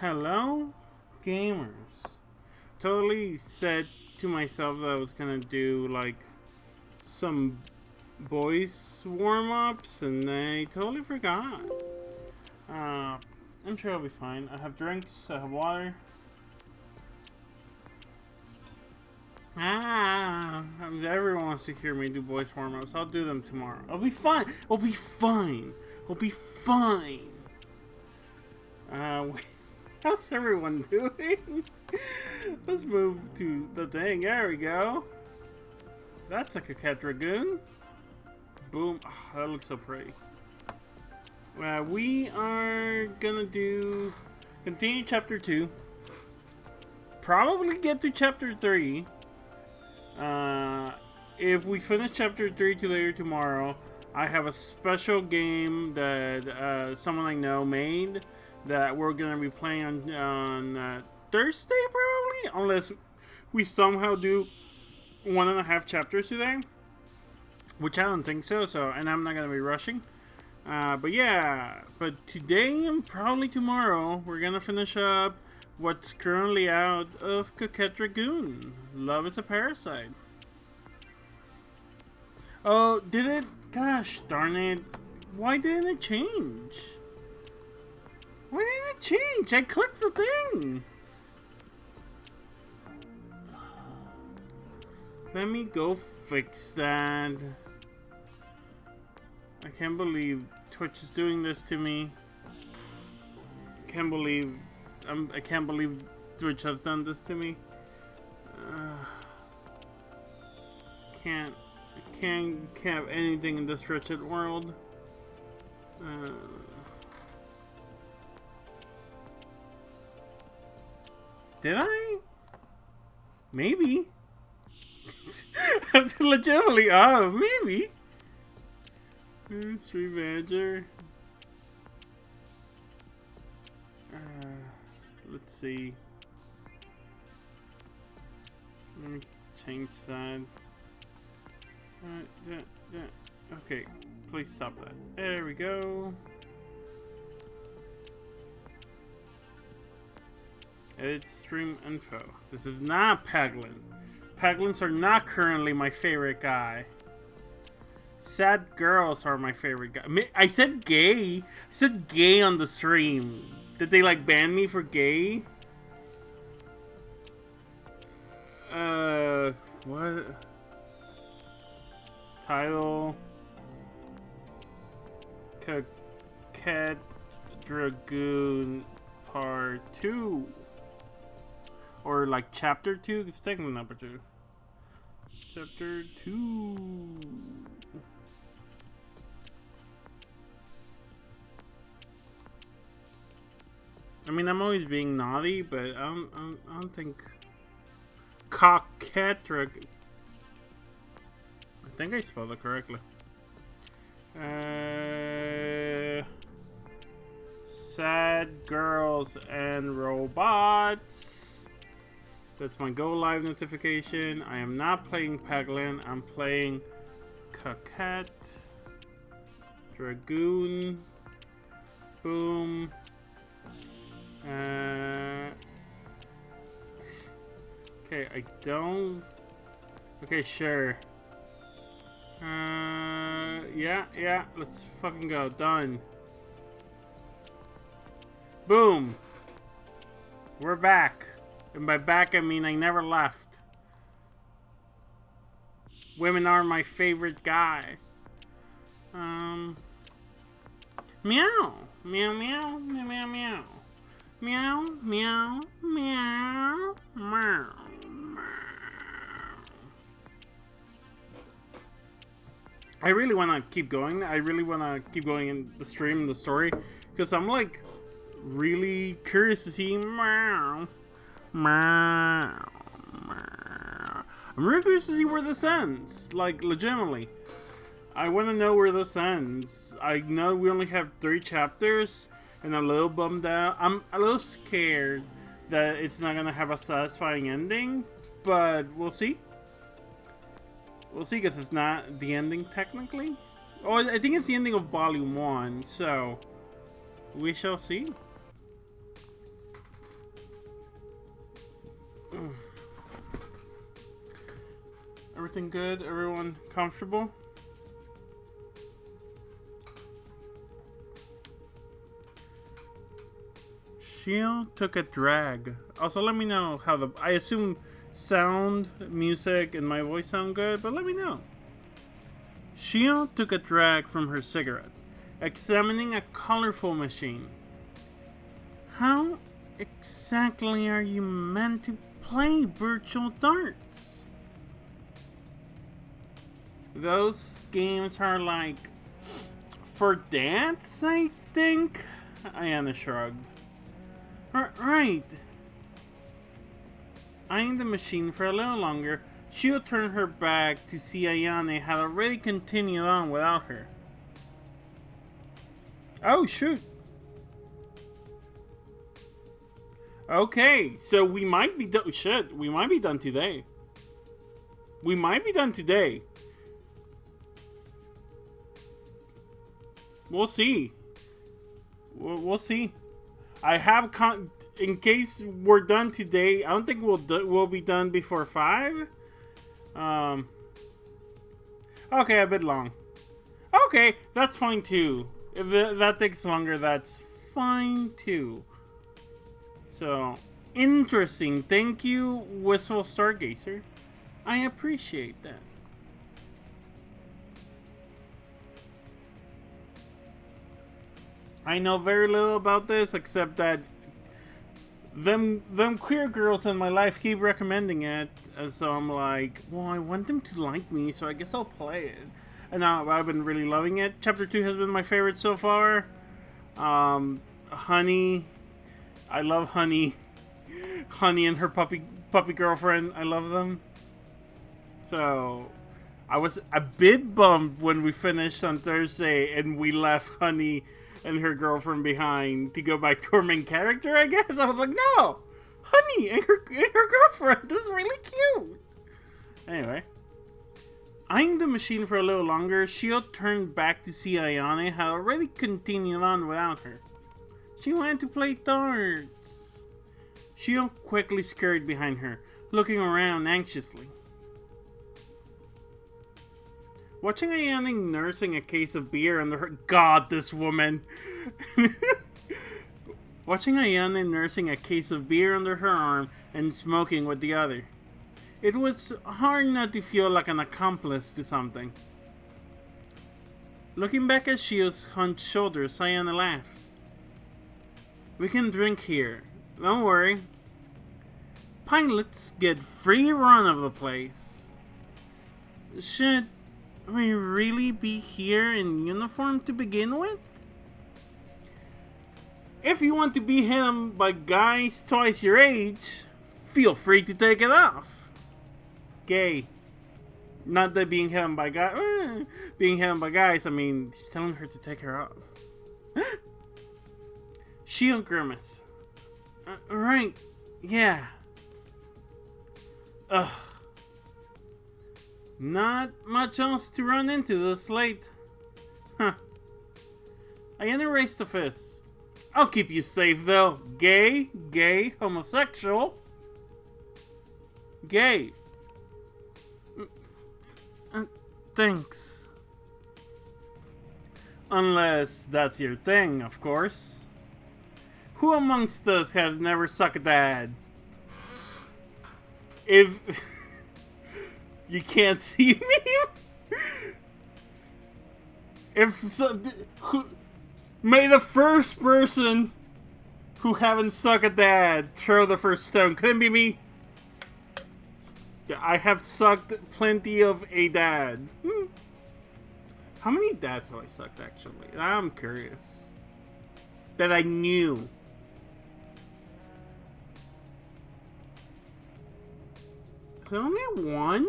Hello, gamers. Totally said to myself that I was gonna do like some voice warm-ups, and I totally forgot. I'm sure I'll be fine. I have drinks, I have water. Everyone wants to hear me do voice warm-ups. I'll do them tomorrow. I'll be fine. I'll be fine. I'll be fine. How's everyone doing? Let's move to the thing. There we go. That's a coquette dragoon. Boom. Oh, that looks so pretty. We are gonna continue chapter 2. Probably get to chapter 3. If we finish chapter 3 later tomorrow, I have a special game that someone I know made that we're gonna be playing on Thursday, probably, unless we somehow do 1.5 chapters today, which I don't think so. And I'm not gonna be rushing. But yeah, but today and probably tomorrow we're gonna finish up what's currently out of Coquette Dragoon. Love is a Parasite. Oh, did it? Gosh darn it. Why didn't it change? Why didn't it change? I clicked the thing. Let me go fix that. I can't believe Twitch is doing this to me. I can't believe Twitch has done this to me. Can't have anything in this wretched world. Did I? Maybe. Legitimately, maybe. Street manager. Let's see. Let me change that. Okay, please stop that. There we go. Edit stream info. This is not Paglin. Paglins are not currently my favorite guy. Sad girls are my favorite guy. I said gay. I said gay on the stream. Did they like ban me for gay? What? Title. Coquette Dragoon Part 2. Or like Chapter 2. It's technically number 2. Chapter 2. I mean, I'm always being naughty, but I don't think coquette dragoon. I think I spelled it correctly. Sad girls and robots. That's my go live notification. I am not playing Paglin. I'm playing Coquette Dragoon. Boom. Okay, I don't. Okay, sure. Yeah, let's fucking go. Done. Boom. We're back. And by back, I mean I never left. Women are my favorite guy. Meow. Meow, meow, meow, meow, meow. Meow, meow, meow, meow. I really want to keep going. I really want to keep going in the stream and the story, because I'm like really curious to see meow, meow, meow. I'm really curious to see where this ends. Like, legitimately, I want to know where this ends. I know we only have 3 chapters, and I'm a little bummed out. I'm a little scared that it's not gonna have a satisfying ending, but we'll see. We'll see, because it's not the ending technically. Oh, I think it's the ending of Volume 1, so we shall see. Everything good? Everyone comfortable? Shio took a drag. Also, let me know how the... I assume sound, music, and my voice sound good, but let me know. Shio took a drag from her cigarette, examining a colorful machine. How exactly are you meant to play virtual darts? Those games are like... for dance, I think? Ayana shrugged. Right. Eyeing the machine for a little longer, Shio turned her back to see Ayane had already continued on without her. Oh, shoot. Okay, so we might be done. Shit, we might be done today. We might be done today. We'll see. We'll see. I have in case we're done today. I don't think we'll be done before 5. Okay, a bit long. Okay, that's fine too. If that takes longer, that's fine too. So interesting. Thank you, Whistle Stargazer. I appreciate that. I know very little about this except that them queer girls in my life keep recommending it, and so I'm like, well, I want them to like me, so I guess I'll play it. And now I've been really loving it. Chapter 2 has been my favorite so far. Honey, I love Honey. Honey and her puppy girlfriend, I love them. So I was a bit bummed when we finished on Thursday and we left Honey and her girlfriend behind to go back to her main character, I guess. I was like, no! Honey and her girlfriend! This is really cute! Anyway. Eyeing the machine for a little longer, Shio turned back to see Ayane had already continued on without her. She wanted to play darts. Shio quickly scurried behind her, looking around anxiously. Watching Ayane nursing a case of beer under her... God, this woman! Watching Ayane nursing a case of beer under her arm and smoking with the other. It was hard not to feel like an accomplice to something. Looking back at Shio's hunched shoulders, Ayane laughed. We can drink here. Don't worry. Pilots get free run of the place. Should we really be here in uniform to begin with? If you want to be hit by guys twice your age, feel free to take it off. Gay. Not that being hit by guys. Being hit by guys, I mean, she's telling her to take her off. Shio grimace. Right. Yeah. Ugh. Not much else to run into this late. Huh. Ayane raised a fist. I'll keep you safe though. Gay, homosexual. Gay. Thanks. Unless that's your thing, of course. Who amongst us has never sucked a dad? If... You can't see me? If so, may the first person who haven't sucked a dad throw the first stone. Couldn't be me. I have sucked plenty of a dad. How many dads have I sucked, actually? I'm curious. That I knew. Is there only one?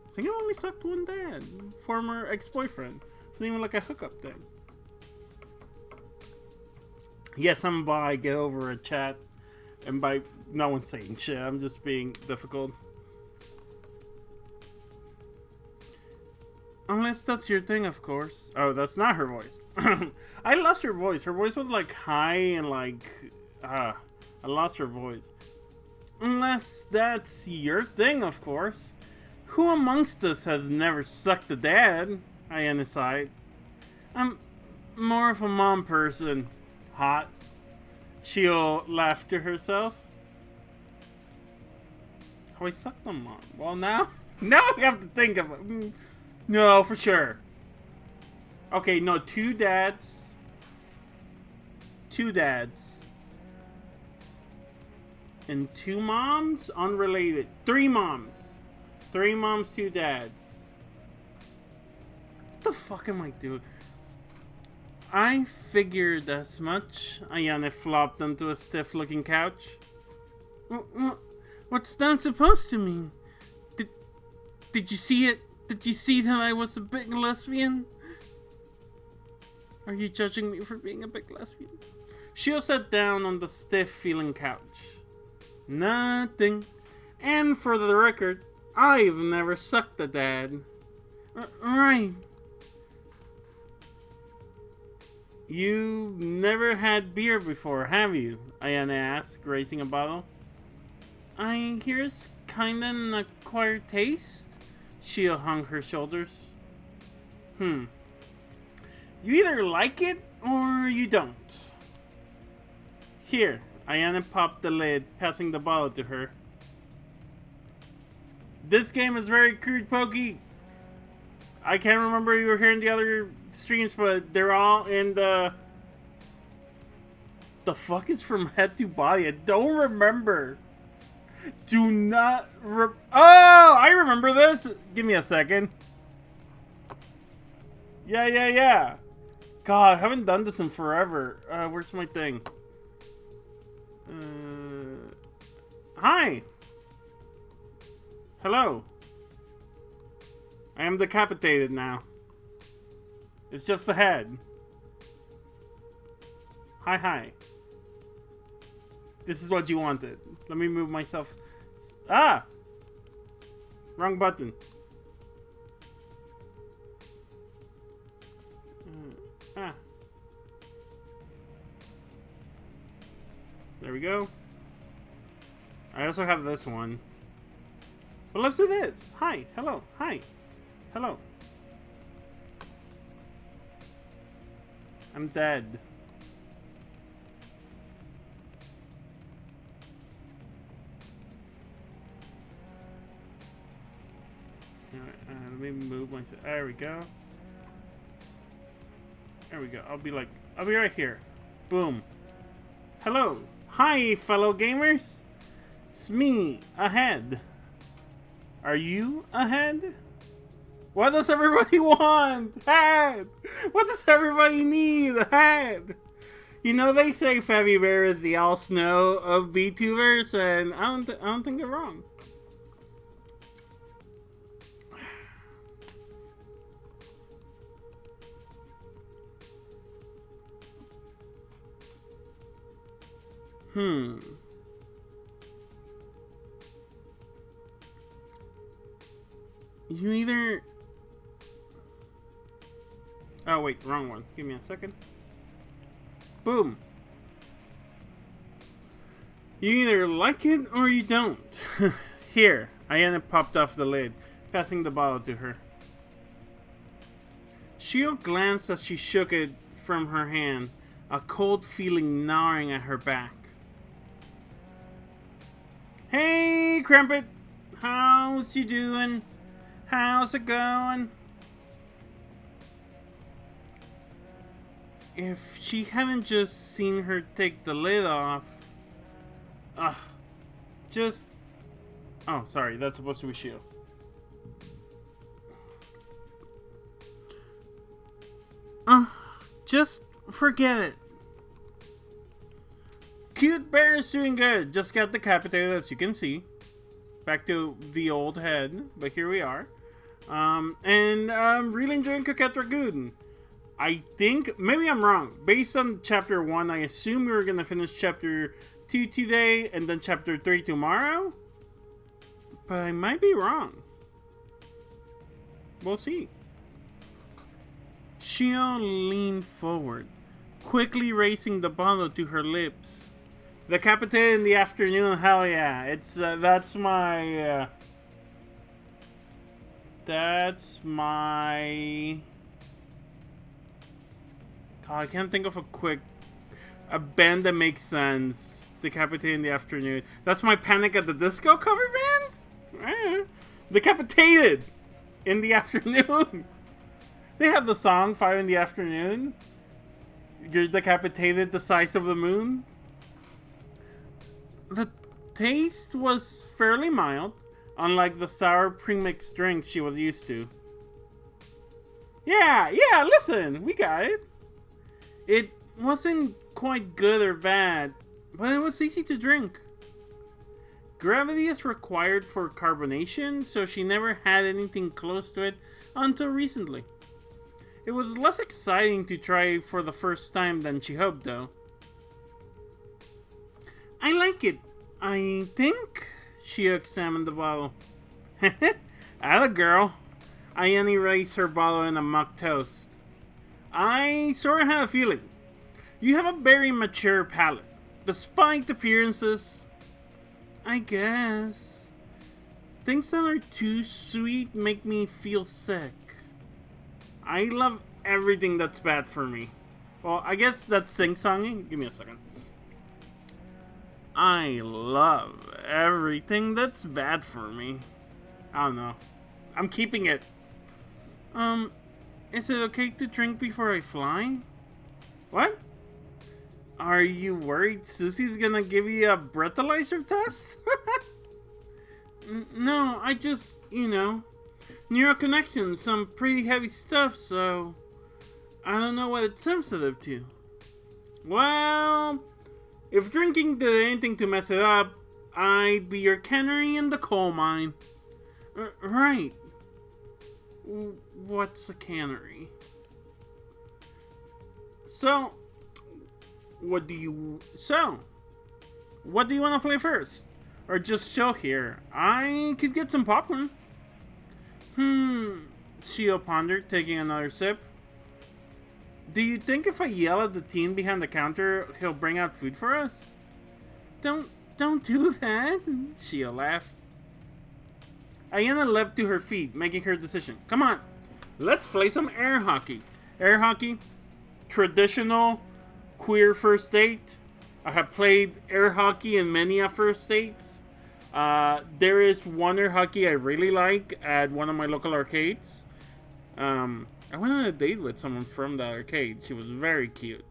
I think I only sucked one dad. Former ex-boyfriend. It's not even like a hookup thing. Yes, I'm bi. Get over a chat. And by no one's saying shit. I'm just being difficult. Unless that's your thing, of course. Oh, that's not her voice. I lost her voice. Her voice was like high and like... I lost her voice. Unless that's your thing, of course. Who amongst us has never sucked a dad? Ian sighed. I'm more of a mom person. Hot. She'll laugh to herself. How I sucked on mom? Well, now we have to think of it. No, for sure. Okay, no, two dads. Two dads. And two moms? Unrelated. Three moms. Three moms, two dads. What the fuck am I doing? I figured as much. Ayane flopped onto a stiff-looking couch. What's that supposed to mean? Did you see it? Did you see that I was a big lesbian? Are you judging me for being a big lesbian? She'll sat down on the stiff-feeling couch. Nothing. And for the record, I've never sucked a dad. Right. You've never had beer before, have you? Ayane asked, raising a bottle. I hear it's kinda an acquired taste. She'll hung her shoulders. You either like it or you don't. Here, Ayane popped the lid, passing the bottle to her. This game is very crude, Pokey. I can't remember you were here in the other streams, but they're all in the fuck is from head to body? I don't remember. Do not oh, I remember this. Give me a second. Yeah. God, I haven't done this in forever. Where's my thing? Hi. Hello. I am decapitated now. It's just the head. Hi. This is what you wanted. Let me move myself. Ah! Wrong button. There we go. I also have this one. But let's do this. Hi. Hello. Hi. Hello. I'm dead. Alright, let me move myself. There we go. There we go. I'll be right here. Boom. Hello. Hi, fellow gamers. It's me, Ahead. Are you Ahead? What does everybody want? Head! What does everybody need? Head! You know, they say Fabby Bear is the Al Snow of VTubers, and I don't think they're wrong. You either... Oh, wait, wrong one. Give me a second. Boom. You either like it or you don't. Here, Ayane popped off the lid, passing the bottle to her. She'll glanced as she shook it from her hand, a cold feeling gnawing at her back. Hey, Crumpet! How's you doing? How's it going? If she hadn't just seen her take the lid off... just... Oh, sorry, that's supposed to be Shield. Just forget it. Cute Bear is doing good. Just got decapitated, as you can see. Back to the old head, but here we are. And I'm really enjoying Coquette Dragoon. I think, maybe I'm wrong. Based on chapter 1, I assume we were going to finish chapter 2 today and then chapter 3 tomorrow. But I might be wrong. We'll see. Shio leaned forward, quickly raising the bottle to her lips. Decapitated in the afternoon, hell yeah. It's, that's my, God, I can't think of a band that makes sense. Decapitated in the afternoon. That's my Panic at the Disco cover band? Decapitated in the afternoon. They have the song 5 in the afternoon. You're decapitated the size of the moon. The taste was fairly mild, unlike the sour premixed drinks she was used to. Yeah, listen, we got it. It wasn't quite good or bad, but it was easy to drink. Gravity is required for carbonation, so she never had anything close to it until recently. It was less exciting to try for the first time than she hoped, though. I like it, I think. She examined the bottle. Atta girl. Ayane raised her bottle in a mock toast. I sort of had a feeling. You have a very mature palate. Despite appearances, I guess. Things that are too sweet make me feel sick. I love everything that's bad for me. Well, I guess that's sing-songing. Give me a second. I love everything that's bad for me. I don't know. I'm keeping it. Is it okay to drink before I fly? What? Are you worried Susie's gonna give you a breathalyzer test? No, I just, neural connections, some pretty heavy stuff, so I don't know what it's sensitive to. Well, if drinking did anything to mess it up, I'd be your canary in the coal mine. Right. What's a canary? So, what do you want to play first? Or just chill here? I could get some popcorn. Shio pondered, taking another sip. Do you think if I yell at the teen behind the counter, he'll bring out food for us? Don't do that, Shio laughed. Ayana leapt to her feet, making her decision. Come on, let's play some air hockey. Air hockey, traditional queer first date. I have played air hockey in many of first dates. There is one air hockey I really like at one of my local arcades. I went on a date with someone from that arcade. She was very cute.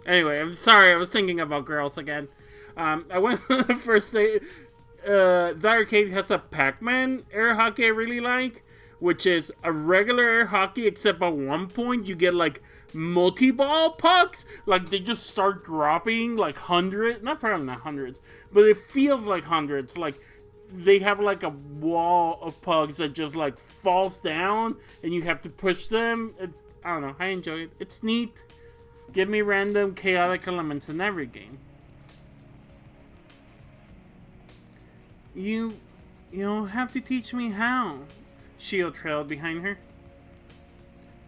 Anyway, I'm sorry, I was thinking about girls again. I went on the first date. The arcade has a Pac-Man air hockey I really like, which is a regular air hockey, except at one point you get like multi-ball pucks. Like they just start dropping like hundreds, probably not hundreds, but it feels like hundreds. Like they have like a wall of pucks that just like falls down and you have to push them. I don't know, I enjoy it. It's neat. Give me random chaotic elements in every game. You'll have to teach me how. Shio trailed behind her.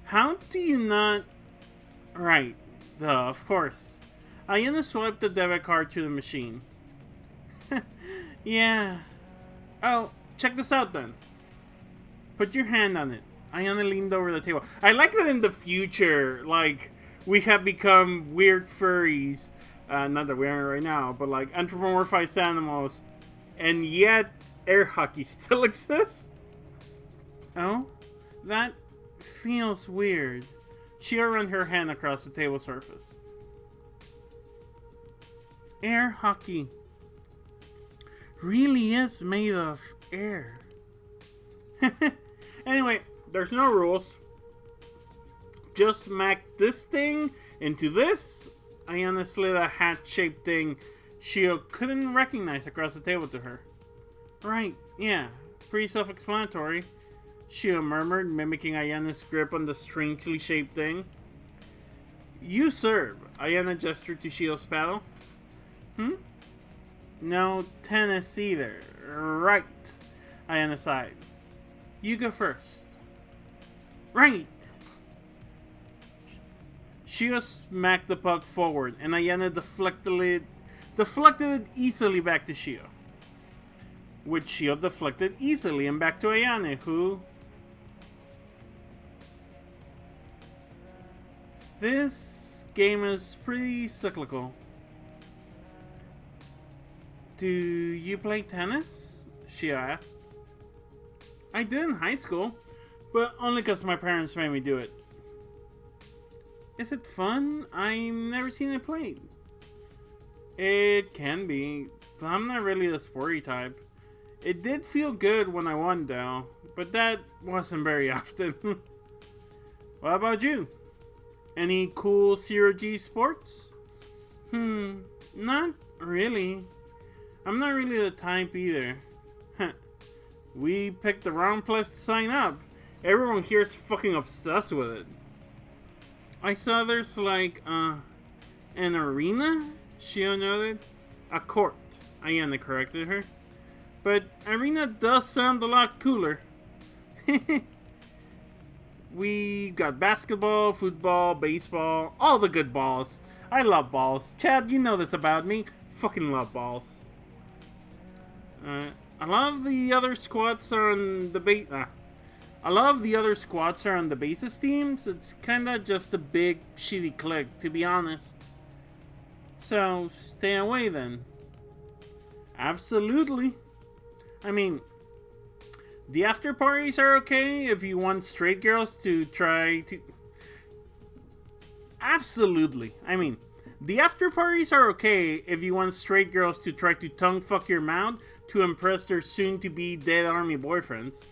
How do you not... Right. Duh, of course. Ayana swiped the debit card to the machine. Yeah. Oh, check this out then. Put your hand on it. Ayana leaned over the table. I like that in the future, like, we have become weird furries. Not that we aren't right now, but like anthropomorphized animals. And yet, air hockey still exists? Oh? That feels weird. Shio ran her hand across the table surface. Air hockey really is made of air. Anyway, there's no rules. Just smack this thing into this. Ayana slid a hat-shaped thing Shio couldn't recognize across the table to her. Right, yeah, pretty self-explanatory, Shio murmured, mimicking Ayana's grip on the strangely shaped thing. You serve, Ayana gestured to Shio's paddle. No tennis either. Right, Ayana sighed. You go first. Right. Shio smacked the puck forward, and Ayane deflected it easily back to Shio. Which Shio deflected easily and back to Ayane, who... This game is pretty cyclical. Do you play tennis? Shio asked. I did in high school, but only because my parents made me do it. Is it fun? I've never seen it played. It can be, but I'm not really the sporty type. It did feel good when I won though, but that wasn't very often. What about you? Any cool Zero-G sports? Not really. I'm not really the type either. We picked the wrong place to sign up. Everyone here is fucking obsessed with it. I saw there's like, an arena? Shio noted. A court, Ayane corrected her. But arena does sound a lot cooler. We got basketball, football, baseball, all the good balls. I love balls. Chad, you know this about me. Fucking love balls. A lot of the other squads are on the a lot of the other squads are on the basis teams. It's kinda just a big shitty clique, to be honest. So stay away then. Absolutely. I mean, the after parties are okay if you want straight girls to try to... Absolutely. I mean, the after parties are okay if you want straight girls to try to tongue fuck your mouth to impress their soon-to-be dead army boyfriends.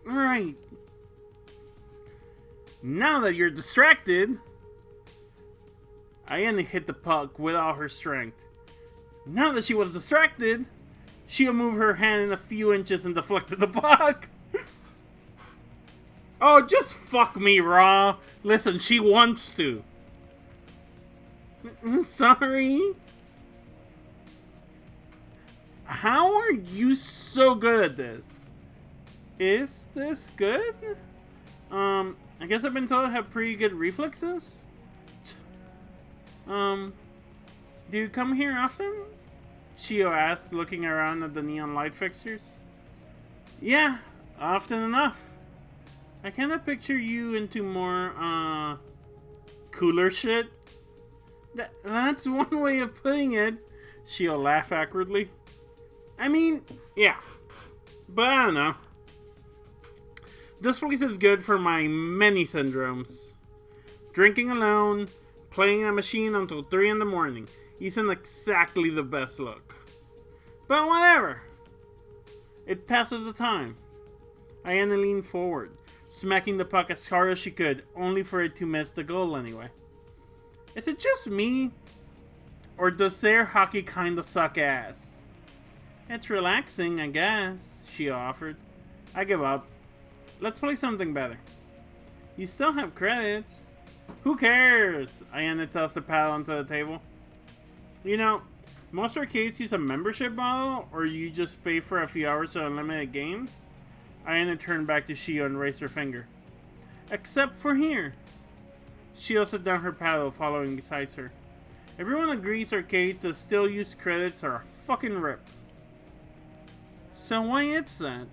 Right. Now that you're distracted... Ayane hit the puck with all her strength. Now that she was distracted, she'll move her hand in a few inches and deflected the puck. Oh, just fuck me, Raw. Listen, she wants to. Sorry. How are you so good at this? Is this good? I guess I've been told I have pretty good reflexes. Do you come here often? Shio asked, looking around at the neon light fixtures. Yeah, often enough. I kinda picture you into more, cooler shit. That's one way of putting it. Shio laughed awkwardly. I mean, yeah. But I don't know. This place is good for my many syndromes. Drinking alone, playing a machine until 3 in the morning isn't exactly the best look. But whatever. It passes the time. Ayane leaned forward, smacking the puck as hard as she could, only for it to miss the goal anyway. Is it just me? Or does their hockey kinda suck ass? It's relaxing, I guess, she offered. I give up. Let's play something better. You still have credits. Who cares? Ayane tossed the paddle onto the table. You know, most arcades use a membership model, or you just pay for a few hours of unlimited games. Ayane turned back to Shio and raised her finger. Except for here. Shio set down her paddle, following beside her. Everyone agrees arcades that still use credits are a fucking rip. So why is that?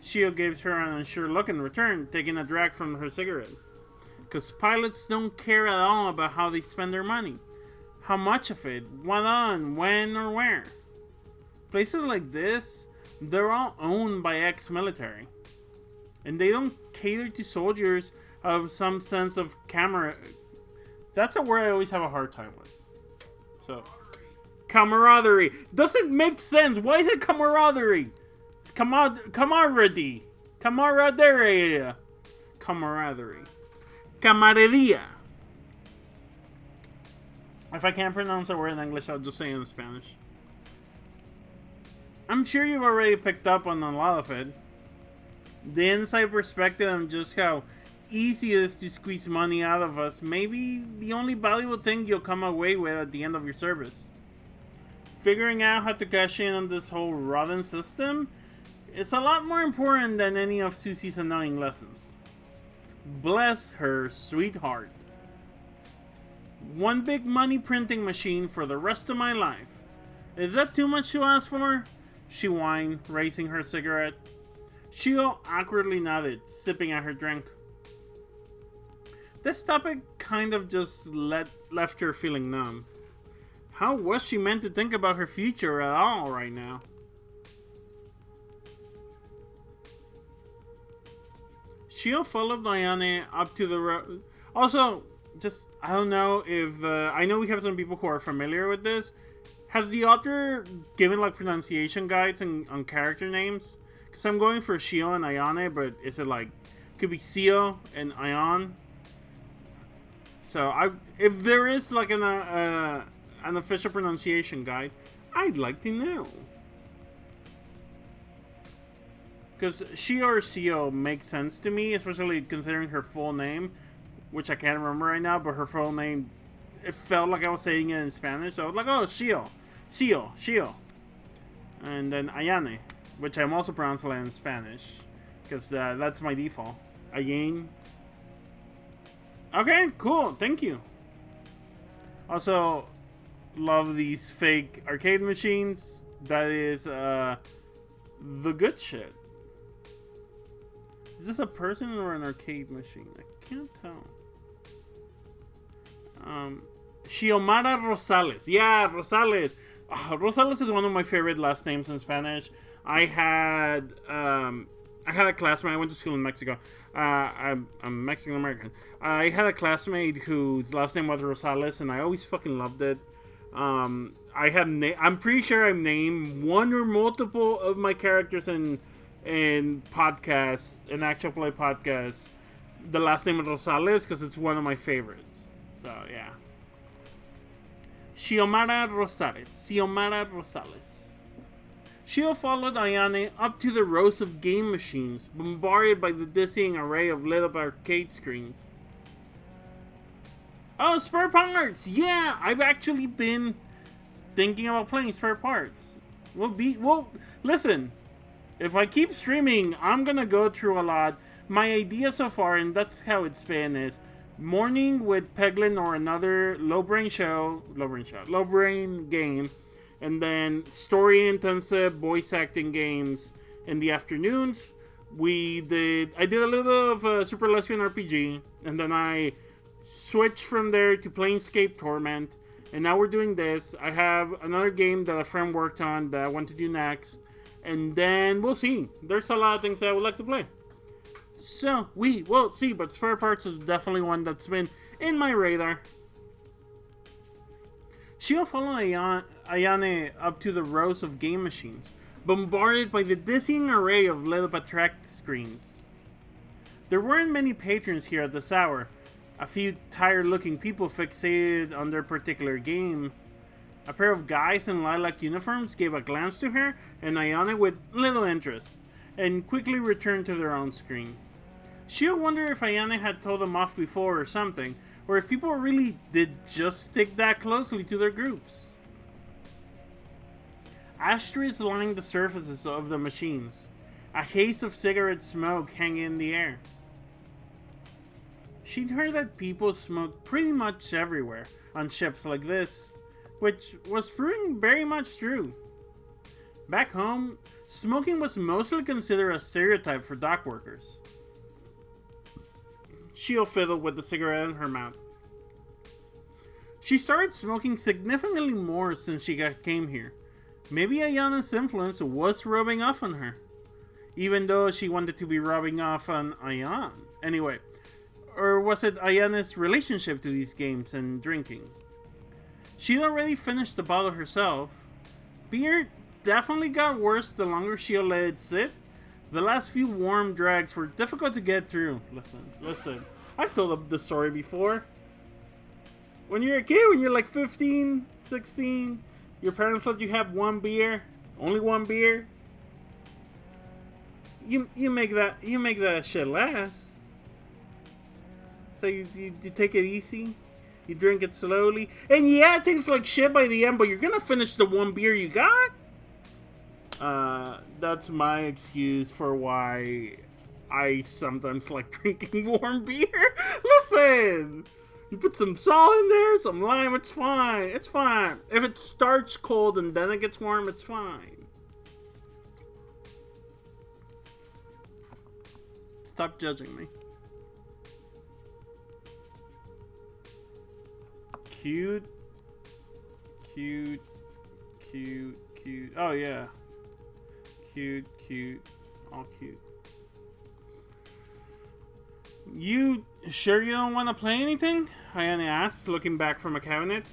Shio gave her an unsure look in return, taking a drag from her cigarette. Because pilots don't care at all about how they spend their money. How much of it, what on, when, or where. Places like this, they're all owned by ex-military. And they don't cater to soldiers of some sense of camera. That's a word I always have a hard time with. So, camaraderie. Doesn't make sense. Why is it camaraderie? It's camaraderie. Camaraderie. Camaraderie. Camaraderia. If I can't pronounce a word in English, I'll just say it in Spanish. I'm sure you've already picked up on a lot of it. The inside perspective on just how easy it is to squeeze money out of us may be the only valuable thing you'll come away with at the end of your service. Figuring out how to cash in on this whole rotten system is a lot more important than any of Susie's annoying lessons. Bless her sweetheart. One big money printing machine for the rest of my life. Is that too much to ask for? She whined, raising her cigarette. Shio awkwardly nodded, sipping at her drink. This topic kind of just left her feeling numb. How was she meant to think about her future at all right now? Shio followed Ayane up to the road. Also, I don't know if... I know we have some people who are familiar with this. Has the author given, like, pronunciation guides on character names? Because I'm going for Shio and Ayane, but is it, like... Could be Sio and Ayan. So, if there is, like, an official pronunciation guide, I'd like to know. Because Shio or Sio makes sense to me, especially considering her full name, which I can't remember right now, but her full name, it felt like I was saying it in Spanish, so I was like, oh, Shio. And then Ayane, which I'm also pronouncing in Spanish, because that's my default. Ayane. Okay, cool, thank you. Also, love these fake arcade machines. That is the good shit. Is this a person or an arcade machine? I can't tell. Xiomara Rosales. Yeah, Rosales. Rosales is one of my favorite last names in Spanish. I had a classmate. I went to school in Mexico. I'm Mexican American. I had a classmate whose last name was Rosales, and I always fucking loved it. I'm pretty sure I've named one or multiple of my characters in podcasts, in actual play podcasts, the last name of Rosales, because it's one of my favorites. So yeah. Xiomara Rosales. Shio followed Ayane up to the rows of game machines, bombarded by the dizzying array of lit up arcade screens. Oh, spare parts! Yeah, I've actually been thinking about playing spare parts. Listen. If I keep streaming, I'm gonna go through a lot. My idea so far, and that's how it's been, is morning with Peglin or another low brain game, and then story intensive voice acting games in the afternoons. I did a little of Super Lesbian RPG, and then I switched from there to Planescape Torment, and now we're doing this. I have another game that a friend worked on that I want to do next. And then we'll see. There's a lot of things that I would like to play. So, we will see. But spare parts is definitely one that's been in my radar. Shio followed Ayane up to the rows of game machines, bombarded by the dizzying array of lit-up attract screens. There weren't many patrons here at this hour. A few tired-looking people fixated on their particular game. A pair of guys in lilac uniforms gave a glance to her and Ayane with little interest, and quickly returned to their own screen. Shio wondered if Ayane had told them off before or something, or if people really did just stick that closely to their groups. Ashtrays lined the surfaces of the machines, a haze of cigarette smoke hanging in the air. She'd heard that people smoked pretty much everywhere on ships like this, which was proving very much true. Back home, smoking was mostly considered a stereotype for dock workers. Shio fiddled with the cigarette in her mouth. She started smoking significantly more since she came here. Maybe Ayane's influence was rubbing off on her, even though she wanted to be rubbing off on Ayane. Anyway, or was it Ayane's relationship to these games and drinking? She'd already finished the bottle herself. Beer definitely got worse the longer Shio let it sit. The last few warm drags were difficult to get through. Listen. I've told the story before. When you're a kid, when you're like 15, 16, your parents let you have one beer, only one beer. You make that shit last. So you take it easy. You drink it slowly. And yeah, it tastes like shit by the end, but you're gonna finish the one beer you got? That's my excuse for why I sometimes like drinking warm beer. Listen! You put some salt in there, some lime, it's fine. It's fine. If it starts cold and then it gets warm, it's fine. Stop judging me. Cute. Cute. Cute. Cute. Oh, yeah. Cute. Cute. All cute. You sure you don't want to play anything? Ayane asked, looking back from a cabinet.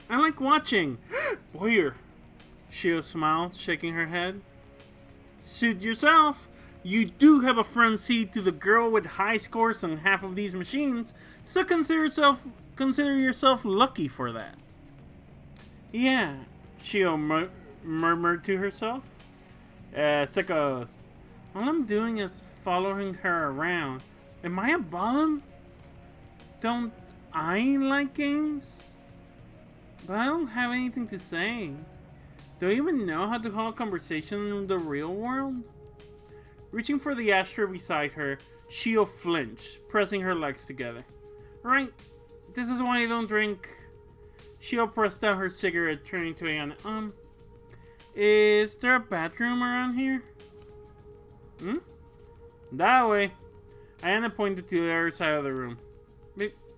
I like watching. Boyer. Shio smiled, shaking her head. Suit yourself. You do have a front seat to the girl with high scores on half of these machines, so consider yourself lucky for that. Yeah, Shio murmured to herself. Sickos. All I'm doing is following her around. Am I a bum? Don't I like games? But I don't have anything to say. Do I even know how to hold a conversation in the real world? Reaching for the ashtray beside her, Shio flinched, pressing her legs together. Right, this is why I don't drink. Shio pressed out her cigarette, turning to Ayane. Is there a bathroom around here? That way. Ayane pointed to the other side of the room.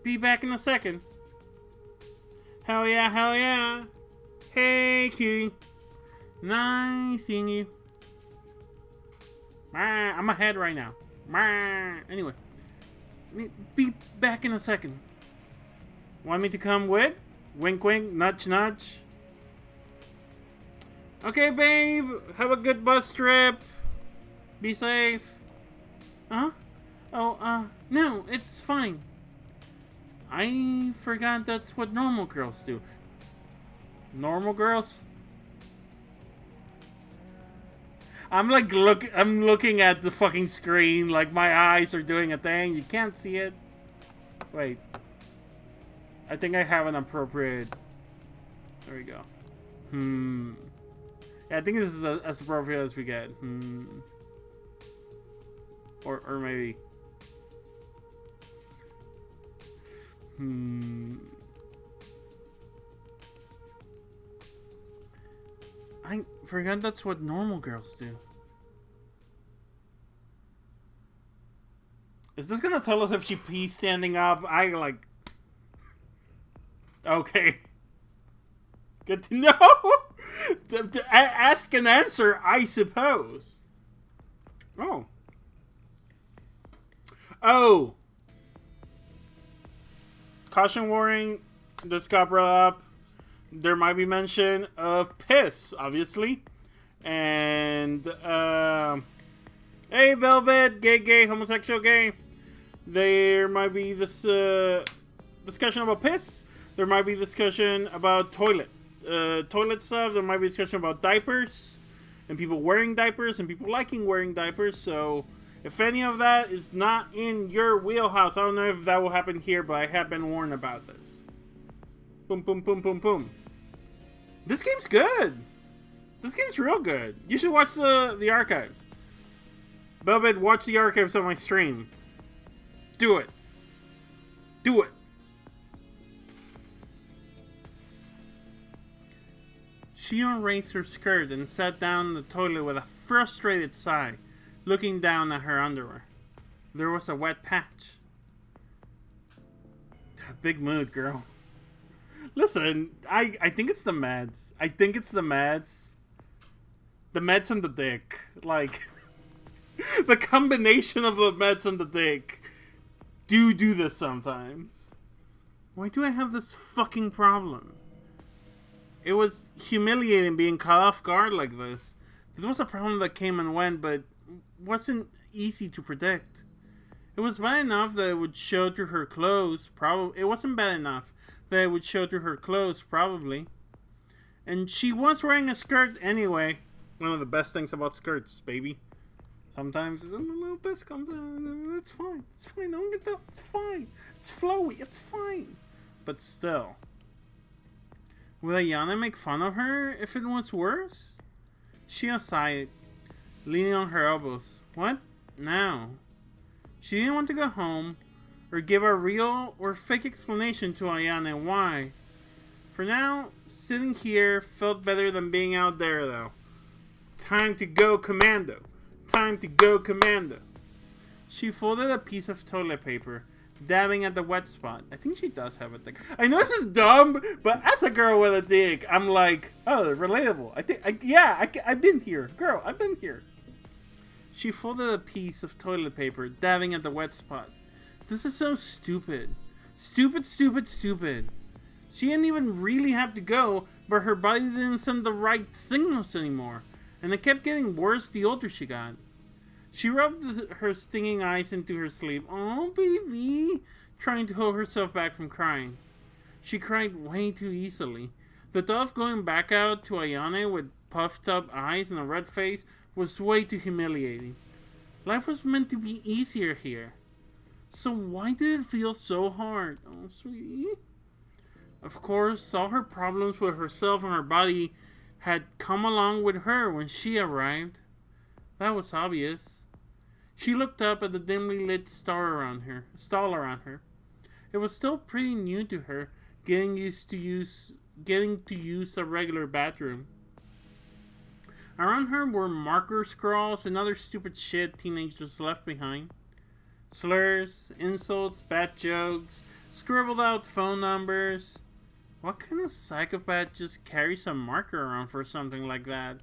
Be back in a second. Hell yeah, hell yeah. Hey, cutie. Nice seeing you. I'm ahead right now. Anyway. Be back in a second. Want me to come with? Wink wink, nudge nudge. Okay, babe. Have a good bus trip. Be safe. Huh? Oh, no, it's fine. I forgot that's what normal girls do. Normal girls? I'm looking at the fucking screen like my eyes are doing a thing. You can't see it. Wait. I think I have an appropriate... There we go. Yeah, I think this is as appropriate as we get. Or maybe... I forgot that's what normal girls do. Is this gonna tell us if she pees standing up? Okay. Good to know. to ask and answer, I suppose. Oh. Caution warning. This got brought up. There might be mention of piss, obviously. And, hey, Velvet, gay, homosexual, gay. There might be this, discussion about piss. There might be discussion about toilet stuff. There might be discussion about diapers. And people wearing diapers and people liking wearing diapers. So, if any of that is not in your wheelhouse, I don't know if that will happen here, but I have been warned about this. Boom, boom, boom, boom, boom. This game's good. This game's real good. You should watch the archives. Velvet, watch the archives on my stream. Do it. Do it. Shio raised her skirt and sat down in the toilet with a frustrated sigh, looking down at her underwear. There was a wet patch. Big mood, girl. Listen, I think it's the meds. I think it's the meds. The meds and the dick. Like, the combination of the meds and the dick do this sometimes. Why do I have this fucking problem? It was humiliating being caught off guard like this. This was a problem that came and went, but wasn't easy to predict. It was bad enough that it would show through her clothes. It wasn't bad enough that it would show through her clothes, probably. And she was wearing a skirt anyway. One of the best things about skirts, baby. Sometimes a little piss comes out. It's fine. It's fine. Don't get that. It's fine. It's flowy. It's fine. But still. Would Ayane make fun of her if it was worse? She sighed, leaning on her elbows. What? now. She didn't want to go home or give a real or fake explanation to Ayane why. For now, sitting here felt better than being out there though. Time to go commando. Time to go commando. She folded a piece of toilet paper, dabbing at the wet spot. I think she does have a dick. I know this is dumb, but as a girl with a dick, I'm like, oh, relatable. I've been here. Girl, I've been here. She folded a piece of toilet paper, dabbing at the wet spot. This is so stupid. Stupid, stupid, stupid. She didn't even really have to go, but her body didn't send the right signals anymore, and it kept getting worse the older she got. She rubbed her stinging eyes into her sleeve. Oh, baby, trying to hold herself back from crying. She cried way too easily. The thought of going back out to Ayane with puffed up eyes and a red face was way too humiliating. Life was meant to be easier here. So why did it feel so hard? Oh, sweetie. Of course, all her problems with herself and her body had come along with her when she arrived. That was obvious. She looked up at the dimly lit stall around her. It was still pretty new to her, getting to use a regular bathroom. Around her were marker scrawls and other stupid shit teenagers left behind. Slurs, insults, bad jokes, scribbled out phone numbers. What kind of psychopath just carries a marker around for something like that?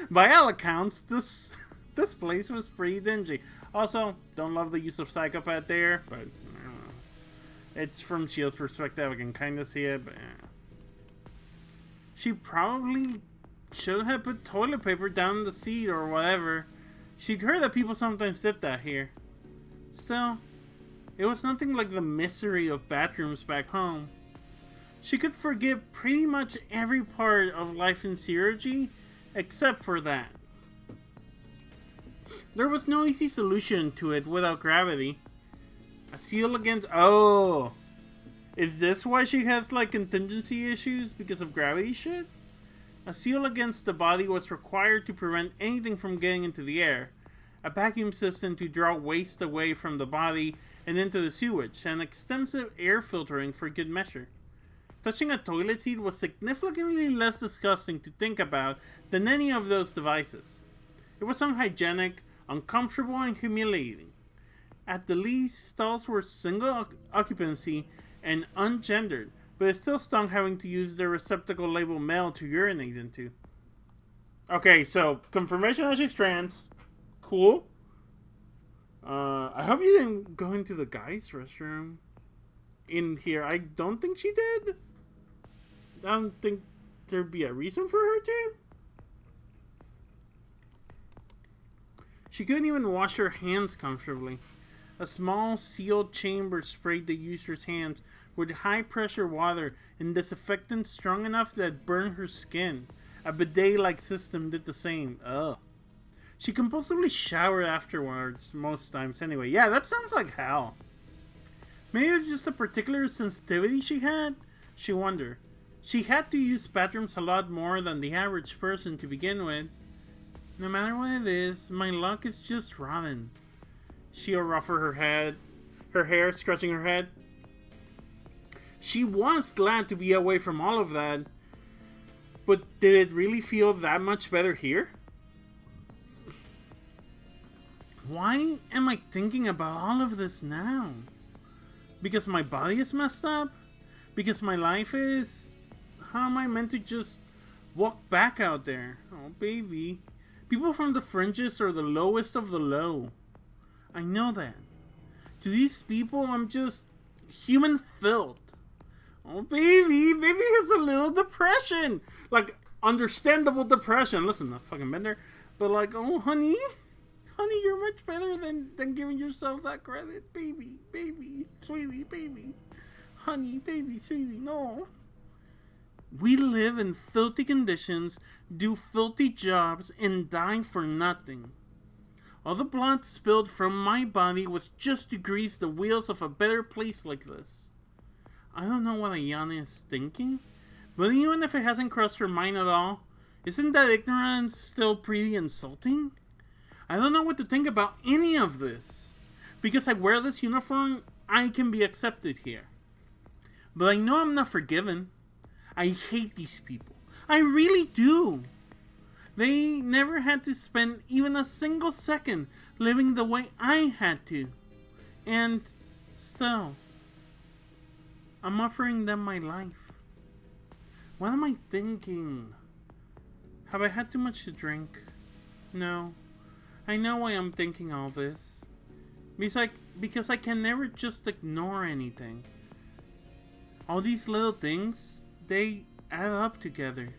By all accounts, this place was pretty dingy. Also, don't love the use of psychopath there, but it's from Shield's perspective. I can kind of see it, but she probably should have put toilet paper down in the seat or whatever. She'd heard that people sometimes did that here. Still, it was nothing like the misery of bathrooms back home. She could forgive pretty much every part of life in Zero-G except for that. There was no easy solution to it without gravity. A seal against... Oh! Is this why she has, like, contingency issues because of gravity shit? A seal against the body was required to prevent anything from getting into the air. A vacuum system to draw waste away from the body and into the sewage, and extensive air filtering for good measure. Touching a toilet seat was significantly less disgusting to think about than any of those devices. It was unhygienic, uncomfortable, and humiliating. At the least, stalls were single occupancy and ungendered, but it still stung having to use their receptacle labeled male to urinate into. Okay, so, confirmation that she's trans. Cool. I hope you didn't go into the guys' restroom in here. I don't think she did. I don't think there'd be a reason for her to. She couldn't even wash her hands comfortably. A small sealed chamber sprayed the user's hands with high-pressure water and disinfectant strong enough that it burned her skin. A bidet-like system did the same. Ugh. She compulsively showered afterwards, most times anyway. Yeah, that sounds like hell. Maybe it was just a particular sensitivity she had? She wondered. She had to use bathrooms a lot more than the average person to begin with. No matter what it is, my luck is just rotten. She'll ruffle her hair, scratching her head. She was glad to be away from all of that. But did it really feel that much better here? Why am I thinking about all of this now? Because my body is messed up? Because my life is... How am I meant to just walk back out there? Oh, baby. People from the fringes are the lowest of the low. I know that. To these people, I'm just human filth. Oh, baby. Baby has a little depression. Like, understandable depression. Listen, I've fucking been there. But like, oh, honey... Honey, you're much better than giving yourself that credit. Baby, baby, sweetie, baby. Honey, baby, sweetie, no. We live in filthy conditions, do filthy jobs, and die for nothing. All the blood spilled from my body was just to grease the wheels of a better place like this. I don't know what Ayane is thinking, but even if it hasn't crossed her mind at all, Isn't that ignorance still pretty insulting? I don't know what to think about any of this. Because I wear this uniform, I can be accepted here. But I know I'm not forgiven. I hate these people. I really do. They never had to spend even a single second living the way I had to. And still, I'm offering them my life. What am I thinking? Have I had too much to drink? No. I know why I'm thinking all this. Because I can never just ignore anything. All these little things, they add up together.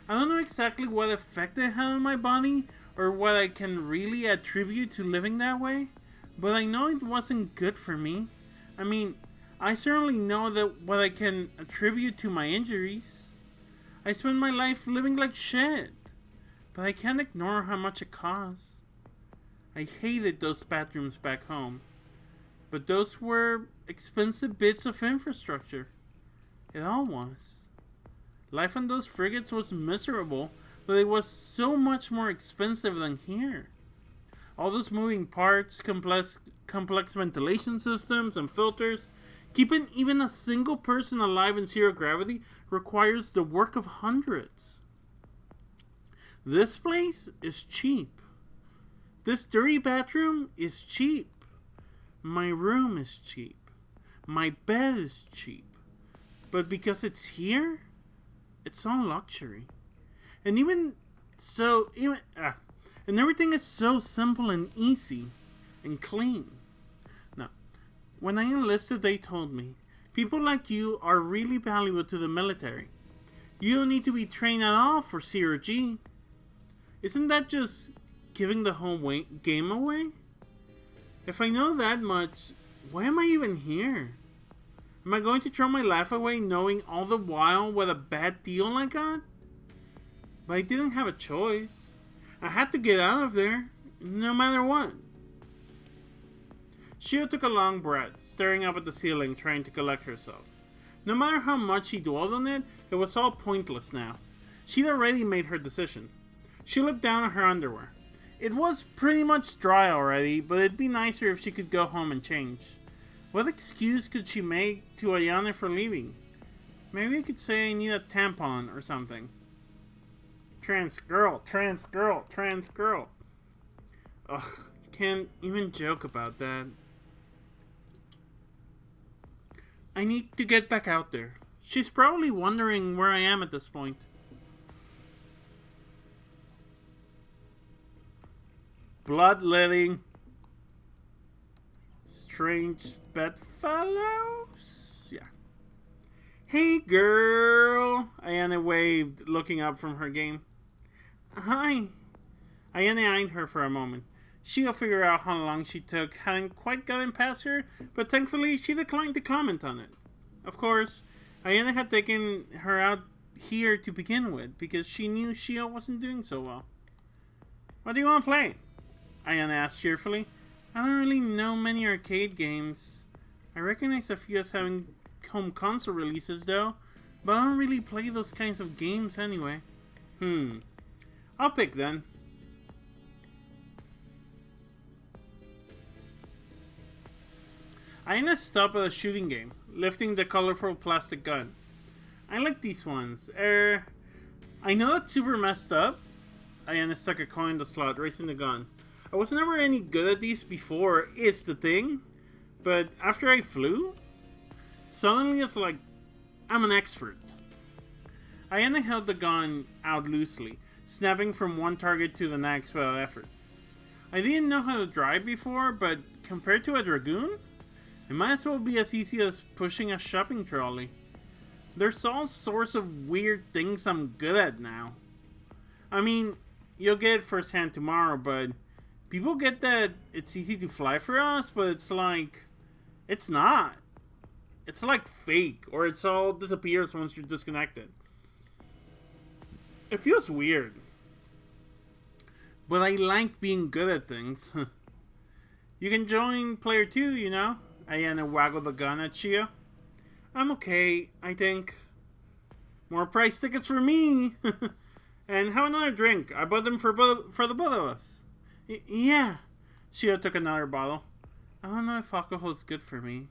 I don't know exactly what effect it had on my body or what I can really attribute to living that way, but I know it wasn't good for me. I mean, I certainly know that what I can attribute to my injuries. I spent my life living like shit, but I can't ignore how much it costs. I hated those bathrooms back home, but those were expensive bits of infrastructure. It all was. Life on those frigates was miserable, but it was so much more expensive than here. All those moving parts, complex ventilation systems, and filters, keeping even a single person alive in zero gravity requires the work of hundreds. This place is cheap. This dirty bathroom is cheap. My room is cheap. My bed is cheap. But because it's here, it's all luxury. And and everything is so simple and easy and clean. Now, when I enlisted, they told me, people like you are really valuable to the military. You don't need to be trained at all for zero G. Isn't that just giving the whole game away? If I know that much, why am I even here? Am I going to throw my life away knowing all the while what a bad deal I got? But I didn't have a choice. I had to get out of there, no matter what. Shio took a long breath, staring up at the ceiling, trying to collect herself. No matter how much she dwelled on it, it was all pointless now. She'd already made her decision. She looked down at her underwear. It was pretty much dry already, but it'd be nicer if she could go home and change. What excuse could she make to Ayane for leaving? Maybe I could say I need a tampon or something. Trans girl, trans girl, trans girl. Ugh, can't even joke about that. I need to get back out there. She's probably wondering where I am at this point. Bloodletting. Strange bedfellows? Yeah. Hey, girl. Ayane waved, looking up from her game. Hi. Ayane eyed her for a moment. She'll figure out how long she took, hadn't quite gotten past her, but thankfully she declined to comment on it. Of course, Ayane had taken her out here to begin with, because she knew Shio wasn't doing so well. What do you want to play? Ayane asked cheerfully. I don't really know many arcade games. I recognize a few as having home console releases though, but I don't really play those kinds of games anyway. I'll pick then. Ayane stopped at a shooting game, lifting the colorful plastic gun. I like these ones. I know that's super messed up. Ayane stuck a coin in the slot, raising the gun. I was never any good at these before, it's the thing. But after I flew, suddenly it's like I'm an expert. Ayane held the gun out loosely, snapping from one target to the next without effort. I didn't know how to drive before, but compared to a dragoon, it might as well be as easy as pushing a shopping trolley. There's all sorts of weird things I'm good at now. I mean, you'll get it firsthand tomorrow, but people get that it's easy to fly for us, but it's like, it's not. It's like fake, or it's all disappears once you're disconnected. It feels weird. But I like being good at things. You can join player 2, you know? Ayane waggled the gun at Shio. I'm okay, I think. More price tickets for me. And have another drink. I bought them for the both of us. Yeah. Shio took another bottle. I don't know if alcohol is good for me.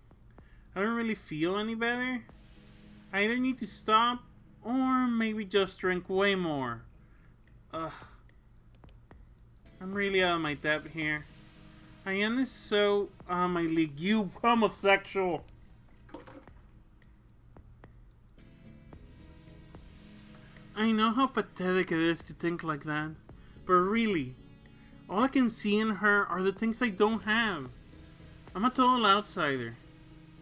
I don't really feel any better. I either need to stop or maybe just drink way more. Ugh. I'm really out of my depth here. I am so my league. You homosexual. I know how pathetic it is to think like that. But really, all I can see in her are the things I don't have. I'm a total outsider.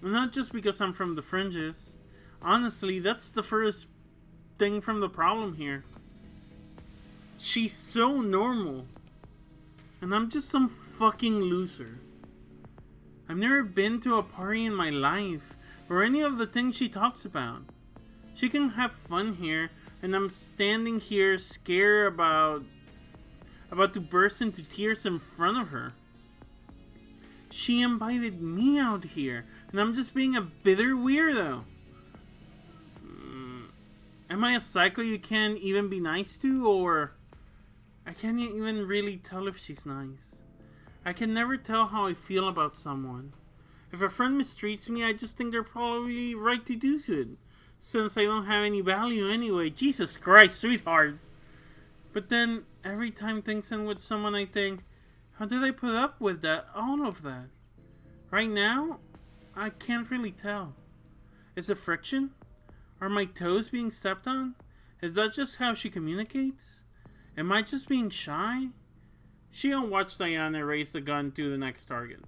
And not just because I'm from the fringes. Honestly, that's the first thing from the problem here. She's so normal. And I'm just some fucking loser. I've never been to a party in my life or any of the things she talks about. She can have fun here, and I'm standing here scared about to burst into tears in front of her. She invited me out here, and I'm just being a bitter weirdo. Am I a psycho you can't even be nice to, or I can't even really tell if she's nice. I can never tell how I feel about someone. If a friend mistreats me, I just think they're probably right to do so, since I don't have any value anyway. Jesus Christ, sweetheart. But then, every time things end with someone, I think, how did I put up with that? All of that. Right now, I can't really tell. Is it friction? Are my toes being stepped on? Is that just how she communicates? Am I just being shy? Shion watched Diana raise the gun to the next target.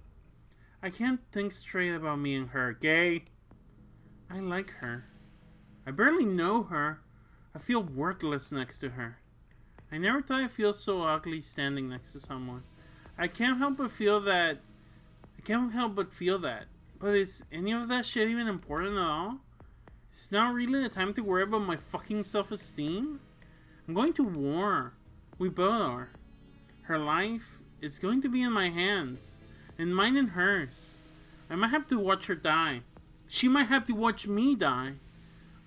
I can't think straight about me and her. Gay. I like her. I barely know her. I feel worthless next to her. I never thought I'd feel so ugly standing next to someone. I can't help but feel that. But is any of that shit even important at all? It's not really the time to worry about my fucking self-esteem. I'm going to war. We both are. Her life is going to be in my hands. And mine and hers. I might have to watch her die. She might have to watch me die.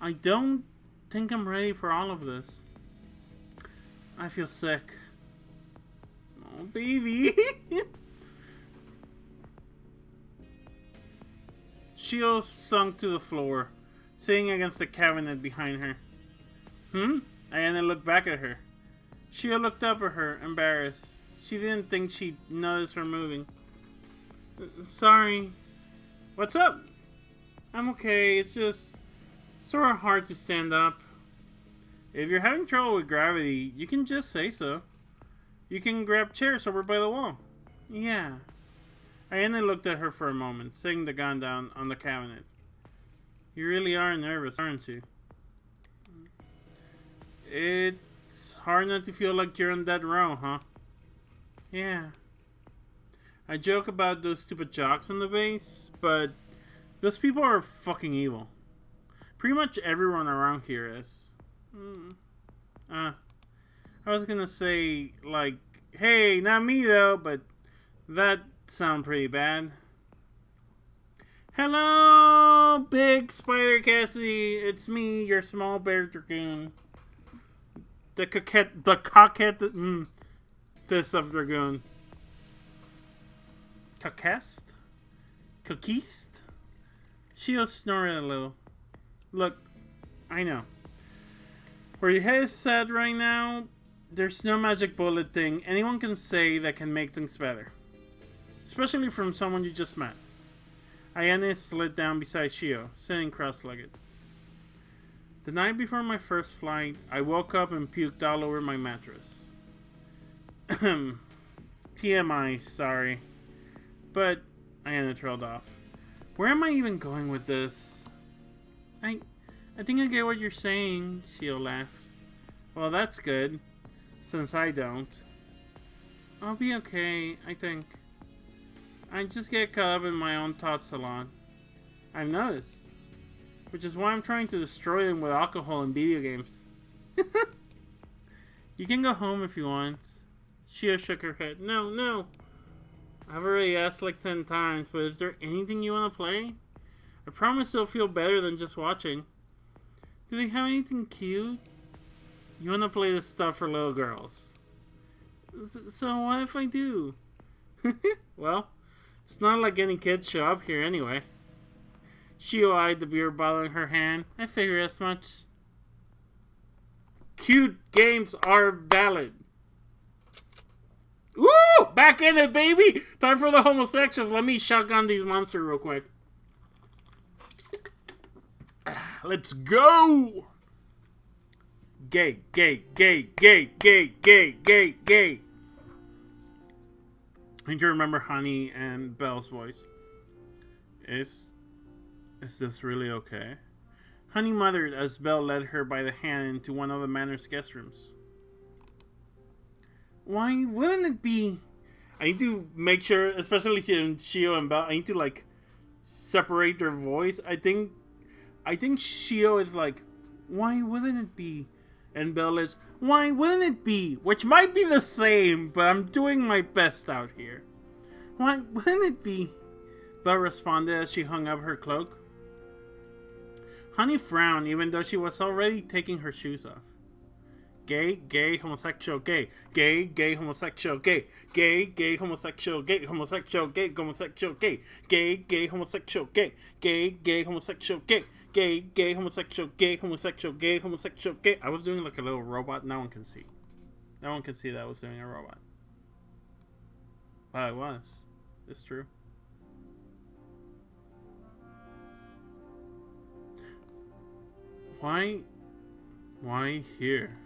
I don't think I'm ready for all of this. I feel sick. Oh, baby. Shio sunk to the floor, sitting against the cabinet behind her. Ayana looked back at her. Shio looked up at her, embarrassed. She didn't think she'd notice her moving. Sorry. What's up? I'm okay, it's just sort of hard to stand up. If you're having trouble with gravity, you can just say so. You can grab chairs over by the wall. Yeah. Ayana looked at her for a moment, setting the gun down on the cabinet. You really are nervous, aren't you? It's hard not to feel like you're on death row, huh? Yeah. I joke about those stupid jocks on the base, but those people are fucking evil. Pretty much everyone around here is. I was gonna say, like, hey, not me though, but that sounds pretty bad. Hello, Big Spider Cassidy. It's me, your small bear dragoon. The coquette, this of dragoon. Coquest? Coquiste? Shio snorted a little. Look, I know. Where your head is set right now, there's no magic bullet thing anyone can say that can make things better. Especially from someone you just met. Ayane slid down beside Shio, sitting cross-legged. The night before my first flight, I woke up and puked all over my mattress. TMI, sorry. But Ayana trailed off. Where am I even going with this? I think I get what you're saying, Shio laughed. Well, that's good, since I don't. I'll be okay, I think. I just get caught up in my own thoughts a lot. I've noticed. Which is why I'm trying to destroy them with alcohol and video games. You can go home if you want. Shio shook her head. No. I've already asked like 10 times, but is there anything you want to play? I promise it'll feel better than just watching. Do they have anything cute? You wanna play this stuff for little girls. So what if I do? Well, it's not like any kids show up here anyway. Shio eyed the beer bottle in her hand. I figure as much. Cute games are valid. Woo! Back in it, baby! Time for the homosexuals. Let me shotgun these monsters real quick. Let's go! Gay, gay, gay, gay, gay, gay, gay, gay. I need to remember Honey and Belle's voice. Is this really okay? Honey muttered as Belle led her by the hand into one of the manor's guest rooms. Why wouldn't it be? I need to make sure, especially Shio and Belle, I need to like separate their voice. I think Shio is like, why wouldn't it be? And Belle is, why wouldn't it be? Which might be the same, but I'm doing my best out here. Why wouldn't it be? Belle responded as she hung up her cloak. Honey frowned, even though she was already taking her shoes off. Gay, gay, homosexual, gay. Gay, gay, homosexual, gay. Gay, gay, homosexual, gay. Homosexual, gay, homosexual, gay. Gay, gay, homosexual, gay. Gay, gay, homosexual, gay. Gay, gay, homosexual, gay, homosexual, gay, homosexual, gay. I was doing like a little robot. No one can see. No one can see that I was doing a robot. But I was. It's true. Why here?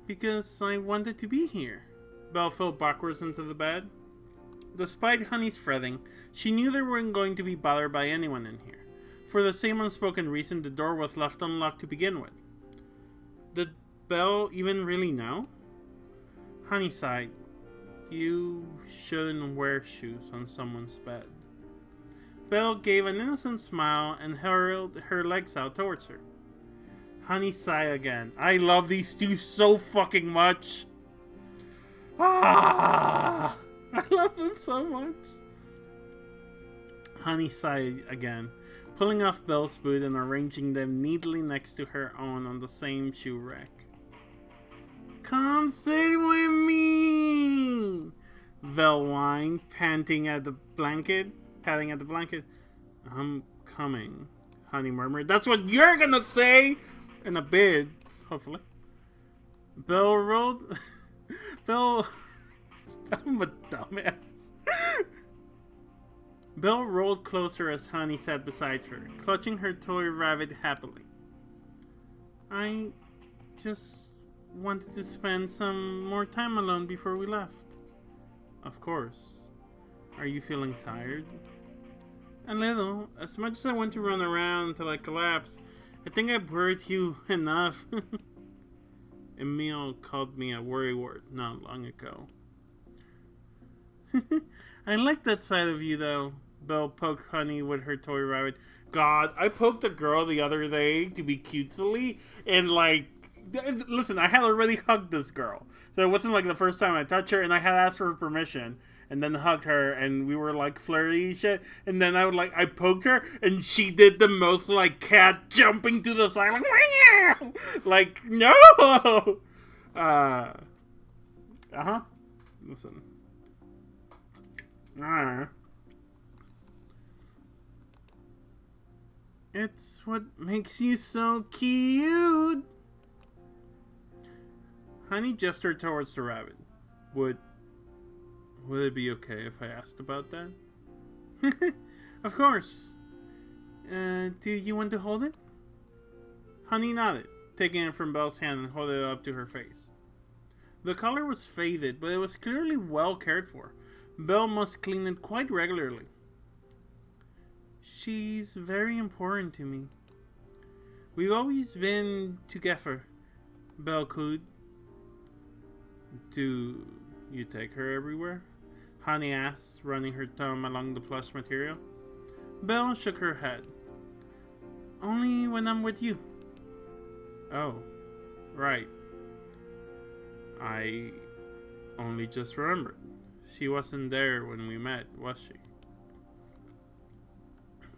Because I wanted to be here. Belle fell backwards into the bed. Despite Honey's fretting, she knew they weren't going to be bothered by anyone in here. For the same unspoken reason, the door was left unlocked to begin with. Did Belle even really know? Honey sighed. You shouldn't wear shoes on someone's bed. Belle gave an innocent smile and hurled her legs out towards her. Honey sighed again. I love these two so fucking much. I love them so much. Honey sighed again, pulling off Belle's boot and arranging them neatly next to her own on the same shoe rack. Come sit with me, Belle whined, patting at the blanket. I'm coming, Honey murmured. That's what you're gonna say! In a bit, hopefully. Belle rolled... I'm a dumbass. Belle rolled closer as Honey sat beside her, clutching her toy rabbit happily. I just wanted to spend some more time alone before we left. Of course. Are you feeling tired? A little. As much as I want to run around until I collapse, I think I worried you enough. Emil called me a worrywart not long ago. I like that side of you, though. Belle poked Honey with her toy rabbit. God, I poked a girl the other day to be cutesily, and like, listen, I had already hugged this girl. So it wasn't like the first time I touched her, and I had asked for permission, and then hugged her, and we were like flirty and shit, and then I poked her, and she did the most like cat jumping to the side, like, meow! Like, no! Listen. It's what makes you so cute. Honey gestured towards the rabbit. Would it be okay if I asked about that? Of course. Do you want to hold it? Honey nodded, taking it from Belle's hand and holding it up to her face. The color was faded, but it was clearly well cared for. Belle must clean it quite regularly. She's very important to me. We've always been together, Belle cooed. Do you take her everywhere? Honey asked, running her thumb along the plush material. Belle shook her head. Only when I'm with you. Oh, right. I only just remembered. She wasn't there when we met, was she?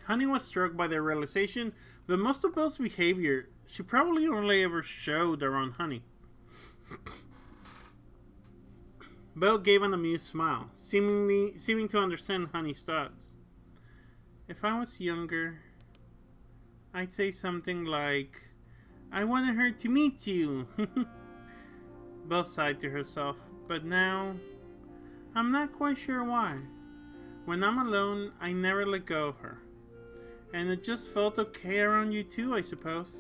Honey was struck by the realization that most of Belle's behavior she probably only ever showed around Honey. Belle gave an amused smile, seeming to understand Honey's thoughts. If I was younger, I'd say something like, I wanted her to meet you. Belle sighed to herself, but now, I'm not quite sure why. When I'm alone, I never let go of her. And it just felt okay around you too, I suppose.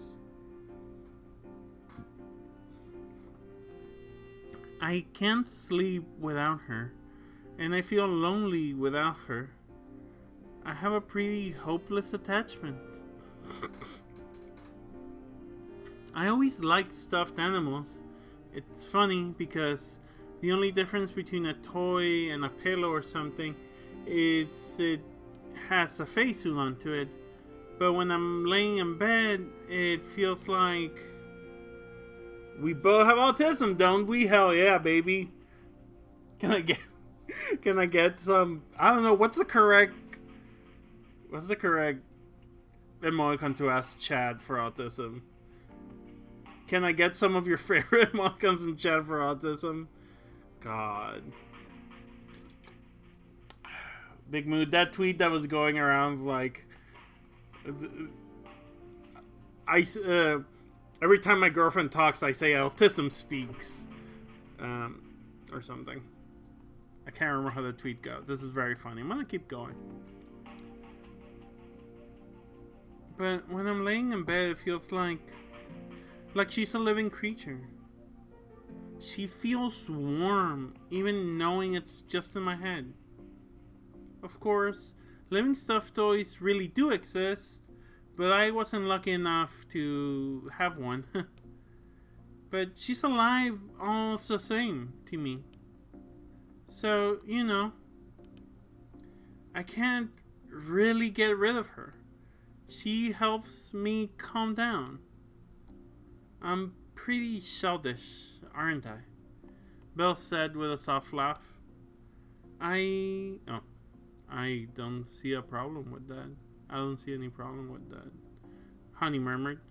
I can't sleep without her, and I feel lonely without her. I have a pretty hopeless attachment. I always liked stuffed animals. It's funny because the only difference between a toy and a pillow or something is it has a face suit onto it. But when I'm laying in bed, it feels like we both have autism, don't we? Hell yeah, baby. Can I get some, I don't know, what's the correct emoticon to ask Chad for autism? Can I get some of your favorite emoticons in chat for autism? God. Big mood. That tweet that was going around, like, every time my girlfriend talks, I say autism speaks, or something. I can't remember how the tweet goes. This is very funny. I'm gonna keep going. But when I'm laying in bed, it feels like she's a living creature. She feels warm, even knowing it's just in my head. Of course, living stuffed toys really do exist, but I wasn't lucky enough to have one. But she's alive all the same to me. So, you know, I can't really get rid of her. She helps me calm down. I'm pretty childish, aren't I? Belle said with a soft laugh. I don't see a problem with that. I don't see any problem with that. Honey murmured.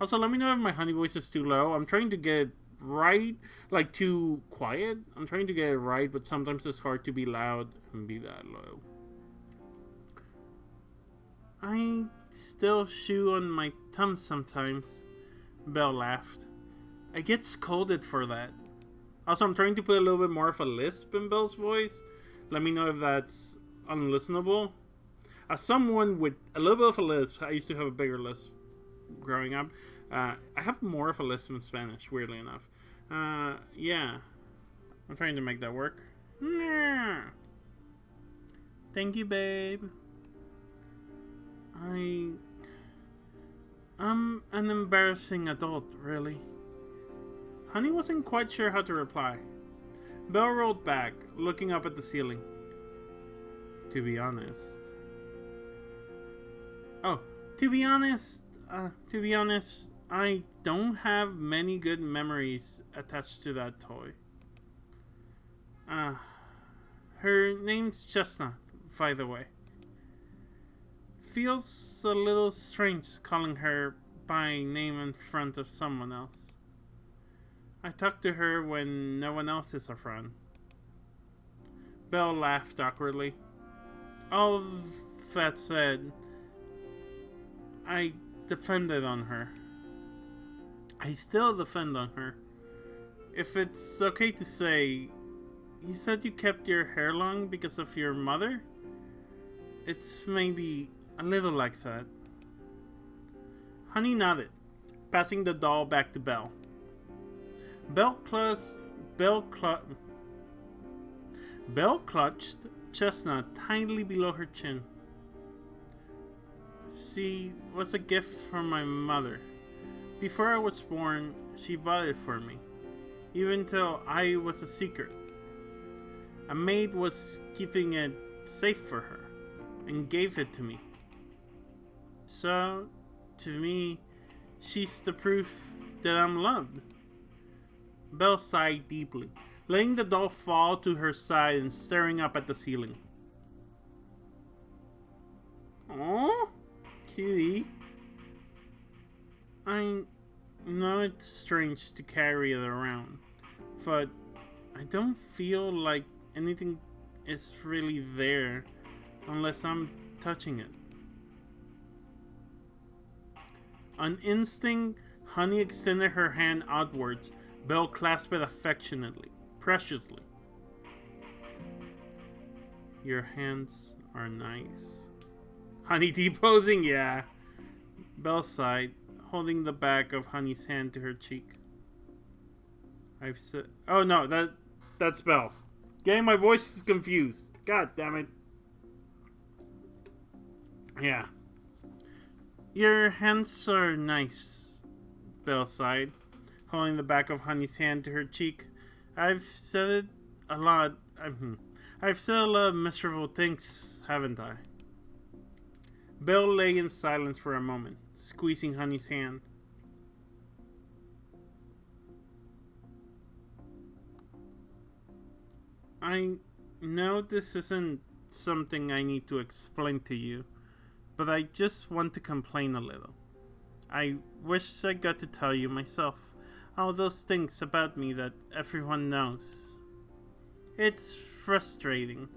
Also, let me know if my honey voice is too low. I'm trying to get it right, like too quiet. I'm trying to get it right, but sometimes it's hard to be loud and be that low. I still chew on my thumb sometimes. Belle laughed. I get scolded for that. Also, I'm trying to put a little bit more of a lisp in Belle's voice. Let me know if that's unlistenable. As someone with a little bit of a lisp, I used to have a bigger lisp growing up. I have more of a lisp in Spanish, weirdly enough. Yeah. I'm trying to make that work. Thank you, babe. I'm an embarrassing adult, really. Honey wasn't quite sure how to reply. Belle rolled back, looking up at the ceiling. To be honest, I don't have many good memories attached to that toy. Her name's Chestnut, by the way. Feels a little strange calling her by name in front of someone else. I talk to her when no one else is a friend. Belle laughed awkwardly. All that said, I defended on her. I still defend on her. If it's okay to say, you said you kept your hair long because of your mother? It's maybe a little like that. Honey nodded, passing the doll back to Belle. Belle clutched Chestnut tightly below her chin. She was a gift from my mother. Before I was born, she bought it for me, even though I was a secret. A maid was keeping it safe for her, and gave it to me. So, to me, she's the proof that I'm loved. Belle sighed deeply, letting the doll fall to her side and staring up at the ceiling. Oh? Cutie. I know it's strange to carry it around, but I don't feel like anything is really there unless I'm touching it. On instinct, Honey extended her hand outwards. Belle clasped it affectionately, preciously. Your hands are nice. Honey deposing, yeah. Belle sighed, holding the back of Honey's hand to her cheek. I've said, oh no, that's Belle. Getting my voice is confused. God damn it. Yeah. Your hands are nice, Belle sighed, holding the back of Honey's hand to her cheek. I've said it a lot. I've said a lot of miserable things, haven't I? Belle lay in silence for a moment, squeezing Honey's hand. I know this isn't something I need to explain to you, but I just want to complain a little. I wish I got to tell you myself all those things about me that everyone knows. It's frustrating.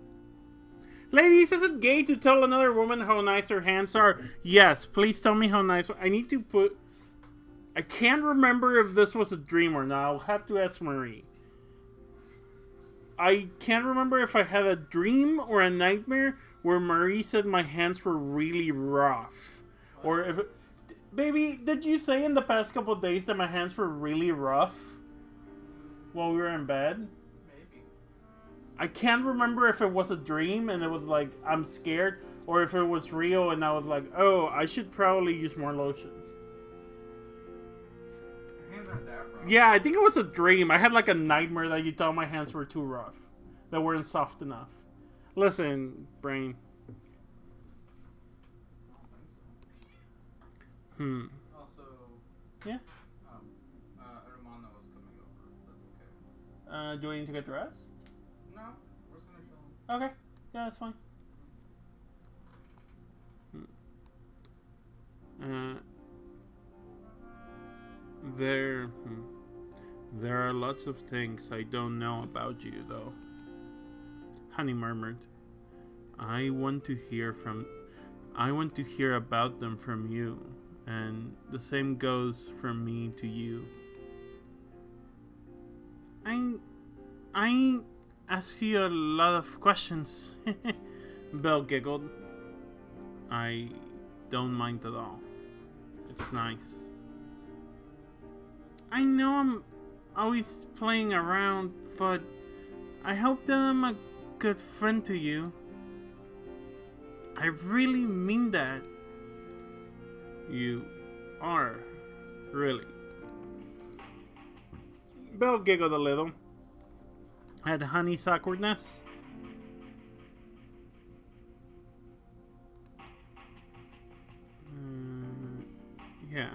Ladies, is it gay to tell another woman how nice her hands are? Yes, please tell me how nice. I need to put... I can't remember if this was a dream or not. I'll have to ask Marie. I can't remember if I had a dream or a nightmare where Marie said my hands were really rough. Or if... Baby, did you say in the past couple of days that my hands were really rough while we were in bed? I can't remember if it was a dream and it was like, I'm scared, or if it was real and I was like, oh, I should probably use more lotion. Your hands aren't that rough. Yeah, I think it was a dream. I had like a nightmare that you thought my hands were too rough, that weren't soft enough. Listen, brain. Also, yeah. Hermano was coming over. That's okay. Do I need to get dressed? No, we're just gonna chill. Okay. Yeah, that's fine. There are lots of things I don't know about you, though. Honey murmured. I want to hear about them from you, and the same goes from me to you. I ask you a lot of questions. Belle giggled. I don't mind at all. It's nice. I know I'm always playing around, but I hope that I'm a good friend to you. I really mean that. You are, really. Belle giggled a little at Honey's awkwardness. Yeah.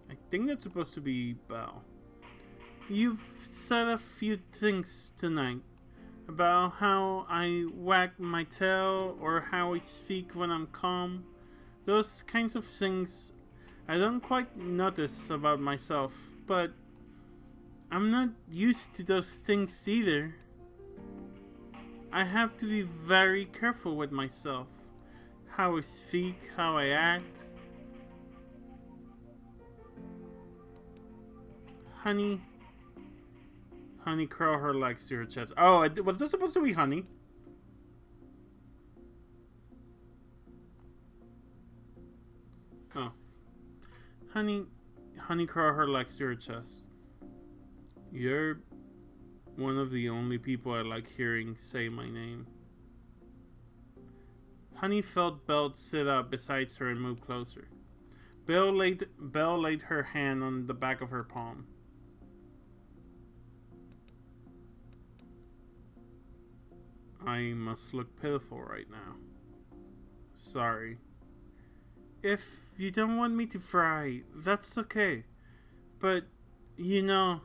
I think that's supposed to be Belle. You've said a few things tonight about how I wag my tail or how I speak when I'm calm. Those kinds of things I don't quite notice about myself, but I'm not used to those things either. I have to be very careful with myself. How I speak, how I act. Honey curled her legs to her chest. Oh, was this supposed to be Honey? Oh. Honey curled her legs to her chest. You're one of the only people I like hearing say my name. Honey felt Belle sit up beside her and move closer. Belle laid her hand on the back of her palm. I must look pitiful right now. Sorry. If you don't want me to fry, that's okay. But, you know,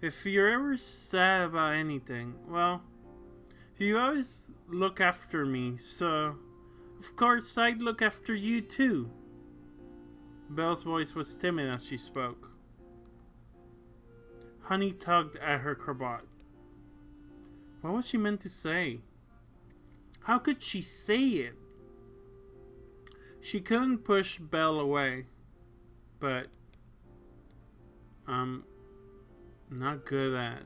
if you're ever sad about anything, well, you always look after me, so Of course, I'd look after you too. Belle's voice was timid as she spoke. Honey tugged at her cravat. What was she meant to say? How could she say it? She couldn't push Belle away, but I'm not good at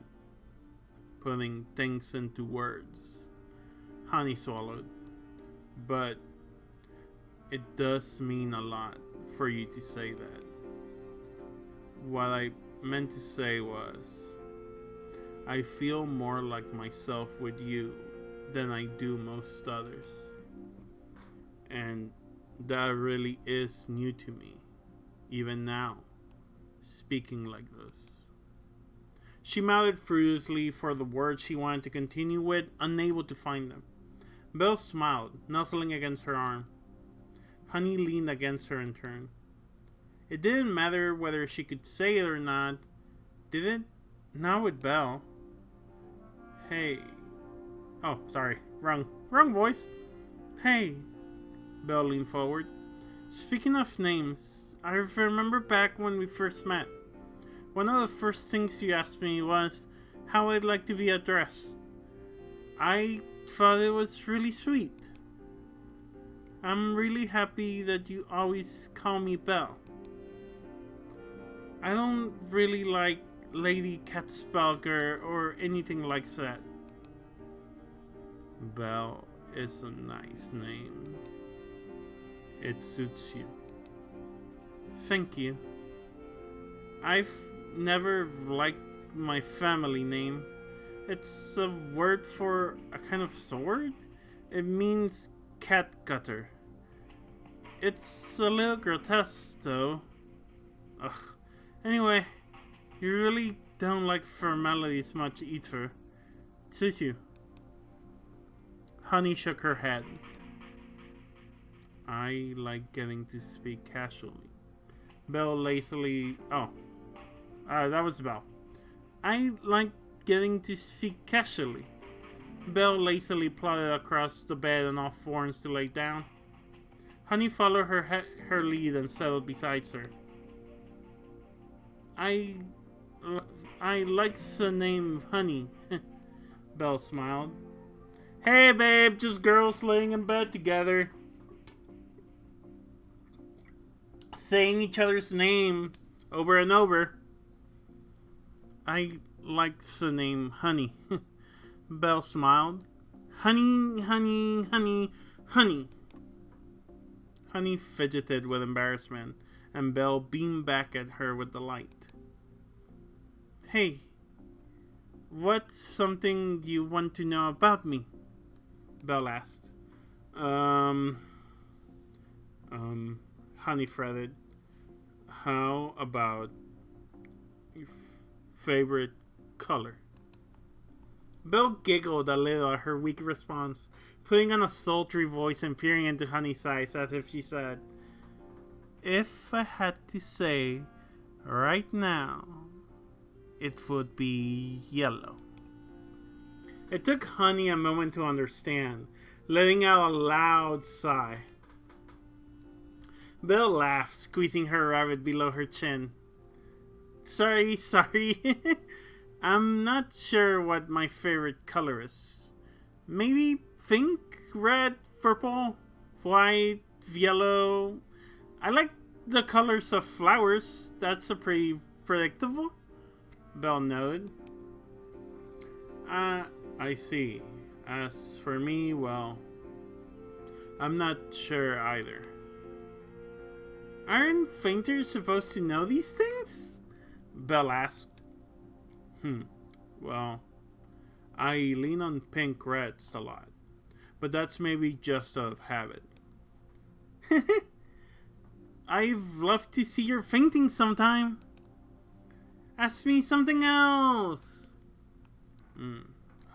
putting things into words. Honey swallowed. But it does mean a lot for you to say that. What I meant to say was, I feel more like myself with you than I do most others. And that really is new to me, even now, speaking like this. She mouthed furiously for the words she wanted to continue with, unable to find them. Belle smiled, nuzzling against her arm. Honey leaned against her in turn. It didn't matter whether she could say it or not, did it? Not with Belle. Hey. Oh, sorry. Wrong voice. Hey. Belle leaned forward. Speaking of names, I remember back when we first met. One of the first things you asked me was how I'd like to be addressed. I thought it was really sweet. I'm really happy that you always call me Belle. I don't really like Lady Catspaulger or anything like that. Belle is a nice name. It suits you. Thank you. I've never liked my family name. It's a word for a kind of sword. It means cat cutter. It's a little grotesque though. Ugh. Anyway, you really don't like formalities much either. It suits you. Honey shook her head. I like getting to speak casually. Belle lazily... that was Belle. I like getting to speak casually. Belle lazily plodded across the bed on all fours to lay down. Honey followed her lead and settled beside her. I like the name Honey. Belle smiled. Hey babe, just girls laying in bed together. Saying each other's name over and over. I like the name Honey. Belle smiled. Honey, honey, honey, honey. Honey fidgeted with embarrassment, and Belle beamed back at her with delight. Hey, what's something you want to know about me? Belle asked. Honey fretted. How about your favorite color? Belle giggled a little at her weak response, putting on a sultry voice and peering into Honey's eyes as if she said, if I had to say right now, it would be yellow. It took Honey a moment to understand, letting out a loud sigh. Belle laughed, squeezing her rabbit below her chin. Sorry. I'm not sure what my favorite color is. Maybe pink, red, purple, white, yellow. I like the colors of flowers. That's a pretty predictable. Belle nodded. I see. As for me, well, I'm not sure either. Aren't fainters supposed to know these things? Belle asked. Well, I lean on pink reds a lot, but that's maybe just out of habit. I'd love to see your fainting sometime. Ask me something else.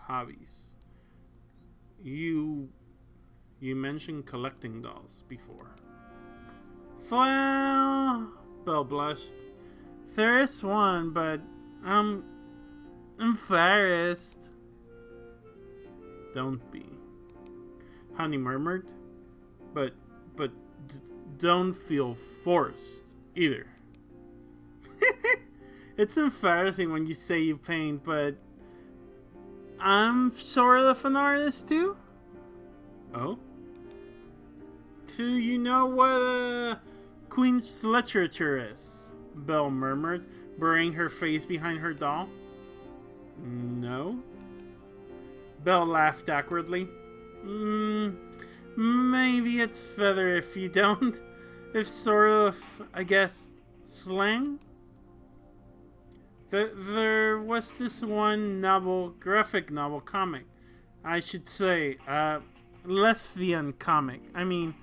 Hobbies. You mentioned collecting dolls before. Well, Belle blushed. There is one, but I'm embarrassed. Don't be. Honey murmured. but but don't feel forced either. It's embarrassing when you say you paint, but I'm sort of an artist too. Oh? Do you know what Queen's literature is? Belle murmured, burying her face behind her doll. No? Belle laughed awkwardly. Maybe it's better if you don't. If sort of, I guess, slang? There was this one graphic novel comic. I should say, lesbian comic. I mean,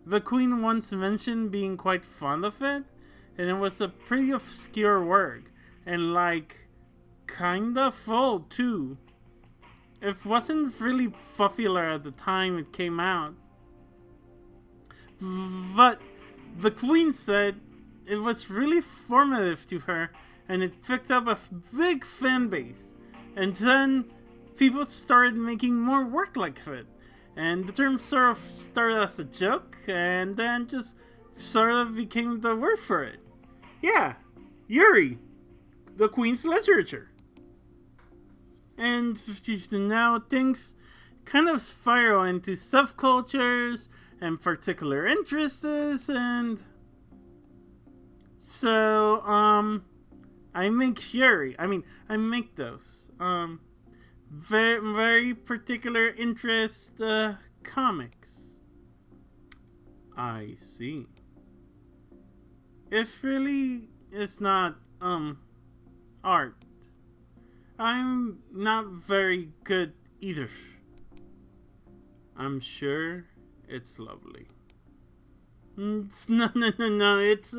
the Queen once mentioned being quite fond of it, and it was a pretty obscure work, and like, kinda full too. It wasn't really popular at the time it came out. But the Queen said it was really formative to her, and it picked up a big fan base. And then people started making more work like it. And the term sort of started as a joke, and then just sort of became the word for it. Yeah, Yuri, the Queen's literature. And now things kind of spiral into subcultures and particular interests, and so I make Fury. I make those very very particular interest comics. I see. It really is not art. I'm not very good either. I'm sure it's lovely. No. It's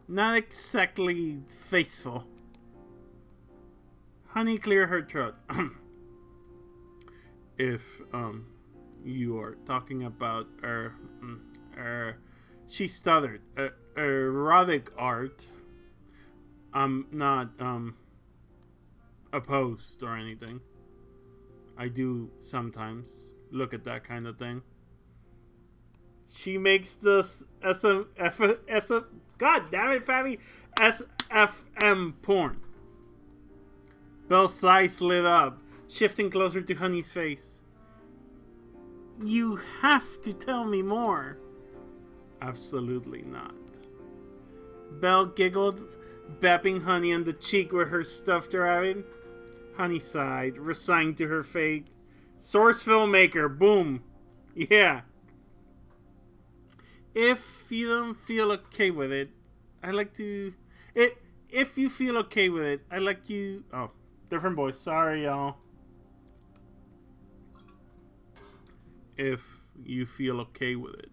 not exactly faithful. Honey cleared her throat. If you are talking about she stuttered, erotic art, I'm not opposed or anything. I do sometimes look at that kind of thing. She makes this God damn it, Fabi, SFM porn. Belle's eyes lit up, shifting closer to Honey's face. You have to tell me more. Absolutely not. Belle giggled, bapping Honey on the cheek with her stuffed rabbit. Honey sighed, resigned to her fate. Source filmmaker, boom. Yeah. If you don't feel okay with it, I'd like to... If you feel okay with it, I'd like you... Oh, different voice. Sorry, y'all. If you feel okay with it,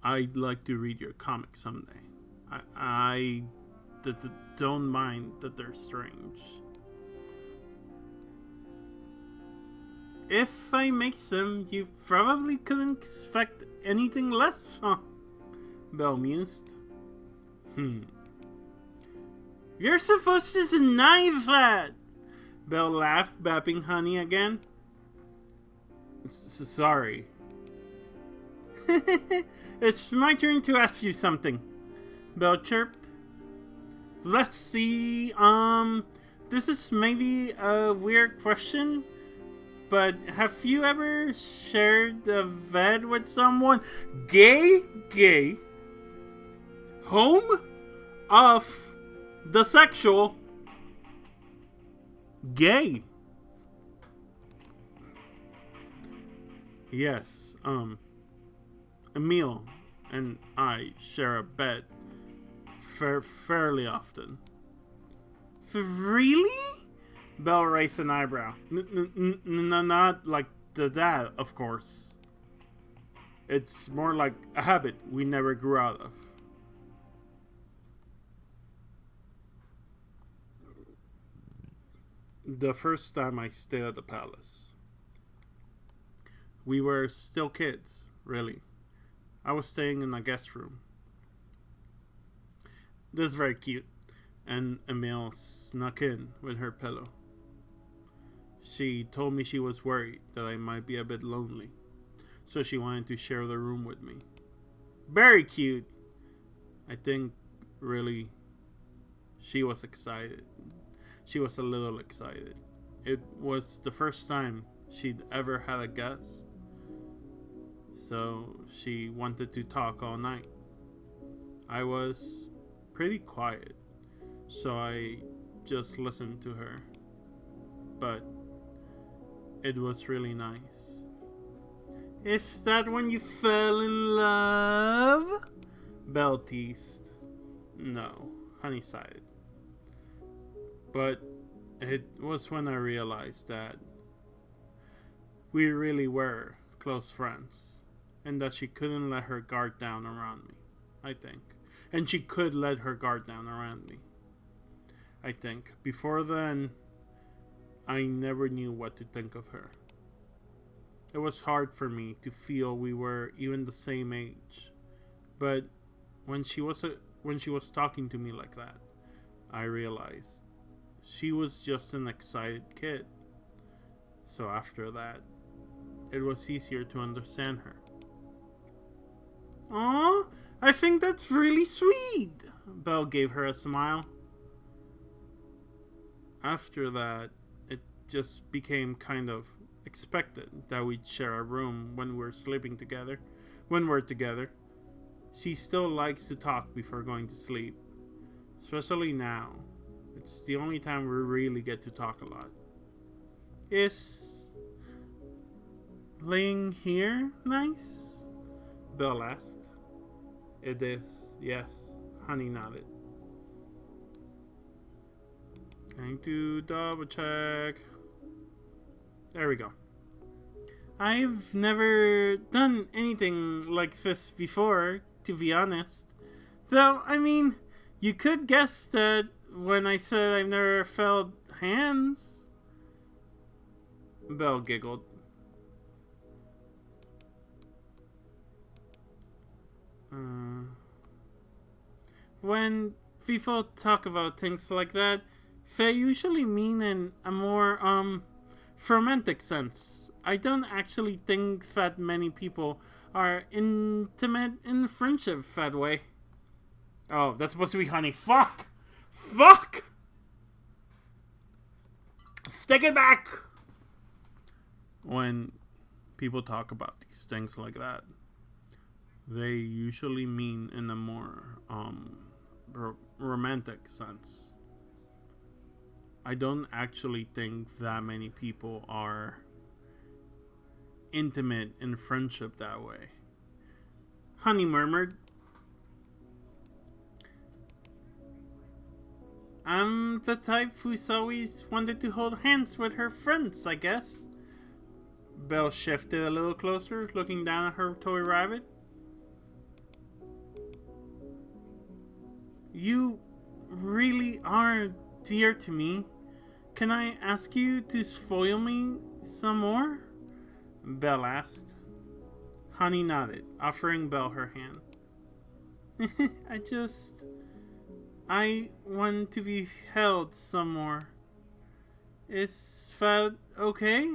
I'd like to read your comic someday. I don't mind that they're strange. If I make them, you probably couldn't expect anything less, huh? Belle mused. You're supposed to deny that! Belle laughed, bapping Honey again. Sorry. It's my turn to ask you something. Belle chirped. Let's see, this is maybe a weird question, but have you ever shared a bed with someone gay, home of the sexual gay? Yes, Emile and I share a bed fairly often. Really? Belle raised an eyebrow. Not like the dad, of course. It's more like a habit we never grew out of. The first time I stayed at the palace, we were still kids, really. I was staying in a guest room. This is very cute. And Emile snuck in with her pillow. She told me she was worried that I might be a bit lonely, so she wanted to share the room with me. Very cute. I think, really, she was excited. She was a little excited. It was the first time she'd ever had a guest, so she wanted to talk all night. I was pretty quiet, so I just listened to her. But it was really nice. Is that when you fell in love? Belle teased. No, Honey sighed. But it was when I realized that we really were close friends, and that she couldn't let her guard down around me, I think. And she could let her guard down around me, I think. Before then, I never knew what to think of her. It was hard for me to feel we were even the same age. But when she was talking to me like that, I realized she was just an excited kid. So after that, it was easier to understand her. Aw, I think that's really sweet. Belle gave her a smile. After that, it just became kind of expected that we'd share a room when we're sleeping together. When we're together, she still likes to talk before going to sleep. Especially now. It's the only time we really get to talk a lot. Is laying here nice? Belle asked. It is, yes. Honey nodded. Going to double check. There we go. I've never done anything like this before, to be honest. Though, I mean, you could guess that when I said I've never felt hands. Belle giggled. When people talk about things like that, they usually mean in a more, romantic sense. I don't actually think that many people are intimate in friendship that way. Oh, that's supposed to be honey. Fuck! Fuck! Stick it back! When people talk about these things like that, they usually mean in a more, romantic sense. I don't actually think that many people are intimate in friendship that way. Honey murmured. I'm the type who's always wanted to hold hands with her friends, I guess. Belle shifted a little closer, looking down at her toy rabbit. You really are dear to me. Can I ask you to spoil me some more? Belle asked. Honey nodded, offering Belle her hand. I want to be held some more. Is that okay?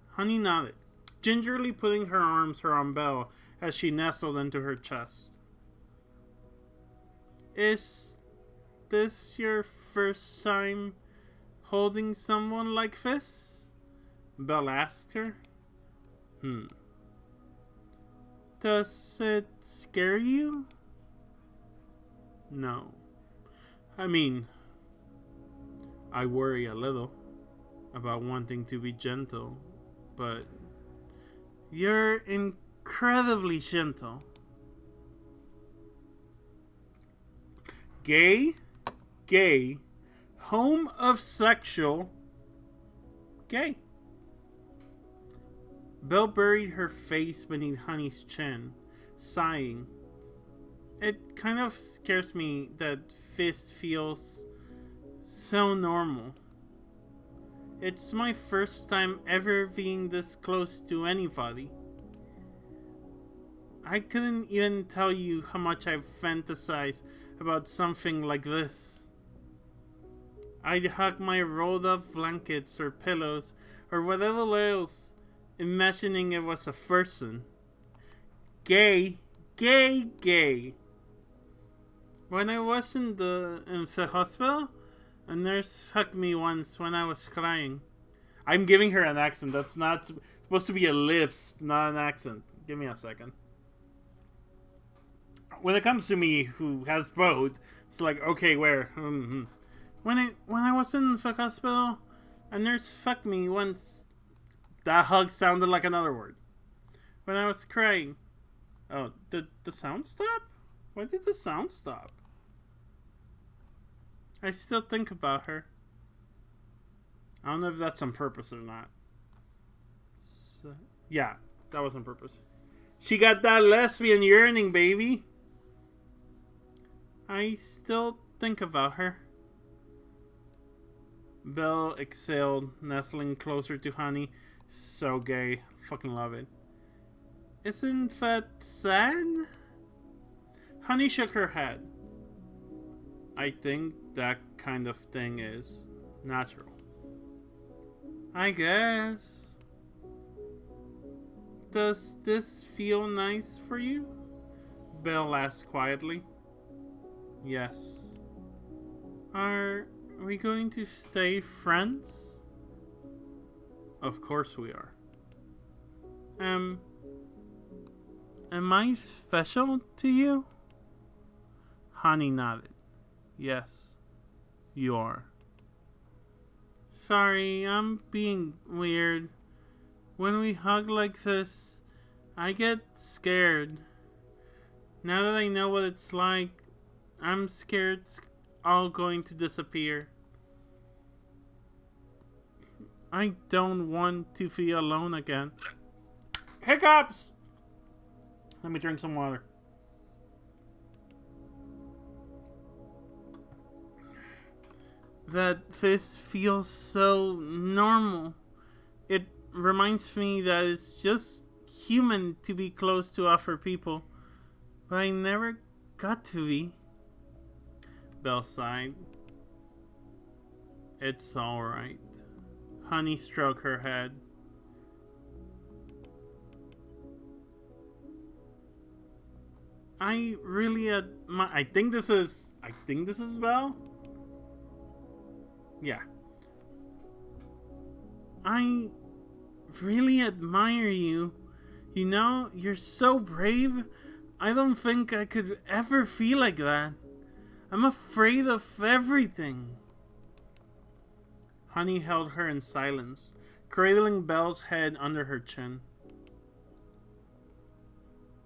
Honey nodded, gingerly putting her arms around Belle as she nestled into her chest. Is this your first time holding someone like this? Belle asked her. Does it scare you? No. I mean, I worry a little about wanting to be gentle, but you're incredibly gentle. Gay, home of sexual, gay. Belle buried her face beneath Honey's chin, sighing. It kind of scares me that this feels so normal. It's my first time ever being this close to anybody. I couldn't even tell you how much I've fantasized about something like this. I'd hug my rolled up blankets or pillows or whatever else, imagining it was a person. Gay, gay, gay. When I was in the hospital, a nurse hugged me once when I was crying. I'm giving her an accent. That's not supposed to be a lisp, not an accent. Give me a second. When it comes to me, who has both, it's like, okay, where? Mm-hmm. When I was in the hospital, a nurse fucked me once. That hug sounded like another word. When I was crying. Oh, did the sound stop? Why did the sound stop? I still think about her. I don't know if that's on purpose or not. So, yeah, that was on purpose. She got that lesbian yearning, baby. I still think about her. Belle exhaled, nestling closer to Honey. So gay. Fucking love it. Isn't that sad? Honey shook her head. I think that kind of thing is natural. I guess. Does this feel nice for you? Belle asked quietly. Yes. Are we going to stay friends? Of course we are. Am I special to you? Honey nodded. Yes, you are. Sorry, I'm being weird. When we hug like this, I get scared. Now that I know what it's like, I'm scared it's all going to disappear. I don't want to feel alone again. Hiccups! Let me drink some water. That this feels so normal. It reminds me that it's just human to be close to other people, but I never got to be. Belle sighed. It's alright. Honey stroked her head. I really I think this is Belle. Yeah. I really admire you. You know, you're so brave. I don't think I could ever feel like that. I'm afraid of everything. Honey held her in silence, cradling Belle's head under her chin.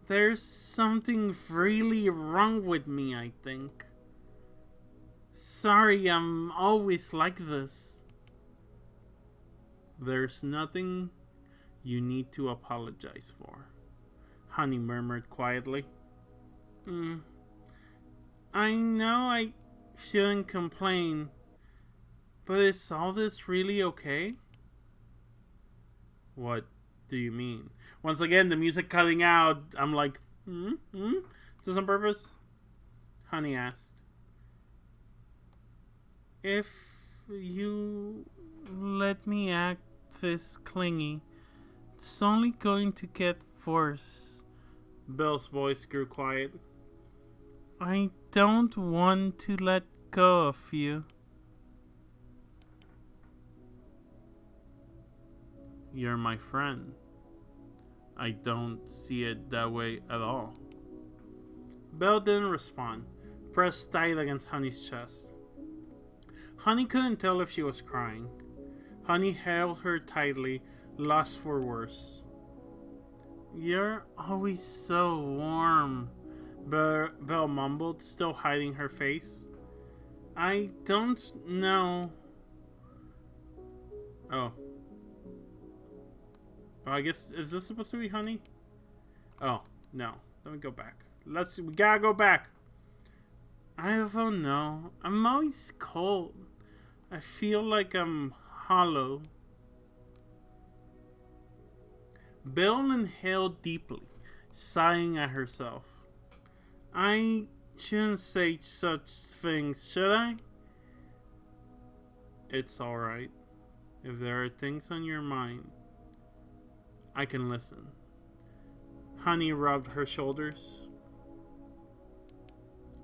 There's something really wrong with me, I think. Sorry, I'm always like this. There's nothing you need to apologize for, Honey murmured quietly. I know I shouldn't complain, but is all this really okay? What do you mean? Once again, the music cutting out. I'm like, Is this on purpose? Honey asked. If you let me act this clingy, it's only going to get worse. Belle's voice grew quiet. I don't want to let go of you. You're my friend. I don't see it that way at all. Belle didn't respond, pressed tight against Honey's chest. Honey couldn't tell if she was crying. Honey held her tightly, lost for words. You're always so warm, Belle mumbled, still hiding her face. I don't know. Oh, I guess, is this supposed to be Honey? Oh, no. Let me go back. We gotta go back. I don't know. I'm always cold. I feel like I'm hollow. Belle inhaled deeply, sighing at herself. I shouldn't say such things, should I? It's alright. If there are things on your mind, I can listen. Honey rubbed her shoulders.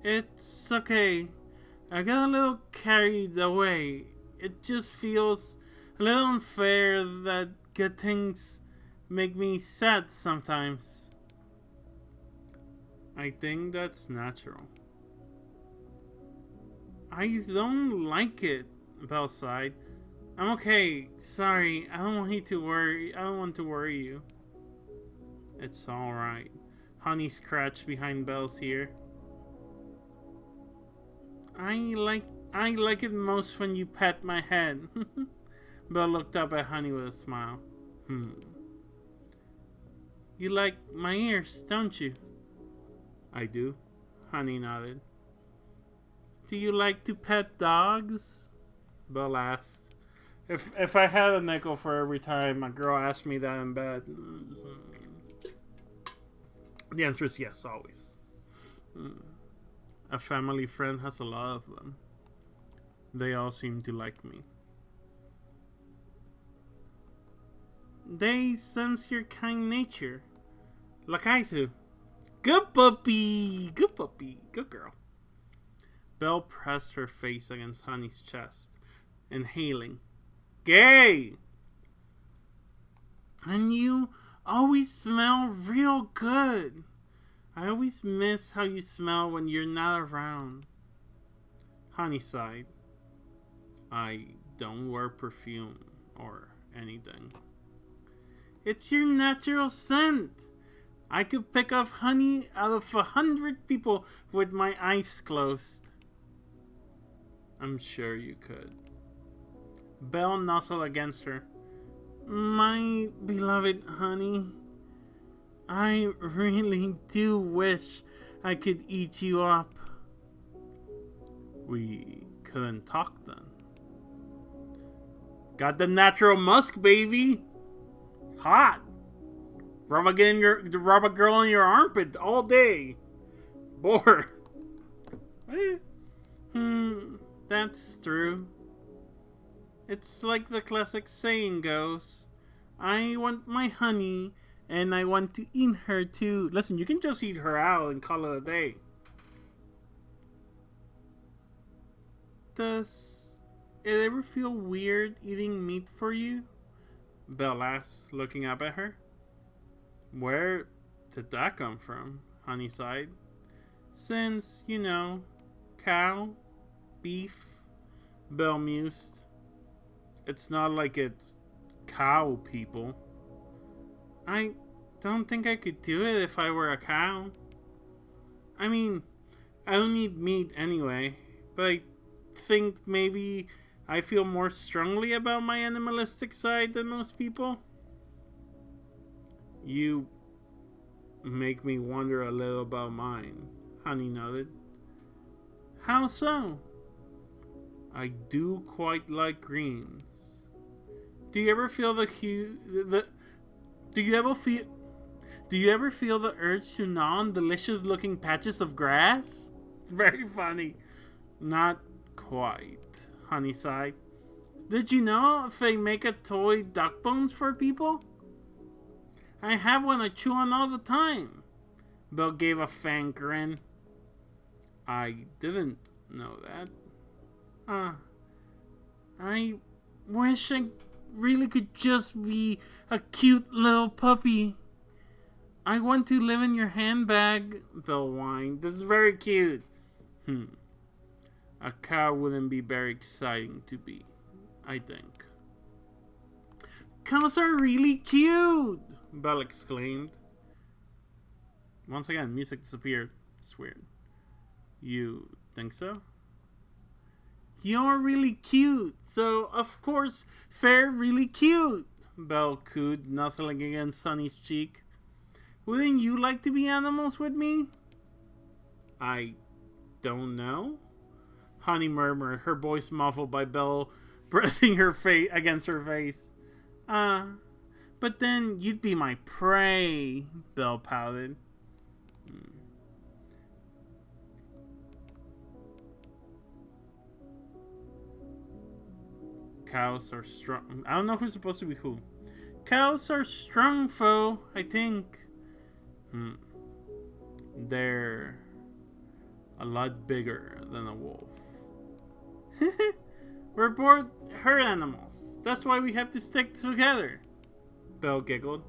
It's okay. I got a little carried away. It just feels a little unfair that good things make me sad sometimes. I think that's natural. I don't like it, Belle sighed. I'm okay. Sorry, I don't want you to worry. I don't want to worry you. It's alright. Honey scratched behind Belle's ear. I like it most when you pet my head. Belle looked up at Honey with a smile. You like my ears, don't you? I do. Honey nodded. Do you like to pet dogs? Belle asked. If I had a nickel for every time a girl asked me that in bed, the answer is yes, always. A family friend has a lot of them. They all seem to like me. They sense your kind nature, like I do. Good puppy! Good puppy! Good girl. Belle pressed her face against Honey's chest, inhaling. Gay! And you always smell real good. I always miss how you smell when you're not around. Honey sighed. I don't wear perfume or anything. It's your natural scent. I could pick up honey out of 100 people with my eyes closed. I'm sure you could. Belle nuzzled against her. My beloved honey, I really do wish I could eat you up. We couldn't talk then. Got the natural musk, baby. Hot. Rub a girl in your armpit all day. Bored. That's true. It's like the classic saying goes, I want my honey and I want to eat her too. Listen, you can just eat her out and call it a day. Does it ever feel weird eating meat for you? Belle asked, looking up at her. Where did that come from? Honey sighed. Since, you know, cow, beef, Belle mused. It's not like it's cow people. I don't think I could do it if I were a cow. I mean, I don't need meat anyway, but I think maybe I feel more strongly about my animalistic side than most people. You make me wonder a little about mine, Honey nodded. How so? I do quite like greens. Do you ever feel the Do you ever feel the urge to gnaw on delicious looking patches of grass? Very funny. Not quite, Honey sighed. Did you know if they make a toy duck bones for people? I have one I chew on all the time. Belle gave a faint grin. I didn't know that. I wish I really could just be a cute little puppy. I want to live in your handbag, Belle whined. This is very cute. A cow wouldn't be very exciting to be, I think. Cows are really cute, Belle exclaimed. Once again, music disappeared. It's weird. You think so? You're really cute, so of course, they're really cute, Belle cooed, nuzzling against Sunny's cheek. Wouldn't you like to be animals with me? I don't know, Honey murmured, her voice muffled by Belle pressing her face against her face. But then you'd be my prey, Belle pouted. Cows are strong. I don't know who's supposed to be who. Cows are strong, foe, I think. They're a lot bigger than a wolf. We're both herd animals. That's why we have to stick together. Belle giggled.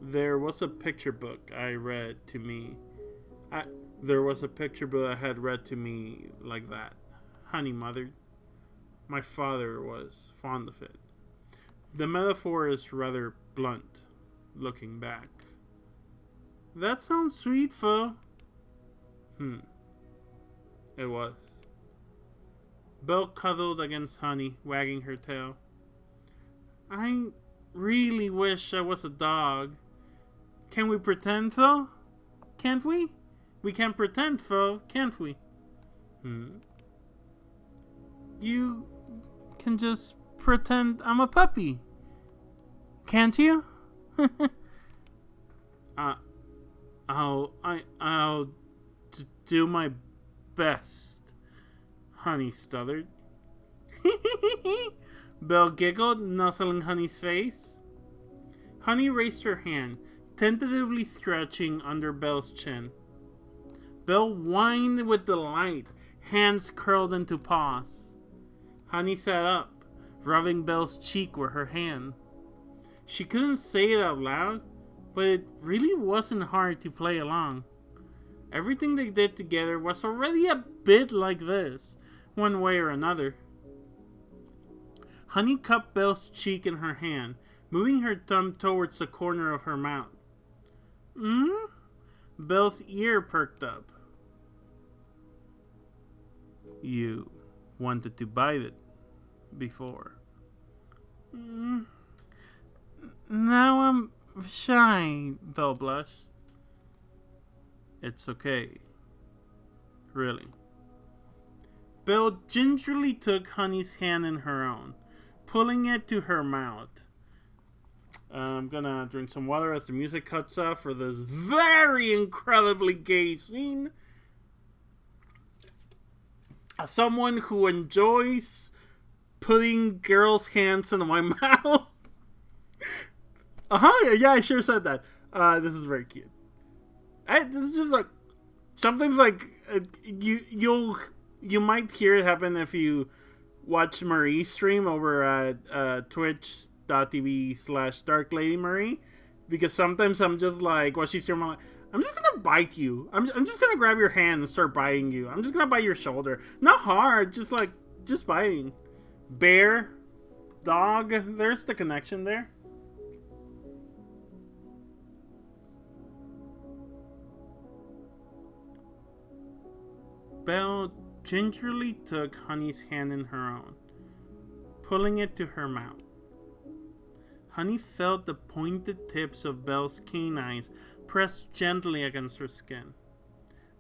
There was a picture book I read to me. There was a picture book I had read to me like that. Honey muttered. My father was fond of it. The metaphor is rather blunt, looking back. That sounds sweet, foe. It was. Belle cuddled against Honey, wagging her tail. I really wish I was a dog. Can we pretend, though? Can't we? We can pretend, foe, can't we? You can just pretend I'm a puppy. Can't you? I'll do my best, Honey stuttered. Belle giggled, nuzzling Honey's face. Honey raised her hand, tentatively scratching under Belle's chin. Belle whined with delight, hands curled into paws. Honey sat up, rubbing Belle's cheek with her hand. She couldn't say it out loud, but it really wasn't hard to play along. Everything they did together was already a bit like this, one way or another. Honey cupped Belle's cheek in her hand, moving her thumb towards the corner of her mouth. Belle's ear perked up. You wanted to bite it before. Now I'm shy, Belle blushed. It's okay. Really. Belle gingerly took Honey's hand in her own, pulling it to her mouth. I'm gonna drink some water as the music cuts off for this very incredibly gay scene. As someone who enjoys putting girls' hands in my mouth. Yeah, I sure said that. This is very cute. This is just like sometimes like you might hear it happen if you watch Marie stream over at twitch.tv/darkladymarie, because sometimes I'm just like while she's streaming, I'm just gonna bite you. I'm just gonna grab your hand and start biting you. I'm just gonna bite your shoulder. Not hard, just biting. Bear, dog, there's the connection there. Belle gingerly took Honey's hand in her own, pulling it to her mouth. Honey felt the pointed tips of Belle's canines press gently against her skin.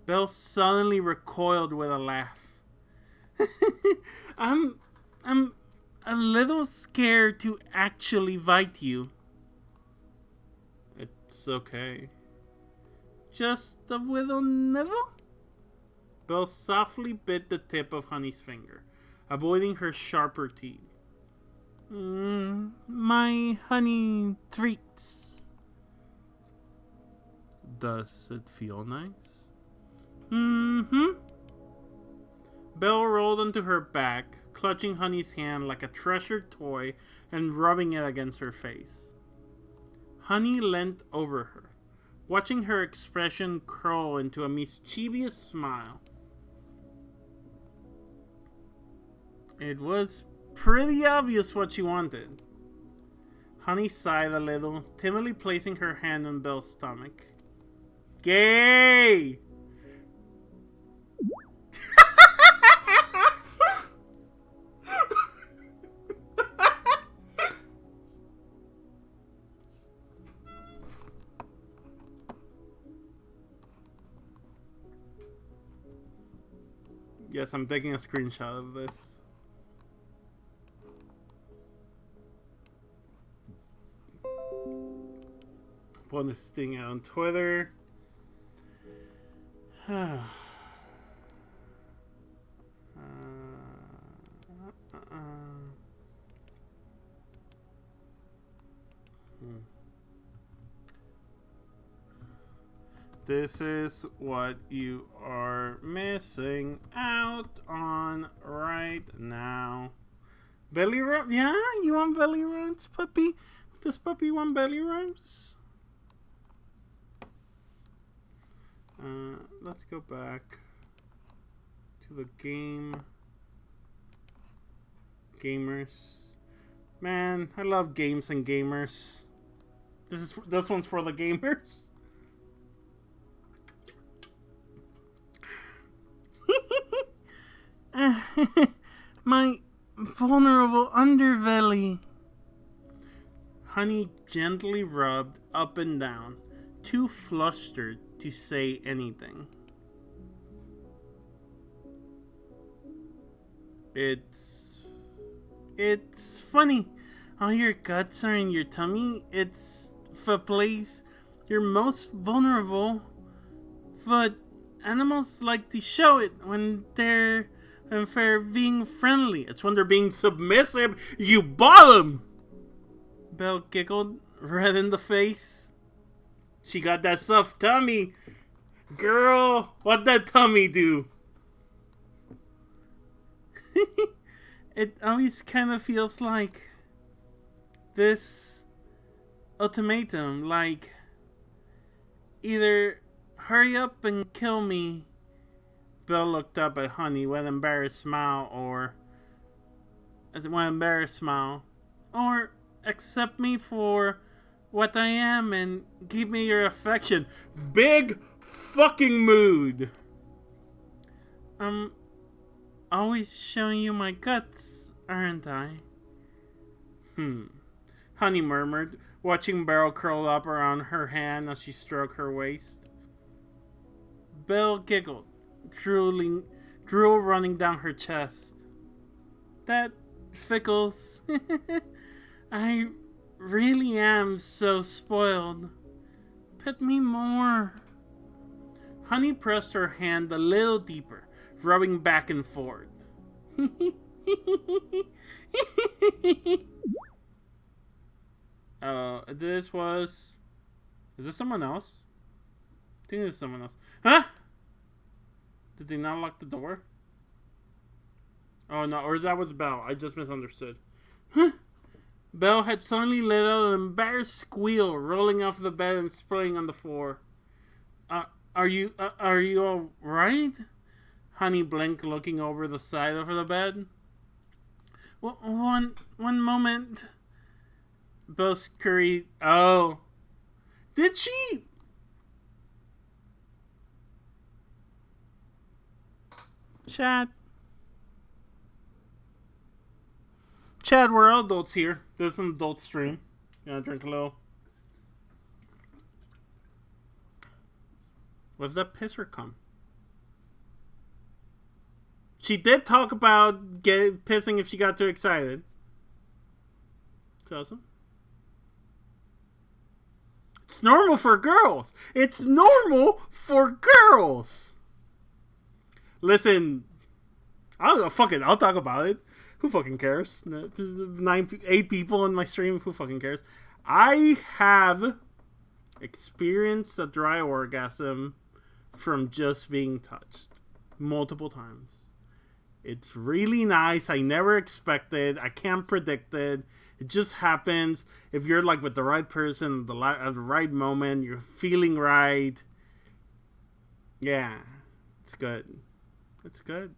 Belle suddenly recoiled with a laugh. I'm a little scared to actually bite you. It's okay. Just a little nibble? Belle softly bit the tip of Honey's finger, avoiding her sharper teeth. My honey treats. Does it feel nice? Belle rolled onto her back, clutching Honey's hand like a treasured toy and rubbing it against her face. Honey leant over her, watching her expression curl into a mischievous smile. It was pretty obvious what she wanted. Honey sighed a little, timidly placing her hand on Belle's stomach. Gay! Yes, I'm taking a screenshot of this. Put this thing out on Twitter. This is what you are missing out on right now. Belly rub? Yeah, you want belly rubs, puppy? Does puppy want belly rubs? Let's go back to the game. Gamers. Man, I love games and gamers. This one's for the gamers. My vulnerable underbelly. Honey gently rubbed up and down, too flustered to say anything. It's funny. All your guts are in your tummy. It's the place you're most vulnerable. But animals like to show it when they're being friendly. It's when they're being submissive. You bottom! Belle giggled, red in the face. She got that soft tummy. Girl, what that tummy do? It always kind of feels like this ultimatum, like either hurry up and kill me. Belle looked up at Honey with an embarrassed smile, or accept me for what I am and give me your affection. Big fucking mood. I'm always showing you my guts, aren't I? Honey murmured, watching Beryl curl up around her hand as she stroked her waist. Belle giggled, drool running down her chest. That fickles. I really am so spoiled. Pet me more. Honey pressed her hand a little deeper, rubbing back and forth. Is this someone else? I think this is someone else. Huh? Did they not lock the door? Oh no, or that was Belle. I just misunderstood. Huh? Belle had suddenly let out an embarrassed squeal, rolling off the bed and splaying on the floor. Are you all right? Honey blinked, looking over the side of the bed. One moment. Belle scurried. Oh. Did she? Chad, we're all adults here. This is an adult stream. You wanna drink a little? Was that piss or cum? She did talk about pissing if she got too excited. It's awesome. It's normal for girls. It's normal for girls. Listen, I'll talk about it. Who fucking cares? This is 8 people in my stream. Who fucking cares? I have experienced a dry orgasm from just being touched multiple times. It's really nice. I never expected. I can't predict it. It just happens. If you're like with the right person at the right moment, you're feeling right. Yeah, it's good. It's good.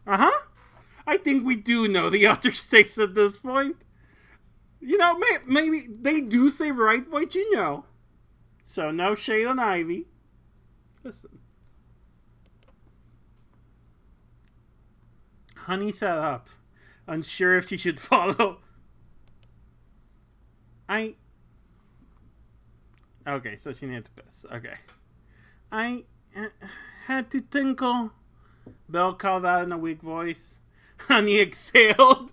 I think we do know the other states at this point. You know, maybe they do say right what you know. So no shade on Ivy. Listen. Honey sat up, unsure if she should follow. Okay, so she needed to piss. Okay. I had to tinkle. Belle called out in a weak voice. Honey exhaled.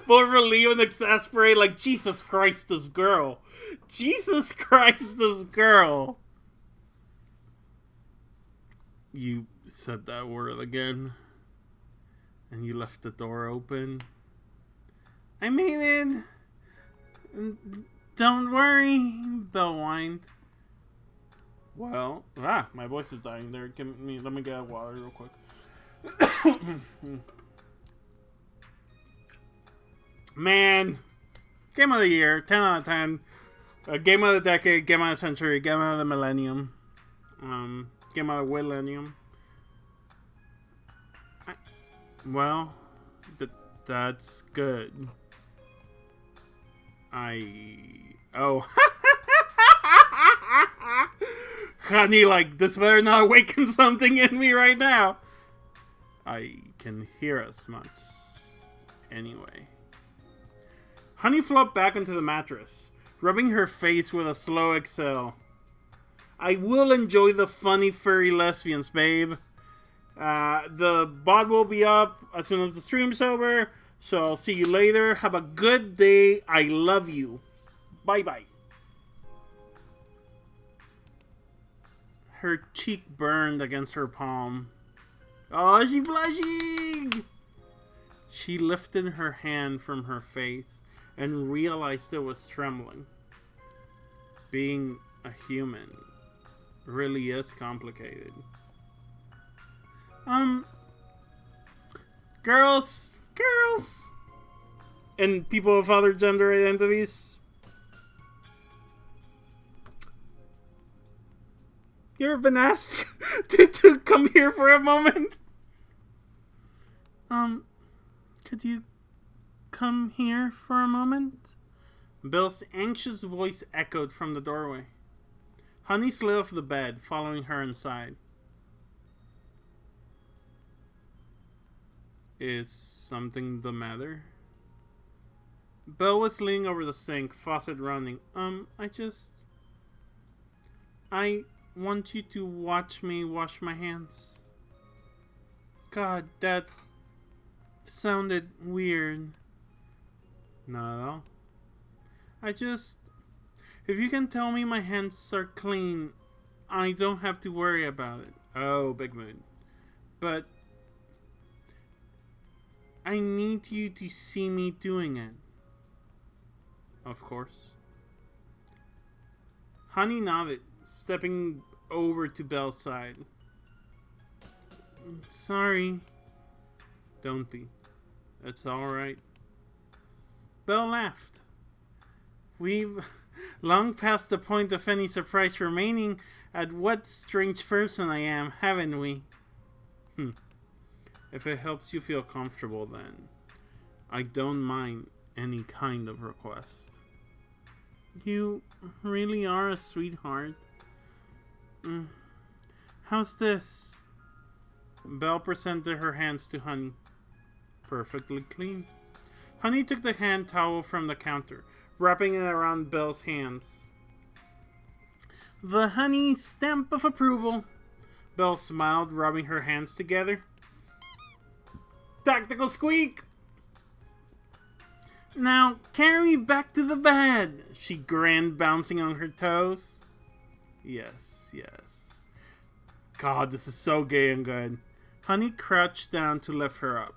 Both relieved and exasperated, like, Jesus Christ, this girl. Jesus Christ, this girl. You said that word again. And you left the door open. I mean it. Don't worry, Belle whined. Well, my voice is dying there. Let me get water real quick. Man, game of the year, 10 out of 10. Game of the decade, game of the century, game of the millennium. Game of the millennium. Well, that's good. Oh. Honey, like, this better not awaken something in me right now. I can hear as much. Anyway. Honey flopped back into the mattress, rubbing her face with a slow exhale. I will enjoy the funny furry lesbians, babe. The bot will be up as soon as the stream's over, so I'll see you later. Have a good day. I love you. Bye-bye. Her cheek burned against her palm. Oh, she's blushing! She lifted her hand from her face and realized it was trembling. Being a human really is complicated. Girls, and people of other gender identities, you ever been asked to come here for a moment? Could you come here for a moment? Bill's anxious voice echoed from the doorway. Honey slid off the bed, following her inside. Is something the matter? Belle was leaning over the sink, faucet running. I want you to watch me wash my hands. God, that sounded weird. Not at all. If you can tell me my hands are clean, I don't have to worry about it. Oh, big mood. But I need you to see me doing it. Of course. Honey nodded, stepping over to Belle's side. Sorry. Don't be. It's alright. Belle laughed. We've long passed the point of any surprise remaining at what strange person I am, haven't we? If it helps you feel comfortable, then I don't mind any kind of request. You really are a sweetheart. How's this? Belle presented her hands to Honey. Perfectly clean. Honey took the hand towel from the counter, wrapping it around Belle's hands. The Honey stamp of approval. Belle smiled, rubbing her hands together. Tactical squeak! Now, carry me back to the bed, she grinned, bouncing on her toes. Yes. God, this is so gay and good. Honey crouched down to lift her up.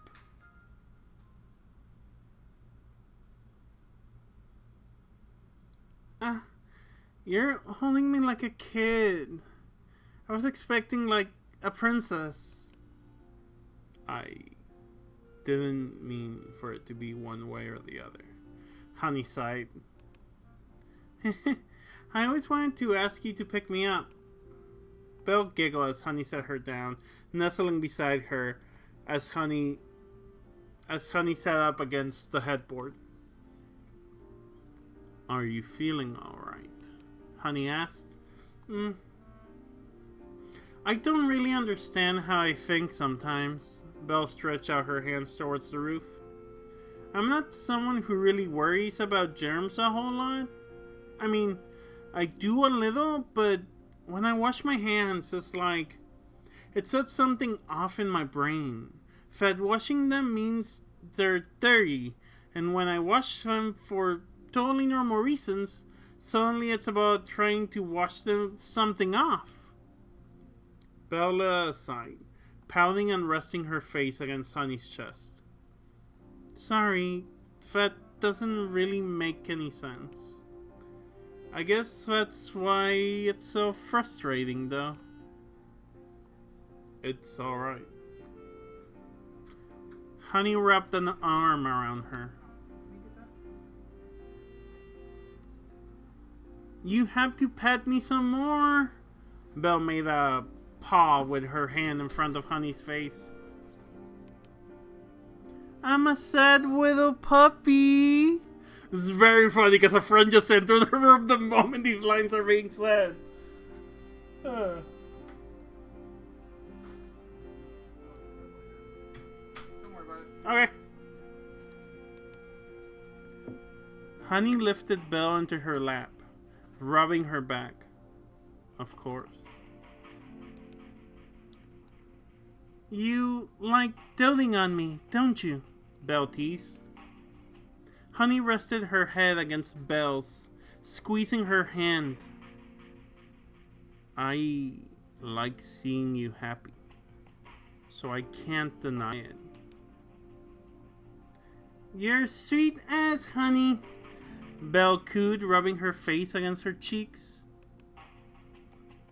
You're holding me like a kid. I was expecting, like, a princess. I didn't mean for it to be one way or the other. Honey sighed. I always wanted to ask you to pick me up. Belle giggled as Honey set her down, nestling beside her as Honey sat up against the headboard. Are you feeling alright? Honey asked. I don't really understand how I think sometimes. Belle stretched out her hands towards the roof. I'm not someone who really worries about germs a whole lot. I mean, I do a little, but when I wash my hands, it's like it sets something off in my brain. That washing them means they're dirty, and when I wash them for totally normal reasons, suddenly it's about trying to wash something off. Belle sighed, pouting and resting her face against Honey's chest. Sorry, that doesn't really make any sense. I guess that's why it's so frustrating, though. It's alright. Honey wrapped an arm around her. You have to pet me some more. Belle made a paw with her hand in front of Honey's face. I'm a sad little puppy. This is very funny because a friend just entered the room the moment these lines are being said. Don't worry about it. Okay. Honey lifted Belle into her lap, rubbing her back. Of course. You like doting on me, don't you? Belle teased. Honey rested her head against Belle's, squeezing her hand. I like seeing you happy, so I can't deny it. You're sweet as honey, Belle cooed, rubbing her face against her cheeks.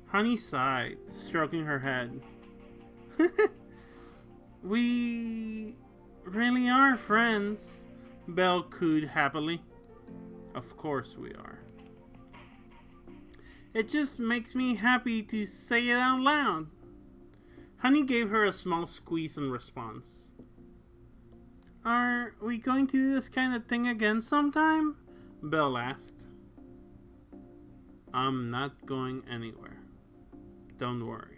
Honey sighed, stroking her head. We really are friends, Belle cooed happily. Of course we are. It just makes me happy to say it out loud. Honey gave her a small squeeze in response. Are we going to do this kind of thing again sometime? Belle asked. I'm not going anywhere. Don't worry.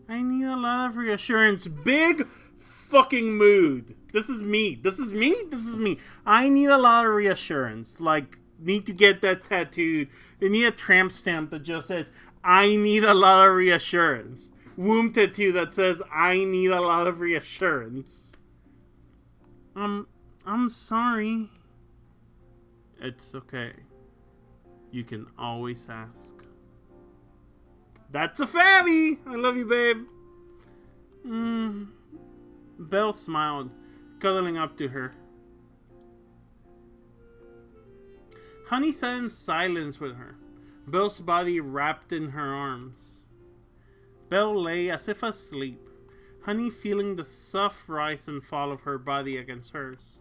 I need a lot of reassurance. Big fucking mood. This is me. This is me. This is me. I need a lot of reassurance. Like, need to get that tattooed. They need a tramp stamp that just says, I need a lot of reassurance. Womb tattoo that says, I need a lot of reassurance. I'm sorry. It's okay. You can always ask. That's a Fabby! I love you, babe. Belle smiled, cuddling up to her. Honey sat in silence with her, Belle's body wrapped in her arms. Belle lay as if asleep, Honey feeling the soft rise and fall of her body against hers.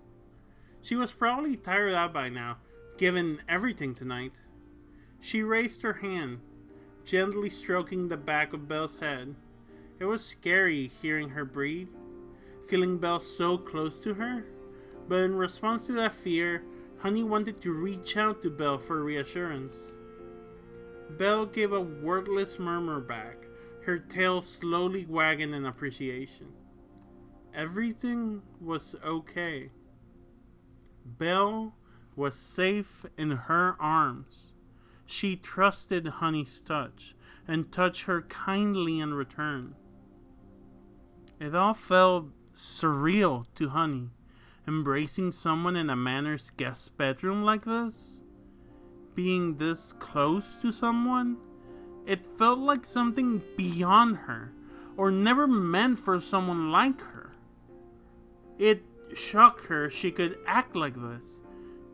She was probably tired out by now, given everything tonight. She raised her hand, gently stroking the back of Belle's head. It was scary hearing her breathe, feeling Belle so close to her, but in response to that fear, Honey wanted to reach out to Belle for reassurance. Belle gave a wordless murmur back, her tail slowly wagging in appreciation. Everything was okay. Belle was safe in her arms. She trusted Honey's touch, and touched her kindly in return. It all felt surreal to Honey, embracing someone in a Manor's guest bedroom like this. Being this close to someone, it felt like something beyond her, or never meant for someone like her. It shocked her she could act like this,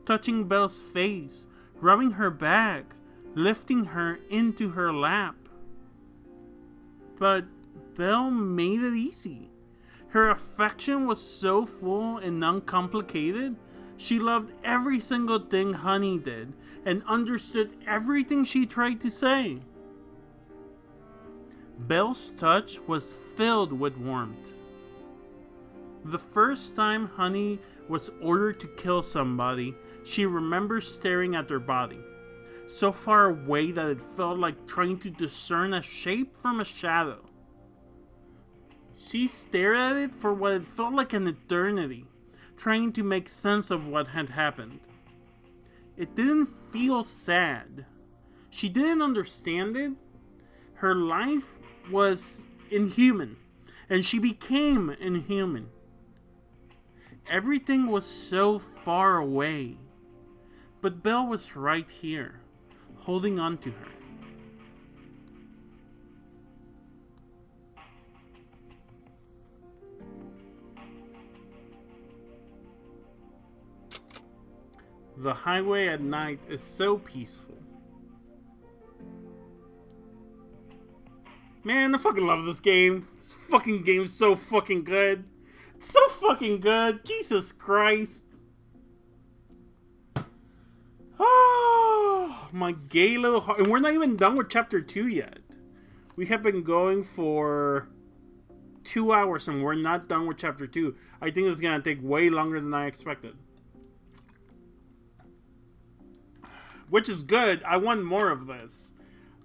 touching Belle's face, rubbing her back, lifting her into her lap. But Belle made it easy. Her affection was so full and uncomplicated. She loved every single thing Honey did and understood everything she tried to say. Belle's touch was filled with warmth. The first time Honey was ordered to kill somebody, she remembers staring at their body, so far away that it felt like trying to discern a shape from a shadow. She stared at it for what it felt like an eternity, trying to make sense of what had happened. It didn't feel sad. She didn't understand it. Her life was inhuman, and she became inhuman. Everything was so far away, but Belle was right here, holding on to her. The highway at night is so peaceful. Man, I fucking love this game. This fucking game is so fucking good. It's so fucking good. Jesus Christ. Oh, my gay little heart. And we're not even done with chapter 2 yet. We have been going for 2 hours and we're not done with chapter 2. I think it's gonna take way longer than I expected. Which is good. I want more of this.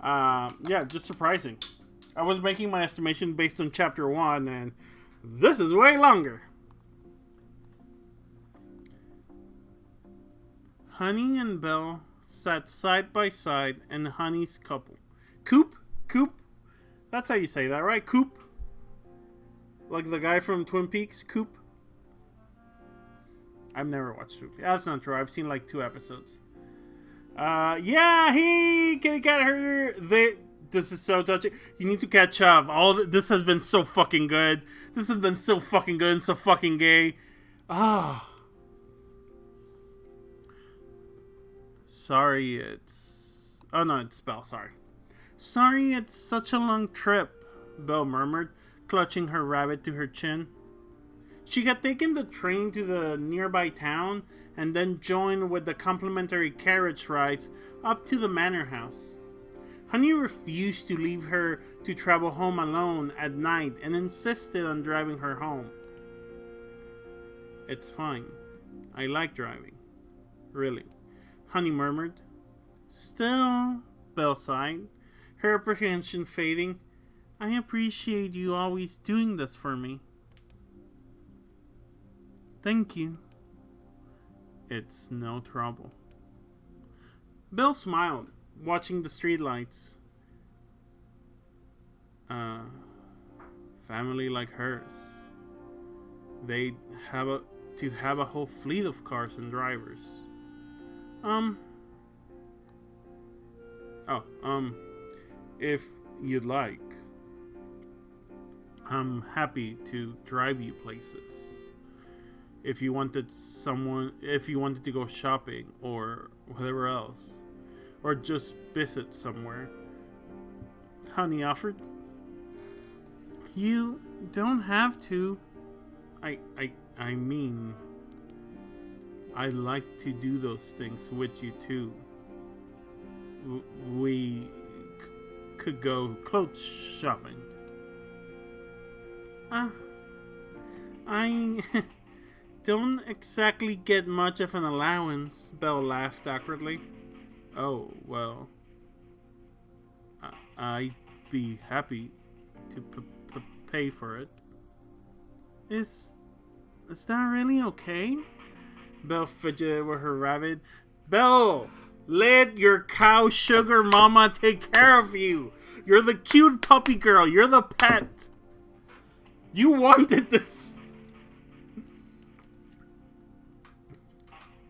Yeah, just surprising. I was making my estimation based on chapter 1 and this is way longer. Honey and Belle sat side by side in Honey's couple. Coop? Coop? That's how you say that, right? Coop? Like the guy from Twin Peaks? Coop? I've never watched Twin Peaks. That's not true. I've seen like 2 episodes. Yeah, hey, kitty cat herder. This is so touching. You need to catch up. This has been so fucking good. This has been so fucking good and so fucking gay. Ah. Sorry, it's... Oh, no, it's Belle, sorry. Sorry, it's such a long trip, Belle murmured, clutching her rabbit to her chin. She had taken the train to the nearby town and then joined with the complimentary carriage rides up to the manor house. Honey refused to leave her to travel home alone at night and insisted on driving her home. It's fine. I like driving. Really. Honey murmured. Still, Belle sighed, her apprehension fading. I appreciate you always doing this for me. Thank you. It's no trouble. Belle smiled, watching the streetlights. Family like hers. They'd have a whole fleet of cars and drivers. If you'd like, I'm happy to drive you places. If you wanted to go shopping or whatever else, or just visit somewhere, Honey offered. You don't have to. I mean, I like to do those things with you too. We could go clothes shopping. I don't exactly get much of an allowance, Belle laughed awkwardly. Oh, well, I'd be happy to pay for it. Is that really okay? Belle fidgeted with her rabbit. Belle, let your cow sugar mama take care of you. You're the cute puppy girl. You're the pet. You wanted this.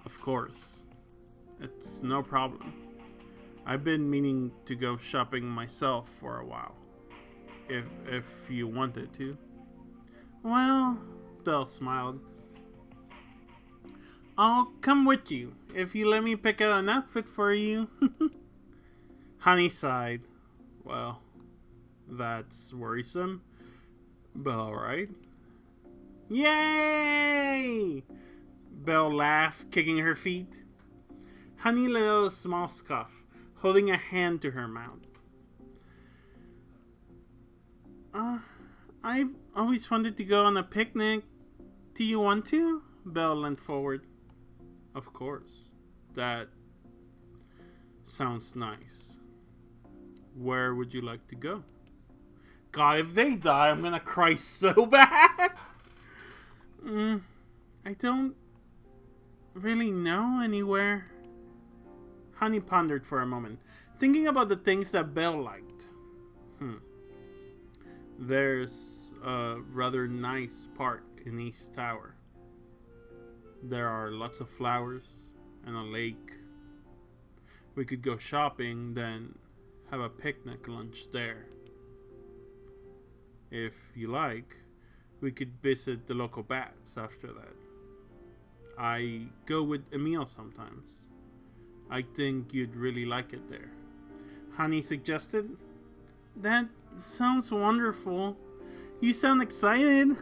Of course. It's no problem. I've been meaning to go shopping myself for a while. If you wanted to. Well, Belle smiled. I'll come with you if you let me pick out an outfit for you. Honey sighed. Well, that's worrisome, but alright. Yay! Belle laughed, kicking her feet. Honey let out a small scoff, holding a hand to her mouth. I've always wanted to go on a picnic. Do you want to? Belle leaned forward. Of course. That sounds nice. Where would you like to go? God, if they die, I'm gonna cry so bad. I don't really know anywhere. Honey pondered for a moment, thinking about the things that Belle liked. There's a rather nice park in East Tower. There are lots of flowers and a lake. We could go shopping, then have a picnic lunch there. If you like, we could visit the local bats after that. I go with Emile sometimes. I think you'd really like it there. Honey suggested. That sounds wonderful. You sound excited.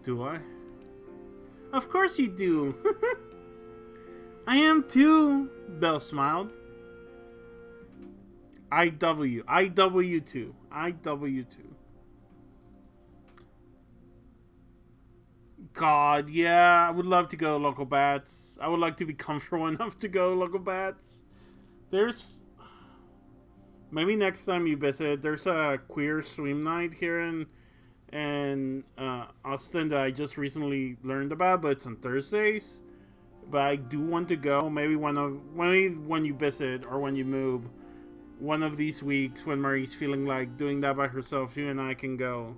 Do I? Of course you do. I am too, Belle smiled. IW too. God, yeah, I would love to go local bats. I would like to be comfortable enough to go local bats. There's maybe next time you visit, there's a queer swim night here in Austin that I just recently learned about, but it's on Thursdays. But I do want to go. Maybe when you visit or when you move, one of these weeks when Marie's feeling like doing that by herself, you and I can go.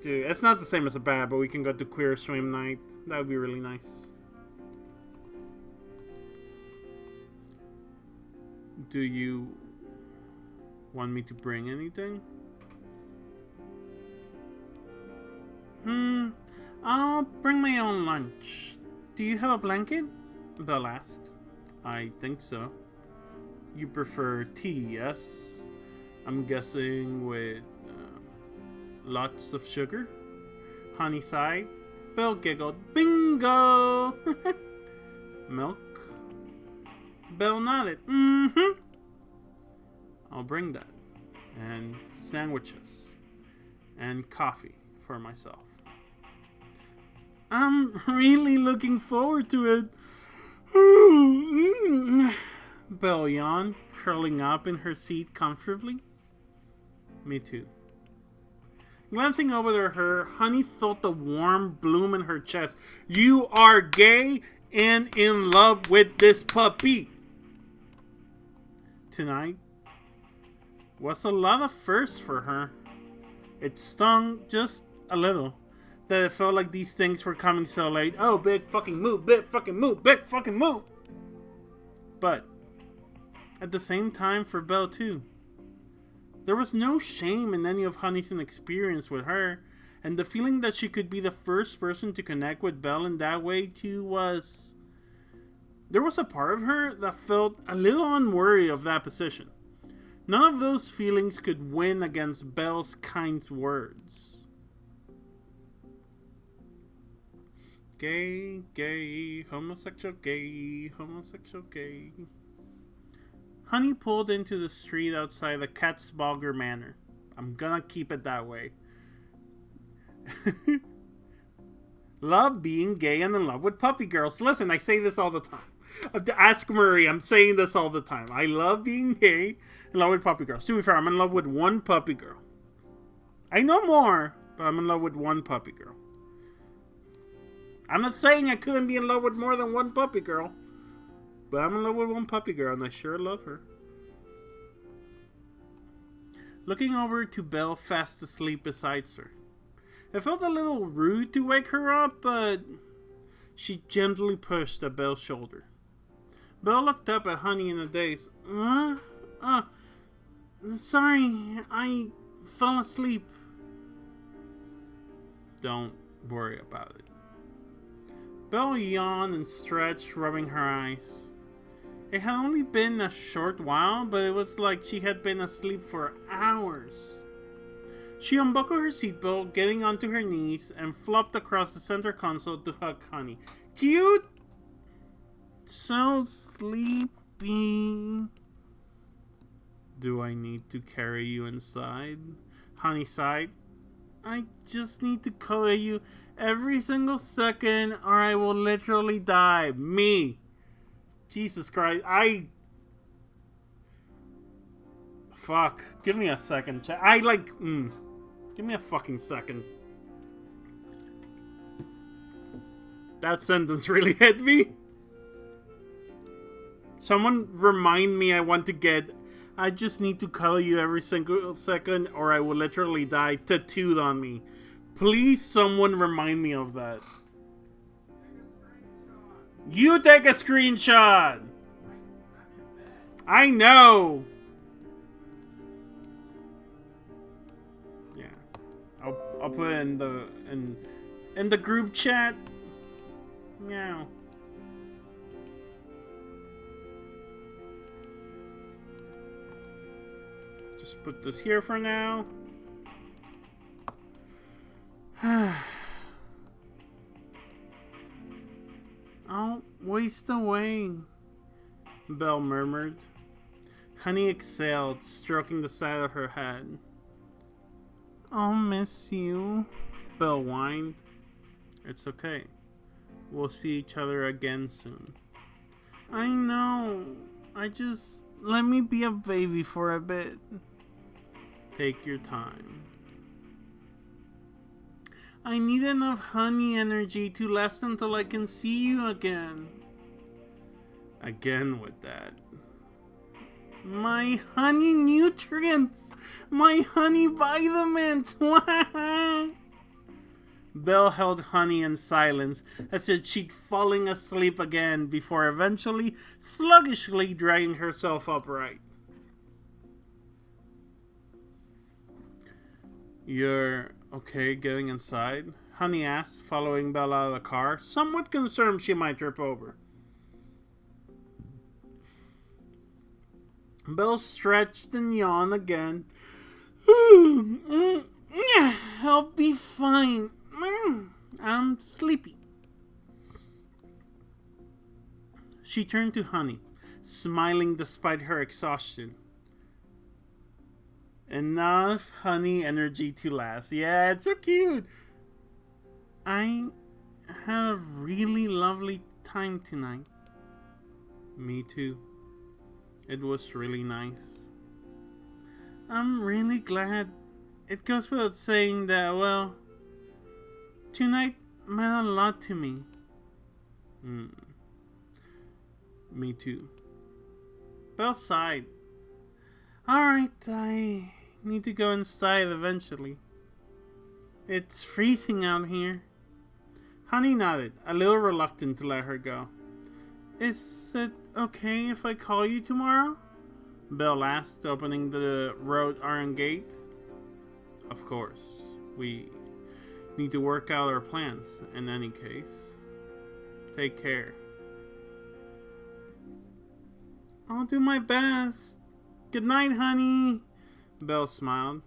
Dude, it's not the same as a bat, but we can go to queer swim night. That would be really nice. Do you want me to bring anything? I'll bring my own lunch. Do you have a blanket? Belle asked. I think so. You prefer tea, yes? I'm guessing with lots of sugar? Honey sighed. Belle giggled. Bingo! Milk? Belle nodded. Mm-hmm. I'll bring that. And sandwiches. And coffee for myself. I'm really looking forward to it. Belle yawned, curling up in her seat comfortably. Me too. Glancing over at her, Honey felt the warm bloom in her chest. You are gay and in love with this puppy. Tonight was a lot of firsts for her. It stung just a little that it felt like these things were coming so late. Oh, big fucking move, big fucking move, big fucking move. But at the same time for Belle too. There was no shame in any of Honey's experience with her, and the feeling that she could be the first person to connect with Belle in that way too was... There was a part of her that felt a little unworthy of that position. None of those feelings could win against Belle's kind words. Gay, gay, homosexual, gay, homosexual, gay. Honey pulled into the street outside the Katzbalger Manor. I'm gonna keep it that way. Love being gay and in love with puppy girls. Listen, I say this all the time. Ask Murray, I'm saying this all the time. I love being gay and in love with puppy girls. To be fair, I'm in love with one puppy girl. I know more, but I'm in love with one puppy girl. I'm not saying I couldn't be in love with more than one puppy girl. But I'm in love with one puppy girl, and I sure love her. Looking over to Belle fast asleep beside her. It felt a little rude to wake her up, but she gently pushed at Belle's shoulder. Belle looked up at Honey in a daze. Sorry, I fell asleep. Don't worry about it. Belle yawned and stretched, rubbing her eyes. It had only been a short while, but it was like she had been asleep for hours. She unbuckled her seatbelt, getting onto her knees, and flopped across the center console to hug Honey. Cute! So sleepy. Do I need to carry you inside? Honey sighed. I just need to cuddle you every single second, or I will literally die. Me! Jesus Christ, Fuck. Give me a second. Give me a fucking second. That sentence really hit me. Someone remind me I just need to cuddle you every single second, or I will literally die tattooed on me. Please, someone remind me of that. You take a screenshot! I know! Yeah. I'll put it in the group chat. Meow. Just put this here for now. I'll waste away, Belle murmured. Honey exhaled, stroking the side of her head. I'll miss you, Belle whined. It's okay. We'll see each other again soon. I know. Let me be a baby for a bit. Take your time. I need enough honey energy to last until I can see you again. Again with that. My honey nutrients! My honey vitamins! Belle held Honey in silence as if she'd falling asleep again before eventually sluggishly dragging herself upright. You're okay getting inside? Honey asked, following Belle out of the car, somewhat concerned she might trip over. Belle stretched and yawned again. I'll be fine. I'm sleepy. She turned to Honey, smiling despite her exhaustion. Enough honey energy to last. Yeah, it's so cute. I had a really lovely time tonight. Me too. It was really nice. I'm really glad. It goes without saying that, well, tonight meant a lot to me. Me too. Belle sighed. Alright, I need to go inside eventually. It's freezing out here. Honey nodded, a little reluctant to let her go. Is it okay if I call you tomorrow? Belle asked, opening the Rhode Island gate. Of course. We need to work out our plans in any case. Take care. I'll do my best. Good night, honey. Belle smiled.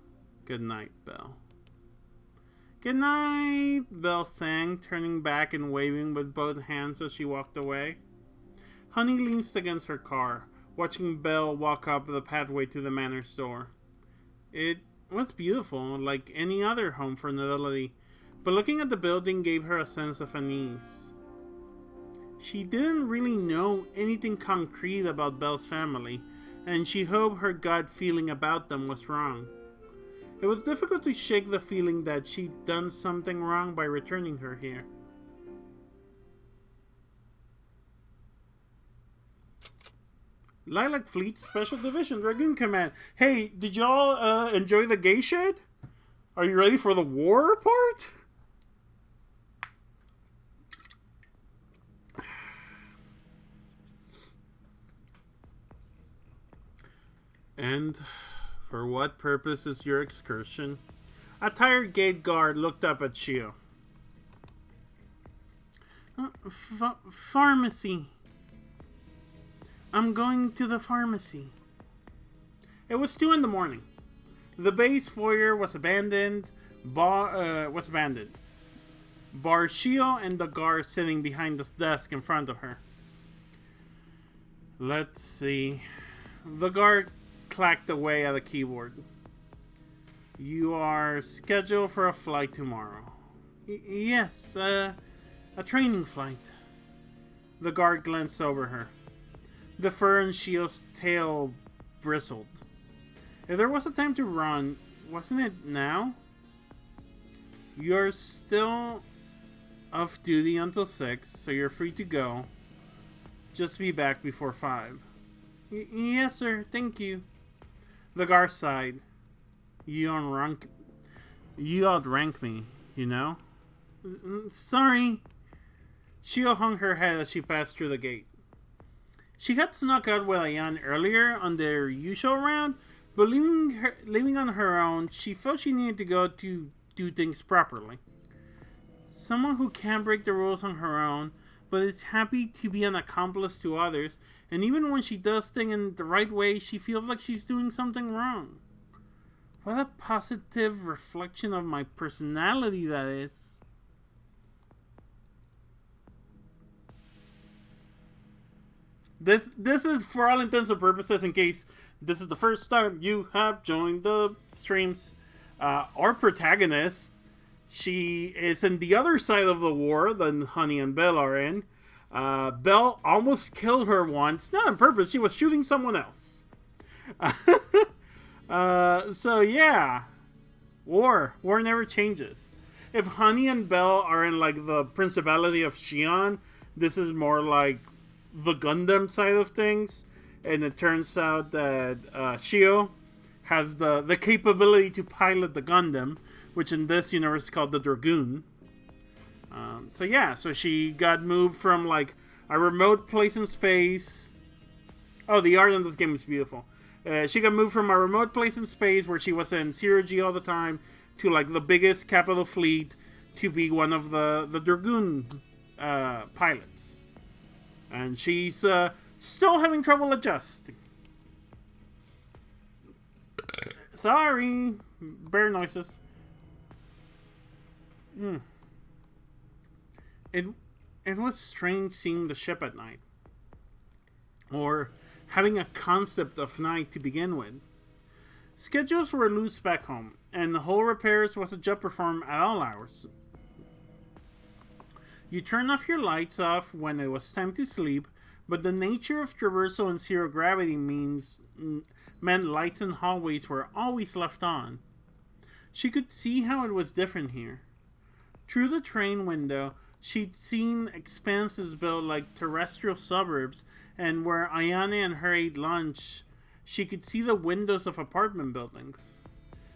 Good night, Belle. Good night, Belle sang, turning back and waving with both hands as she walked away. Honey leaned against her car, watching Belle walk up the pathway to the manor's door. It was beautiful, like any other home for nobility, but looking at the building gave her a sense of unease. She didn't really know anything concrete about Belle's family, and she hoped her gut feeling about them was wrong. It was difficult to shake the feeling that she'd done something wrong by returning her here. Lilac Fleet Special Division Dragoon Command. Hey, did y'all enjoy the gay shed? Are you ready for the war part? And for what purpose is your excursion? A tired gate guard looked up at Shio. Pharmacy. I'm going to the pharmacy. It was 2 in the morning. The base foyer was abandoned. Bar Shio and the guard sitting behind the desk in front of her. Let's see. The guard clacked away at a keyboard. You are scheduled for a flight tomorrow. Yes, a training flight. The guard glanced over her. The fur on Shio's tail bristled. If there was a time to run, wasn't it now? You're still off duty until 6, so you're free to go. Just be back before 5. Yes, sir. Thank you. The guard sighed. You outrank me, you know? Sorry. Shio hung her head as she passed through the gate. She had snuck out with Ayan earlier on their usual round, but leaving on her own, she felt she needed to go to do things properly. Someone who can't break the rules on her own, but is happy to be an accomplice to others, and even when she does things in the right way, she feels like she's doing something wrong. What a positive reflection of my personality that is. This is for all intents and purposes, in case this is the first time you have joined the streams. Our protagonist, she is in the other side of the war than Honey and Belle are in. Belle almost killed her once, not on purpose. She was shooting someone else. So yeah, war never changes. If Honey and Belle are in like the Principality of Xi'an, this is more like the Gundam side of things, and it turns out that Shio has the capability to pilot the Gundam, which in this universe is called the Dragoon. So yeah, so she got moved from like a remote place in space. Oh, the art in this game is beautiful. She got moved from a remote place in space where she was in zero G all the time to like the biggest capital fleet to be one of the Dragoon pilots. And she's still having trouble adjusting. Sorry. Bear noises. It was strange seeing the ship at night. Or having a concept of night to begin with. Schedules were loose back home, and the hull repairs was a job performed at all hours. You turn off your lights off when it was time to sleep, but the nature of traversal in zero gravity meant lights in hallways were always left on. She could see how it was different here. Through the train window, she'd seen expanses built like terrestrial suburbs, and where Ayane and her ate lunch, she could see the windows of apartment buildings.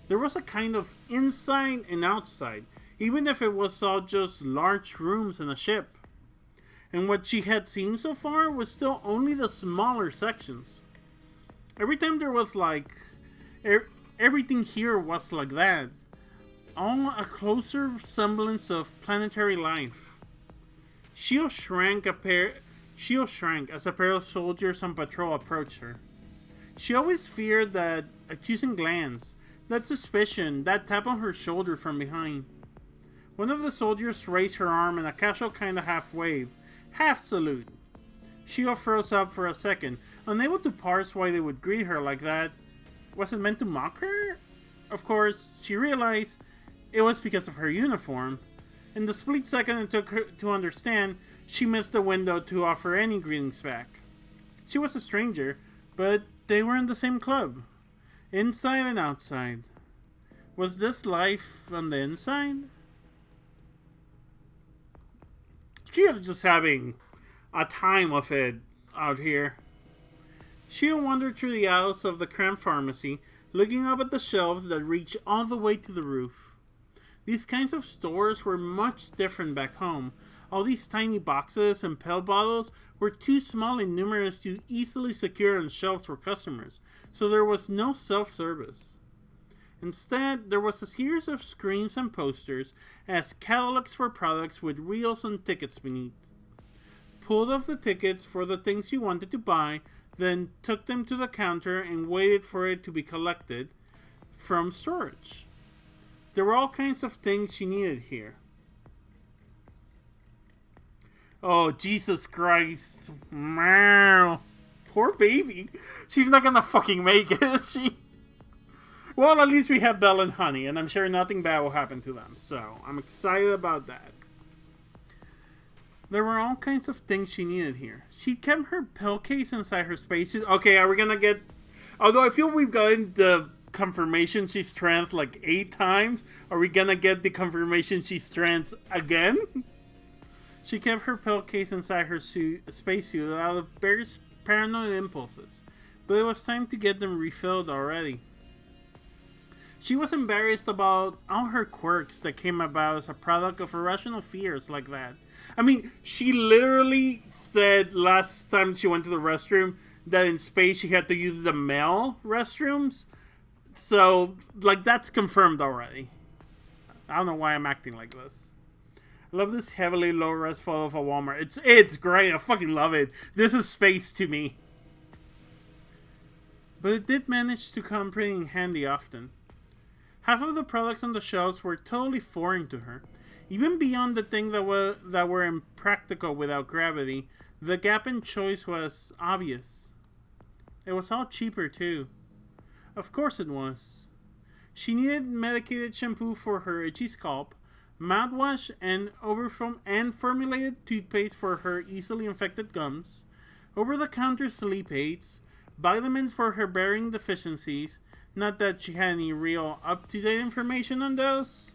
There was a kind of inside and outside, even if it was all just large rooms in a ship. And what she had seen so far was still only the smaller sections. Every time there was like... everything here was like that. All a closer semblance of planetary life. Shio shrank as a pair of soldiers on patrol approached her. She always feared that accusing glance, that suspicion, that tap on her shoulder from behind. One of the soldiers raised her arm in a casual kind of half wave, half salute. Shio froze up for a second, unable to parse why they would greet her like that. Was it meant to mock her? Of course, she realized it was because of her uniform. In the split second it took her to understand, she missed the window to offer any greetings back. She was a stranger, but they were in the same club. Inside and outside. Was this life on the inside? She was just having a time of it out here. Shio wandered through the aisles of the cramped pharmacy, looking up at the shelves that reached all the way to the roof. These kinds of stores were much different back home. All these tiny boxes and pill bottles were too small and numerous to easily secure on shelves for customers, so there was no self-service. Instead, there was a series of screens and posters as catalogs for products with reels and tickets beneath. Pulled off the tickets for the things you wanted to buy, then took them to the counter and waited for it to be collected from storage. There were all kinds of things she needed here. Oh, Jesus Christ. Meow. Poor baby. She's not gonna fucking make it, is she? Well, at least we have Belle and Honey, and I'm sure nothing bad will happen to them. So, I'm excited about that. There were all kinds of things she needed here. She kept her pill case inside her spacesuit. Okay, are we gonna get... Although I feel we've gotten the confirmation she's trans like 8 times, are we gonna get the confirmation she's trans again? She kept her pill case inside her spacesuit out of various paranoid impulses, but it was time to get them refilled already. She was embarrassed about all her quirks that came about as a product of irrational fears like that. I mean, she literally said last time she went to the restroom that in space she had to use the male restrooms. So, like, that's confirmed already. I don't know why I'm acting like this. I love this heavily low-res photo of a Walmart. It's great. I fucking love it. This is space to me. But it did manage to come pretty in handy often. Half of the products on the shelves were totally foreign to her. Even beyond the things that were impractical without gravity, the gap in choice was obvious. It was all cheaper too. Of course it was. She needed medicated shampoo for her itchy scalp, mouthwash and formulated toothpaste for her easily infected gums, over-the-counter sleep aids, vitamins for her bearing deficiencies. Not that she had any real up-to-date information on those.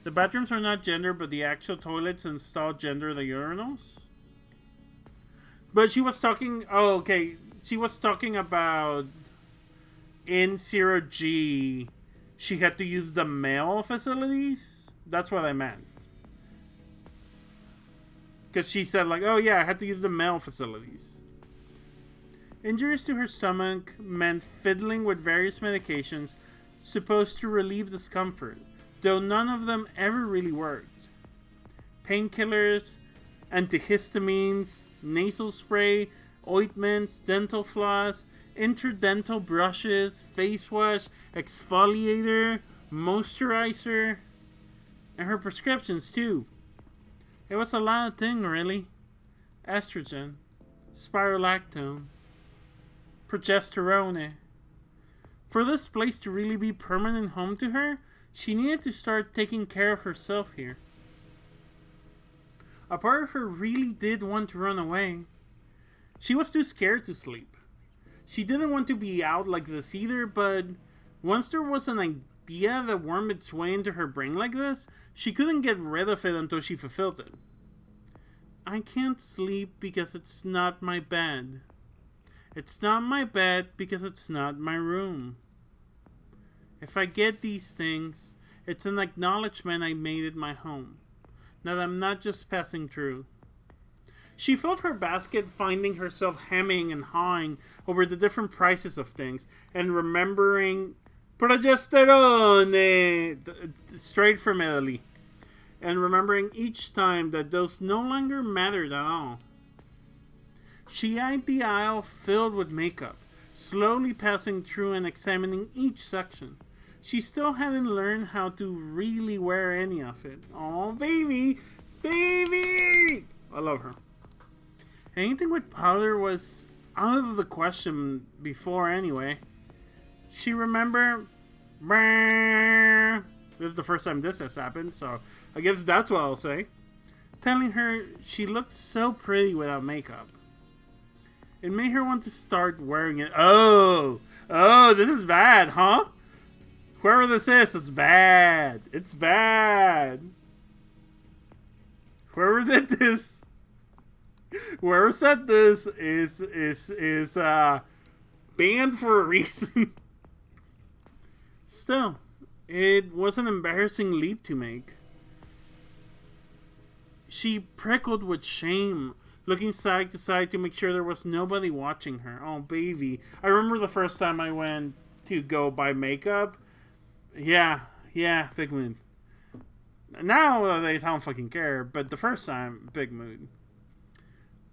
The bathrooms are not gendered, but the actual toilets installed gender the urinals. But she was talking... Oh, okay. She was talking about... In 0G, she had to use the male facilities? That's what I meant. Because she said, like, oh yeah, I had to use the male facilities. Injuries to her stomach meant fiddling with various medications supposed to relieve discomfort, though none of them ever really worked. Painkillers, antihistamines, nasal spray, ointments, dental floss, interdental brushes, face wash, exfoliator, moisturizer, and her prescriptions too. It was a lot of things, really. Estrogen, spirolactone, progesterone. For this place to really be permanent home to her, she needed to start taking care of herself here. A part of her really did want to run away. She was too scared to sleep. She didn't want to be out like this either, but once there was an idea that wormed its way into her brain like this, she couldn't get rid of it until she fulfilled it. I can't sleep because it's not my bed. It's not my bed because it's not my room. If I get these things, it's an acknowledgement I made it my home. That I'm not just passing through. She filled her basket, finding herself hemming and hawing over the different prices of things, and remembering progesterone, straight from Italy, and remembering each time that those no longer mattered at all. She eyed the aisle filled with makeup, slowly passing through and examining each section. She still hadn't learned how to really wear any of it. Oh, baby! Baby! I love her. Anything with powder was out of the question before anyway. She remembered... This is the first time this has happened, so I guess that's what I'll say. Telling her she looked so pretty without makeup. It made her want to start wearing it. Oh, this is bad, huh? Whoever this is, it's bad. It's bad. Whoever did this, whoever said this is banned for a reason. Still, it was an embarrassing leap to make. She prickled with shame, looking side to side to make sure there was nobody watching her. Oh, baby. I remember the first time I went to go buy makeup. Yeah, big mood. Nowadays, I don't fucking care, but the first time, big mood.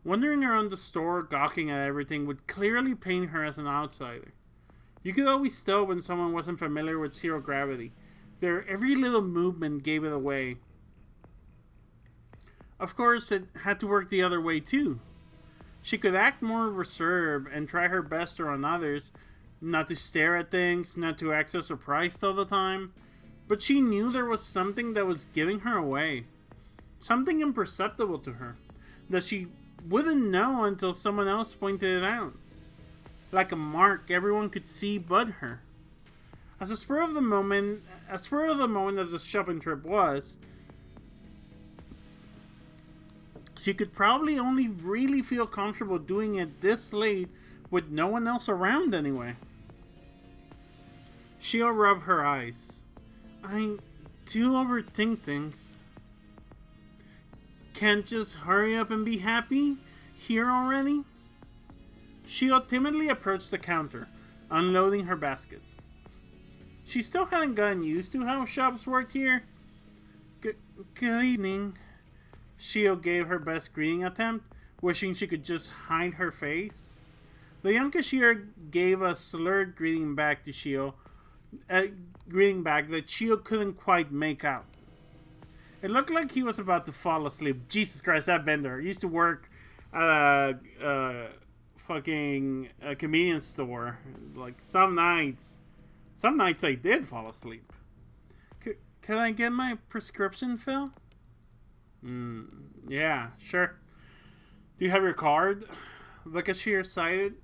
Wandering around the store, gawking at everything, would clearly paint her as an outsider. You could always tell when someone wasn't familiar with zero gravity. Their every little movement gave it away. Of course, it had to work the other way too. She could act more reserved and try her best around others, not to stare at things, not to act so surprised all the time. But she knew there was something that was giving her away. Something imperceptible to her, that she wouldn't know until someone else pointed it out. Like a mark everyone could see but her. As a spur of the moment as the shopping trip was, she could probably only really feel comfortable doing it this late with no one else around anyway. She'll rub her eyes. I do overthink things. Can't just hurry up and be happy here already? She'll timidly approach the counter, unloading her basket. She still hadn't gotten used to how shops worked here. Good evening. She'll gave her best greeting attempt, wishing she could just hide her face. The young cashier gave a slurred greeting back to Shio, greeting back that Shio couldn't quite make out. It looked like he was about to fall asleep. Jesus Christ, that vendor used to work at a fucking convenience store. Like some nights I did fall asleep. Can I get my prescription, Phil? Yeah, sure. Do you have your card? The cashier sighed.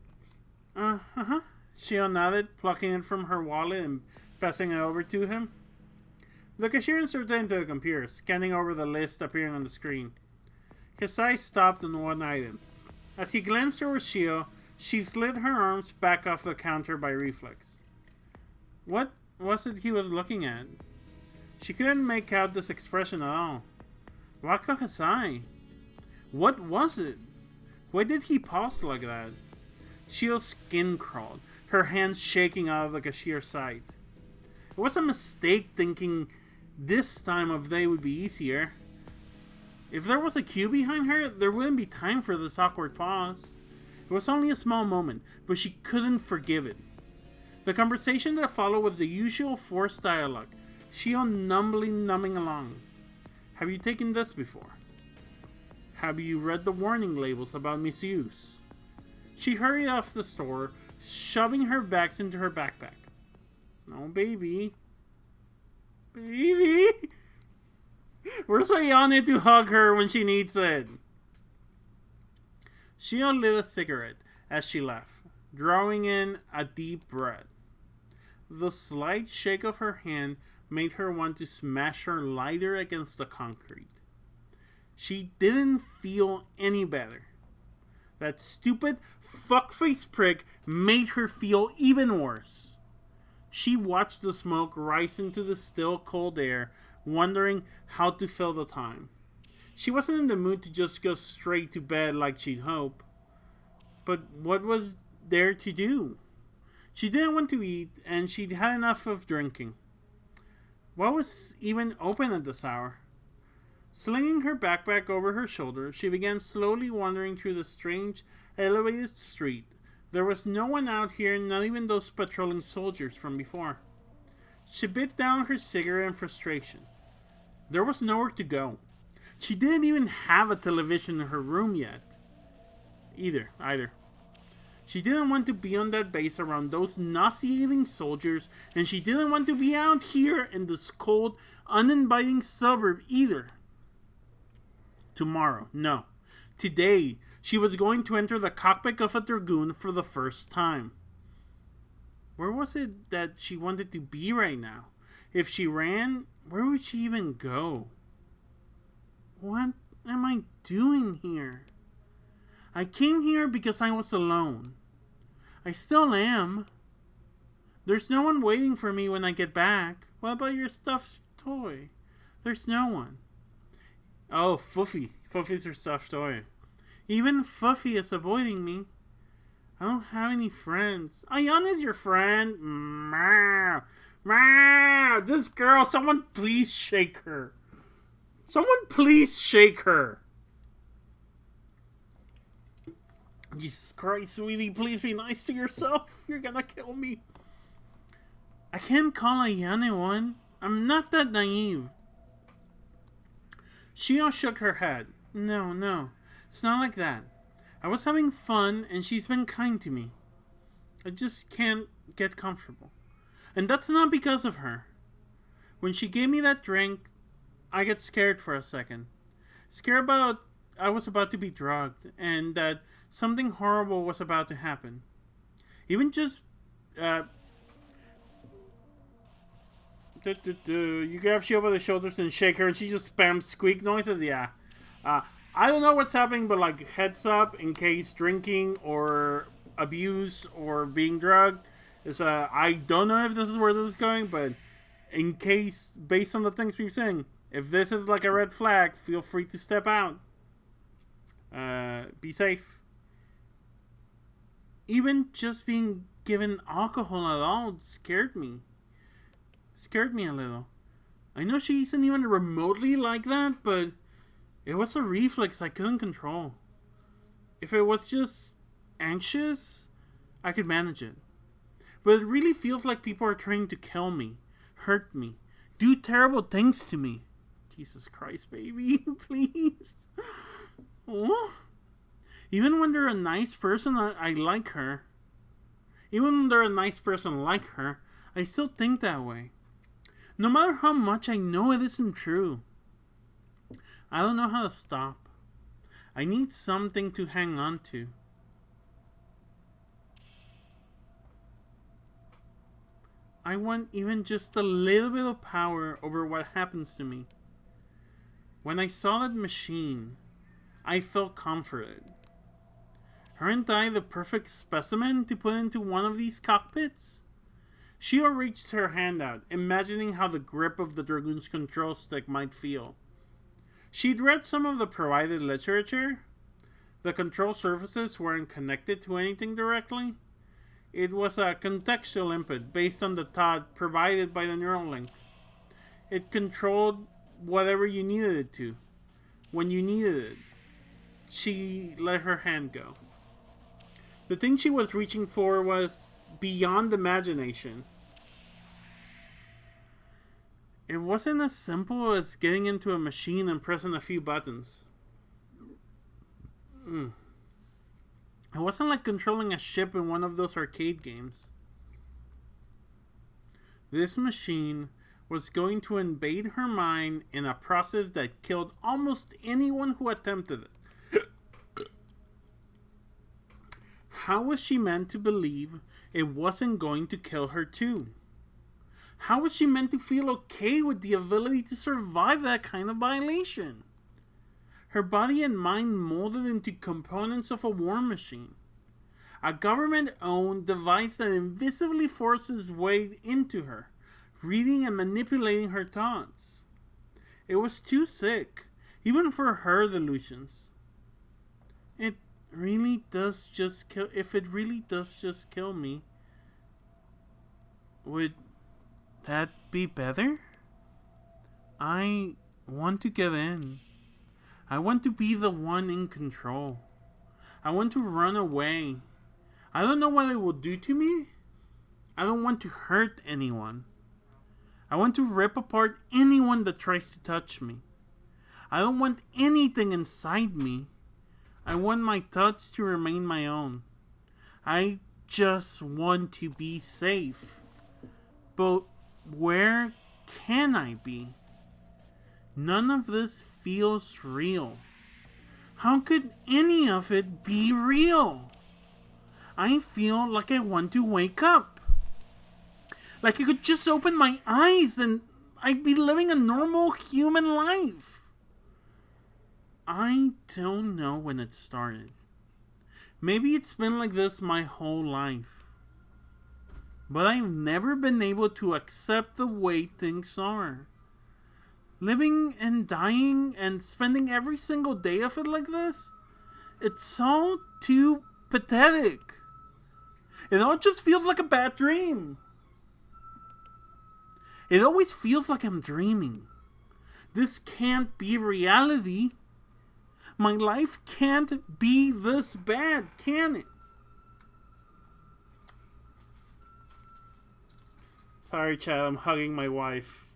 Uh-huh. Shio nodded, plucking it from her wallet and passing it over to him. The cashier inserted it into the computer, scanning over the list appearing on the screen. His eyes stopped on one item. As he glanced over Shio, she slid her arms back off the counter by reflex. What was it he was looking at? She couldn't make out this expression at all. Waka Hasai? What was it? Why did he pause like that? Shio's skin crawled, her hands shaking out of the cashier's sight. It was a mistake thinking this time of day would be easier. If there was a queue behind her, there wouldn't be time for this awkward pause. It was only a small moment, but she couldn't forgive it. The conversation that followed was the usual forced dialogue, Shio numbing along. Have you taken this before? Have you read the warning labels about misuse? She hurried off the store, shoving her bags into her backpack. No, baby. Baby? Where's Ayane to hug her when she needs it? Shio lit a cigarette as she left, drawing in a deep breath. The slight shake of her hand made her want to smash her lighter against the concrete. She didn't feel any better. That stupid fuckface prick made her feel even worse. She watched the smoke rise into the still cold air, wondering how to fill the time. She wasn't in the mood to just go straight to bed like she'd hoped. But what was there to do? She didn't want to eat, and she'd had enough of drinking. What was even open at this hour? Slinging her backpack over her shoulder, she began slowly wandering through the strange, elevated street. There was no one out here, not even those patrolling soldiers from before. She bit down her cigarette in frustration. There was nowhere to go. She didn't even have a television in her room yet. Either. She didn't want to be on that base around those nauseating soldiers, and she didn't want to be out here in this cold, uninviting suburb either. Tomorrow, no. Today, she was going to enter the cockpit of a dragoon for the first time. Where was it that she wanted to be right now? If she ran, where would she even go? What am I doing here? I came here because I was alone. I still am. There's no one waiting for me when I get back. What about your stuffed toy? There's no one. Oh, Fuffy. Fuffy's her stuffed toy. Even Fuffy is avoiding me. I don't have any friends. Ayana's your friend. Meow. Meow. This girl, someone please shake her. Someone please shake her. Jesus Christ, sweetie, please be nice to yourself. You're gonna kill me. I can't call Ayane one. I'm not that naive. Shio shook her head. No. It's not like that. I was having fun and she's been kind to me. I just can't get comfortable. And that's not because of her. When she gave me that drink, I got scared for a second. Scared about I was about to be drugged and that something horrible was about to happen. Even just you grab Shio by the shoulders and shake her and she just spams squeak noises. Yeah. I don't know what's happening, but like heads up in case drinking or abuse or being drugged is I don't know if this is where this is going, but in case, based on the things we've seen, if this is like a red flag, feel free to step out. Be safe. Even just being given alcohol at all scared me. Scared me a little. I know she isn't even remotely like that, but it was a reflex I couldn't control. If it was just anxious, I could manage it. But it really feels like people are trying to kill me, hurt me, do terrible things to me. Jesus Christ, baby, please. Oh. Even when they're a nice person, I like her. Even when they're a nice person like her, I still think that way. No matter how much I know it isn't true. I don't know how to stop. I need something to hang on to. I want even just a little bit of power over what happens to me. When I saw that machine, I felt comforted. Aren't I the perfect specimen to put into one of these cockpits? Shio reached her hand out, imagining how the grip of the dragoon's control stick might feel. She'd read some of the provided literature. The control surfaces weren't connected to anything directly. It was a contextual input based on the thought provided by the neural link. It controlled whatever you needed it to, when you needed it. She let her hand go. The thing she was reaching for was beyond imagination. It wasn't as simple as getting into a machine and pressing a few buttons. It wasn't like controlling a ship in one of those arcade games. This machine was going to invade her mind in a process that killed almost anyone who attempted it. How was she meant to believe it wasn't going to kill her too? How was she meant to feel okay with the ability to survive that kind of violation? Her body and mind molded into components of a war machine. A government-owned device that invisibly forces way into her, reading and manipulating her thoughts. It was too sick, even for her delusions. It really does just kill. If it really does just kill me, would that be better? I want to get in. I want to be the one in control. I want to run away. I don't know what it will do to me. I don't want to hurt anyone. I want to rip apart anyone that tries to touch me. I don't want anything inside me. I want my thoughts to remain my own. I just want to be safe. But where can I be? None of this feels real. How could any of it be real? I feel like I want to wake up. Like I could just open my eyes and I'd be living a normal human life. I don't know when it started. Maybe it's been like this my whole life. But I've never been able to accept the way things are. Living and dying and spending every single day of it like this, it's all too pathetic. It all just feels like a bad dream. It always feels like I'm dreaming. This can't be reality. My life can't be this bad, can it? Sorry, Chad, I'm hugging my wife.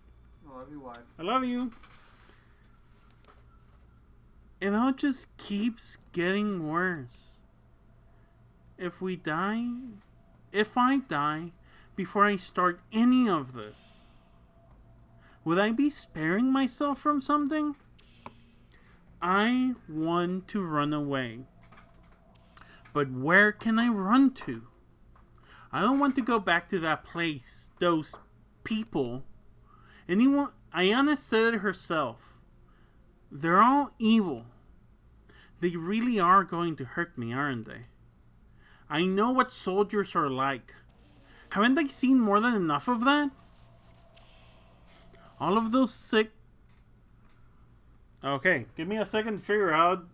I love you, wife. I love you. It all just keeps getting worse. If I die before I start any of this, would I be sparing myself from something? I want to run away. But where can I run to? I don't want to go back to that place, those people. Ayana said it herself. They're all evil. They really are going to hurt me, aren't they? I know what soldiers are like. Haven't I seen more than enough of that? All of those sick... Okay, give me a second to figure out...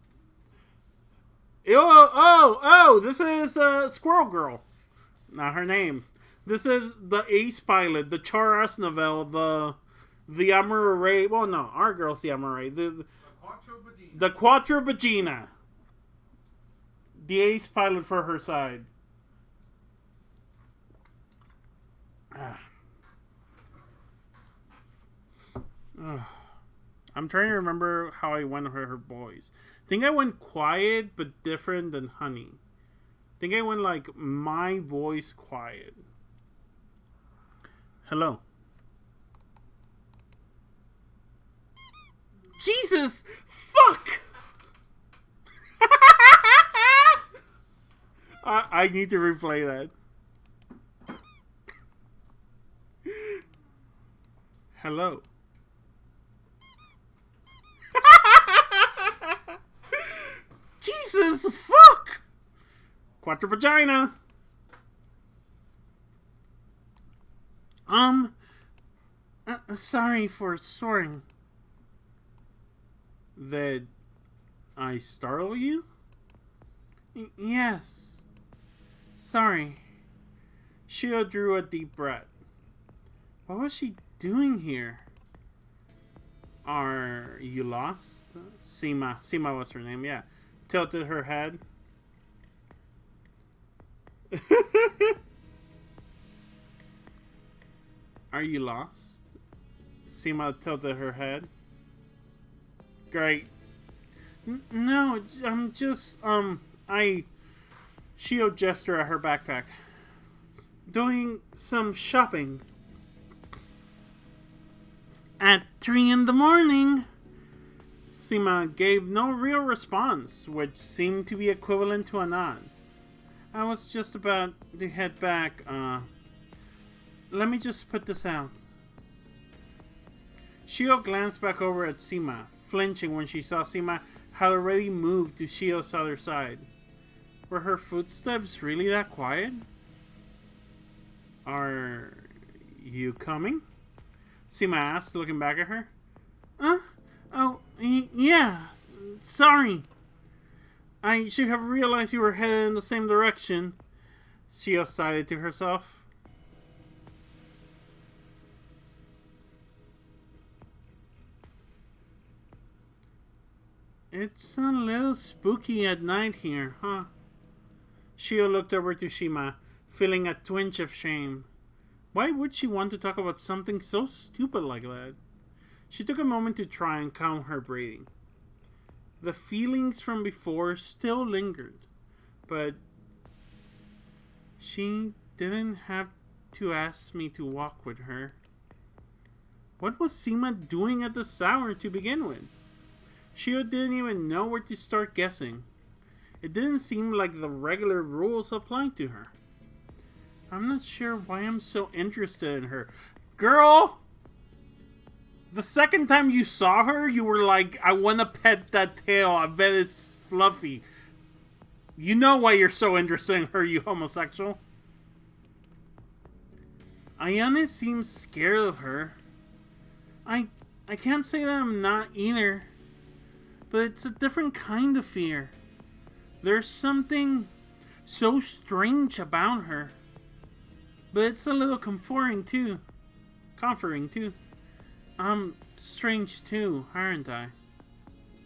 This is Squirrel Girl. Not her name. This is the ace pilot, the Char Aznavel, the Amore. Well, no, our girl's the Amore. The Quattro Bagina. the ace pilot for her side. I'm trying to remember how I went with her boys. I think I went quiet, but different than Honey. I think I went like my voice quiet. Hello. Jesus! Fuck! I need to replay that. Hello. Jesus, fuck! Quattro vagina. Sorry for soaring. That I startle you? Yes. Sorry. Shio drew a deep breath. What was she doing here? Are you lost? Sima was her name, yeah. Tilted her head. Are you lost? Sima tilted her head. Great. No, I'm just, Shio gestured at her backpack. Doing some shopping. At 3 in the morning. Sima gave no real response, which seemed to be equivalent to a nod. I was just about to head back, let me just put this out. Shio glanced back over at Sima, flinching when she saw Sima had already moved to Shio's other side. Were her footsteps really that quiet? Are you coming? Sima asked, looking back at her. Yeah, sorry. I should have realized you were headed in the same direction. Shio sighed to herself. It's a little spooky at night here, huh? Shio looked over to Shima, feeling a twinge of shame. Why would she want to talk about something so stupid like that? She took a moment to try and calm her breathing. The feelings from before still lingered, but she didn't have to ask me to walk with her. What was Sima doing at this hour to begin with? Shio didn't even know where to start guessing. It didn't seem like the regular rules applied to her. I'm not sure why I'm so interested in her. Girl! The second time you saw her, you were like, I want to pet that tail. I bet it's fluffy. You know why you're so interested in her, you homosexual. Ayane seems scared of her. I can't say that I'm not either. But it's a different kind of fear. There's something so strange about her. But it's a little comforting too. I'm strange too, aren't I?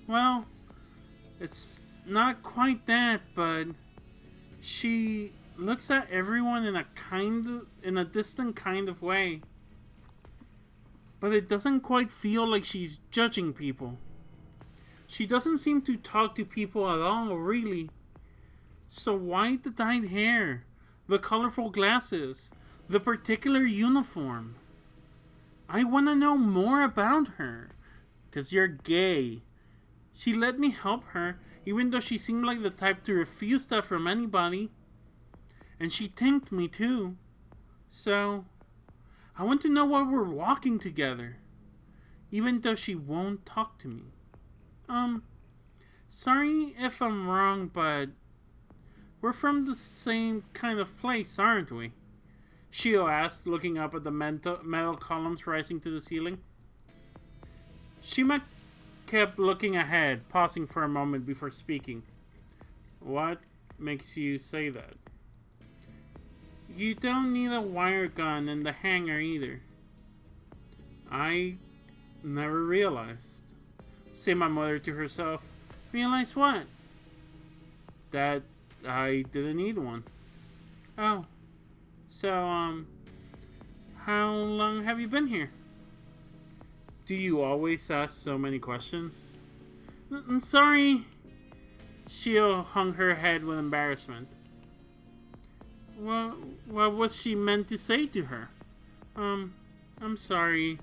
Well, it's not quite that, but she looks at everyone in a distant kind of way. But it doesn't quite feel like she's judging people. She doesn't seem to talk to people at all, really. So why the dyed hair? The colorful glasses? The particular uniform? I want to know more about her. 'Cause you're gay. She let me help her, even though she seemed like the type to refuse stuff from anybody. And she thanked me too. So, I want to know why we're walking together. Even though she won't talk to me. Sorry if I'm wrong, but we're from the same kind of place, aren't we? Shio asked, looking up at the metal columns rising to the ceiling. Shima kept looking ahead, pausing for a moment before speaking. What makes you say that? You don't need a wire gun in the hangar either. I never realized. Said my mother to herself. Realize what? That I didn't need one. Oh. So, how long have you been here? Do you always ask so many questions? Sorry. Shio hung her head with embarrassment. Well, what was she meant to say to her? I'm sorry,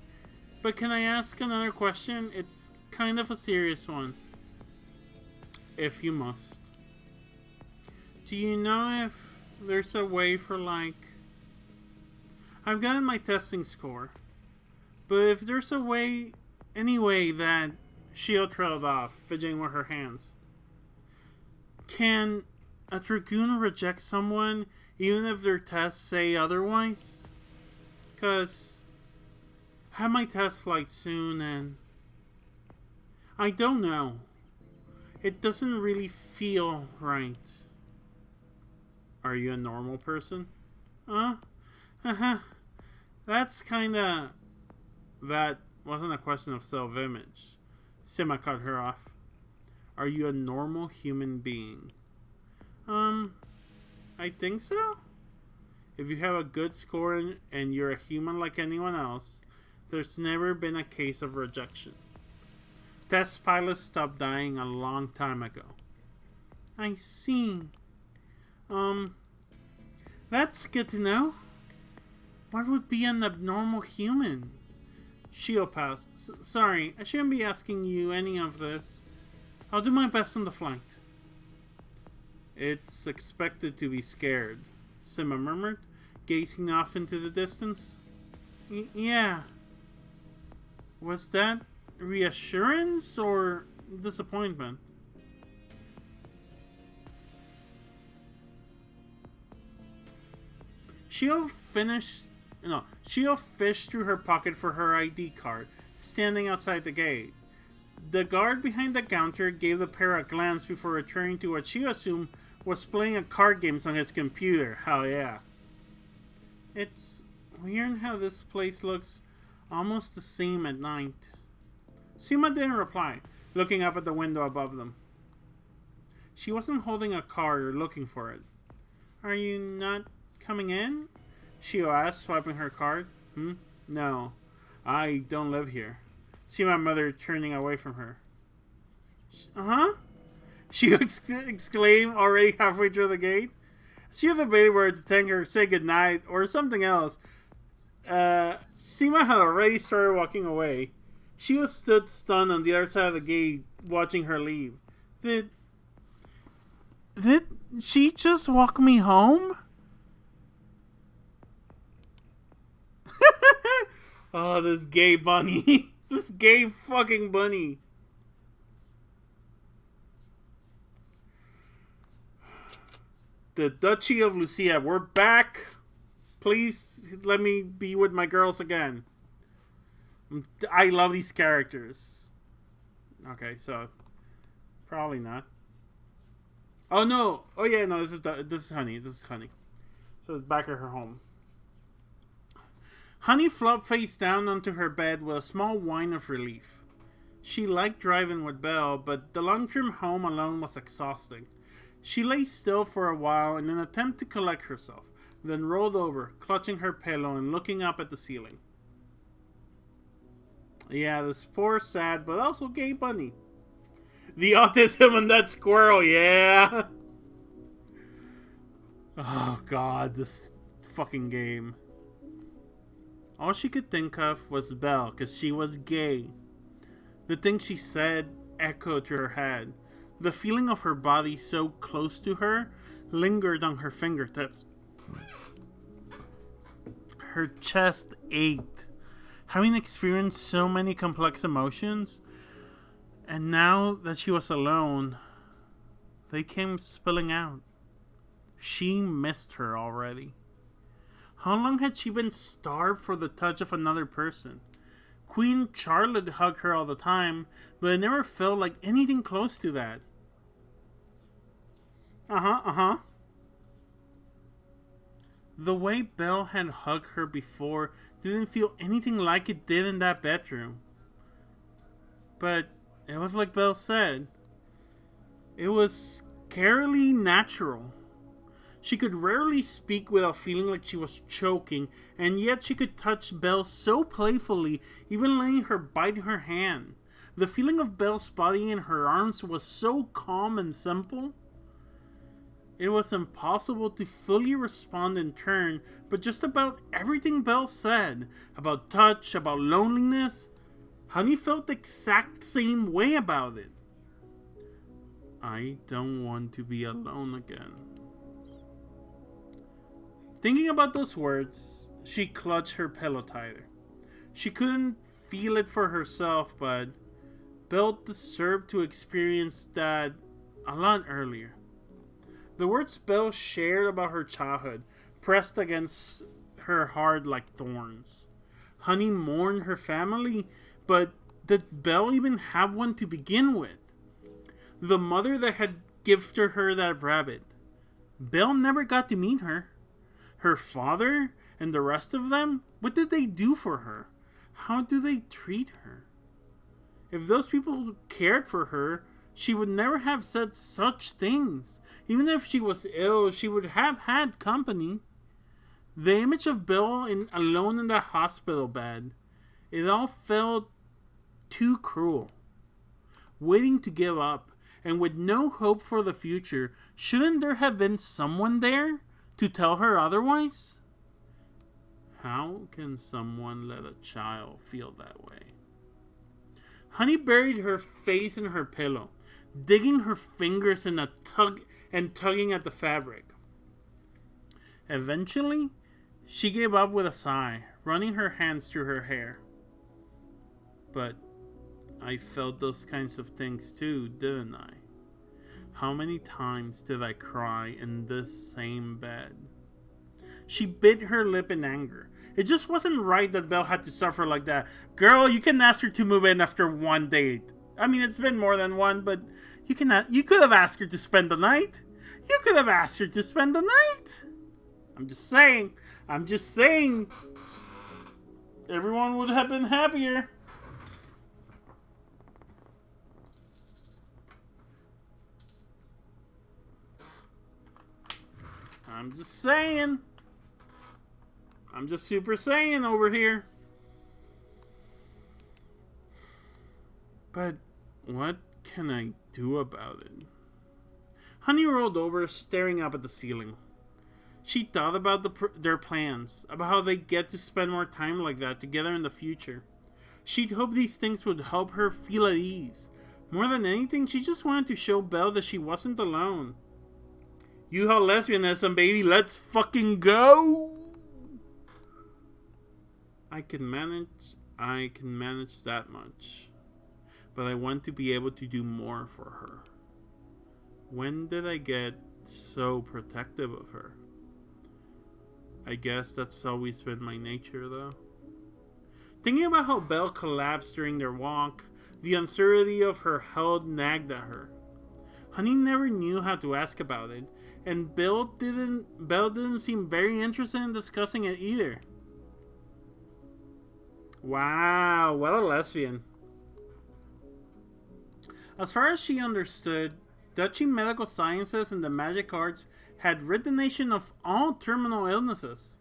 but can I ask another question? It's kind of a serious one. If you must. Do you know if there's a way for, like... I've gotten my testing score, but if there's a way, any way that Shio trailed off, fidgeting with her hands. Can a dragoon reject someone even if their tests say otherwise? Because I have my test flight soon and I don't know. It doesn't really feel right. Are you a normal person? That's kinda... That wasn't a question of self-image. Sima cut her off. Are you a normal human being? I think so. If you have a good score and you're a human like anyone else, there's never been a case of rejection. Test pilots stopped dying a long time ago. I see. That's good to know. What would be an abnormal human? Shio passed. Sorry, I shouldn't be asking you any of this. I'll do my best on the flight. It's expected to be scared, Sima murmured, gazing off into the distance. Yeah. Was that reassurance or disappointment? Shio fished through her pocket for her ID card, standing outside the gate. The guard behind the counter gave the pair a glance before returning to what she assumed was playing a card games on his computer. Hell yeah. It's weird how this place looks almost the same at night. Sima didn't reply, looking up at the window above them. She wasn't holding a card or looking for it. Are you not coming in? Shio asked, swiping her card. No, I don't live here. Sima muttered, turning away from her. She exclaimed, already halfway through the gate. She debated whether to thank her, say goodnight, or something else. Sima had already started walking away. She stood stunned on the other side of the gate, watching her leave. Did she just walk me home? Oh, this gay bunny. This gay fucking bunny. The Duchy of Lucia. We're back. Please let me be with my girls again. I love these characters. Okay, so probably not. Oh no! Oh yeah, no. This is Honey. This is Honey. So it's back at her home. Honey flopped face down onto her bed with a small whine of relief. She liked driving with Belle, but the long term home alone was exhausting. She lay still for a while in an attempt to collect herself, then rolled over, clutching her pillow and looking up at the ceiling. Yeah, this poor, sad, but also gay bunny. The autism on that squirrel, yeah! Oh god, this fucking game. All she could think of was Belle, because she was gay. The things she said echoed to her head. The feeling of her body so close to her lingered on her fingertips. Her chest ached. Having experienced so many complex emotions, and now that she was alone, they came spilling out. She missed her already. How long had she been starved for the touch of another person? Queen Charlotte hugged her all the time, but it never felt like anything close to that. The way Belle had hugged her before didn't feel anything like it did in that bedroom. But it was like Belle said. It was scarily natural. She could rarely speak without feeling like she was choking, and yet she could touch Belle so playfully, even letting her bite her hand. The feeling of Belle's body in her arms was so calm and simple. It was impossible to fully respond in turn, but just about everything Belle said, about touch, about loneliness, Honey felt the exact same way about it. I don't want to be alone again. Thinking about those words, she clutched her pillow tighter. She couldn't feel it for herself, but Belle deserved to experience that a lot earlier. The words Belle shared about her childhood pressed against her heart like thorns. Honey mourned her family, but did Belle even have one to begin with? The mother that had gifted her that rabbit. Belle never got to meet her. Her father and the rest of them, what did they do for her? How do they treat her? If those people cared for her, she would never have said such things. Even if she was ill, she would have had company. The image of Belle alone in that hospital bed, it all felt too cruel. Waiting to give up, and with no hope for the future, shouldn't there have been someone there to tell her otherwise? How can someone let a child feel that way? Honey buried her face in her pillow, digging her fingers in a tugging at the fabric. Eventually, she gave up with a sigh, running her hands through her hair. But I felt those kinds of things too, didn't I? How many times did I cry in this same bed? She bit her lip in anger. It just wasn't right that Belle had to suffer like that. Girl, you can ask her to move in after one date. I mean, it's been more than one, but you could have asked her to spend the night. You could have asked her to spend the night. I'm just saying. Everyone would have been happier. I'm just saying. I'm just super saying over here. But what can I do about it? Honey rolled over, staring up at the ceiling. She thought about their plans, about how they get to spend more time like that together in the future. She'd hoped these things would help her feel at ease. More than anything, she just wanted to show Belle that she wasn't alone. You have lesbianism, baby. Let's fucking go! I can manage that much. But I want to be able to do more for her. When did I get so protective of her? I guess that's always been my nature, though. Thinking about how Belle collapsed during their walk, the uncertainty of her health nagged at her. Honey never knew how to ask about it, and Belle didn't seem very interested in discussing it either. Wow, what a lesbian. As far as she understood, Dutchy medical sciences and the magic arts had rid the nation of all terminal illnesses.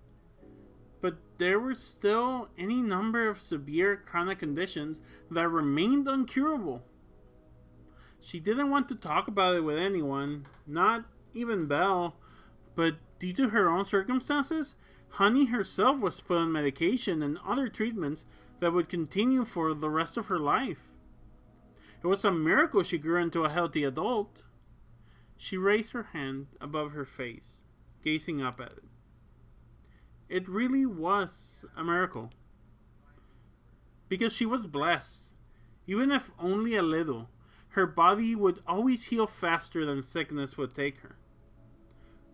But there were still any number of severe chronic conditions that remained uncurable. She didn't want to talk about it with anyone, not even Belle, but due to her own circumstances, Honey herself was put on medication and other treatments that would continue for the rest of her life. It was a miracle she grew into a healthy adult. She raised her hand above her face, gazing up at it. It really was a miracle. Because she was blessed. Even if only a little, her body would always heal faster than sickness would take her.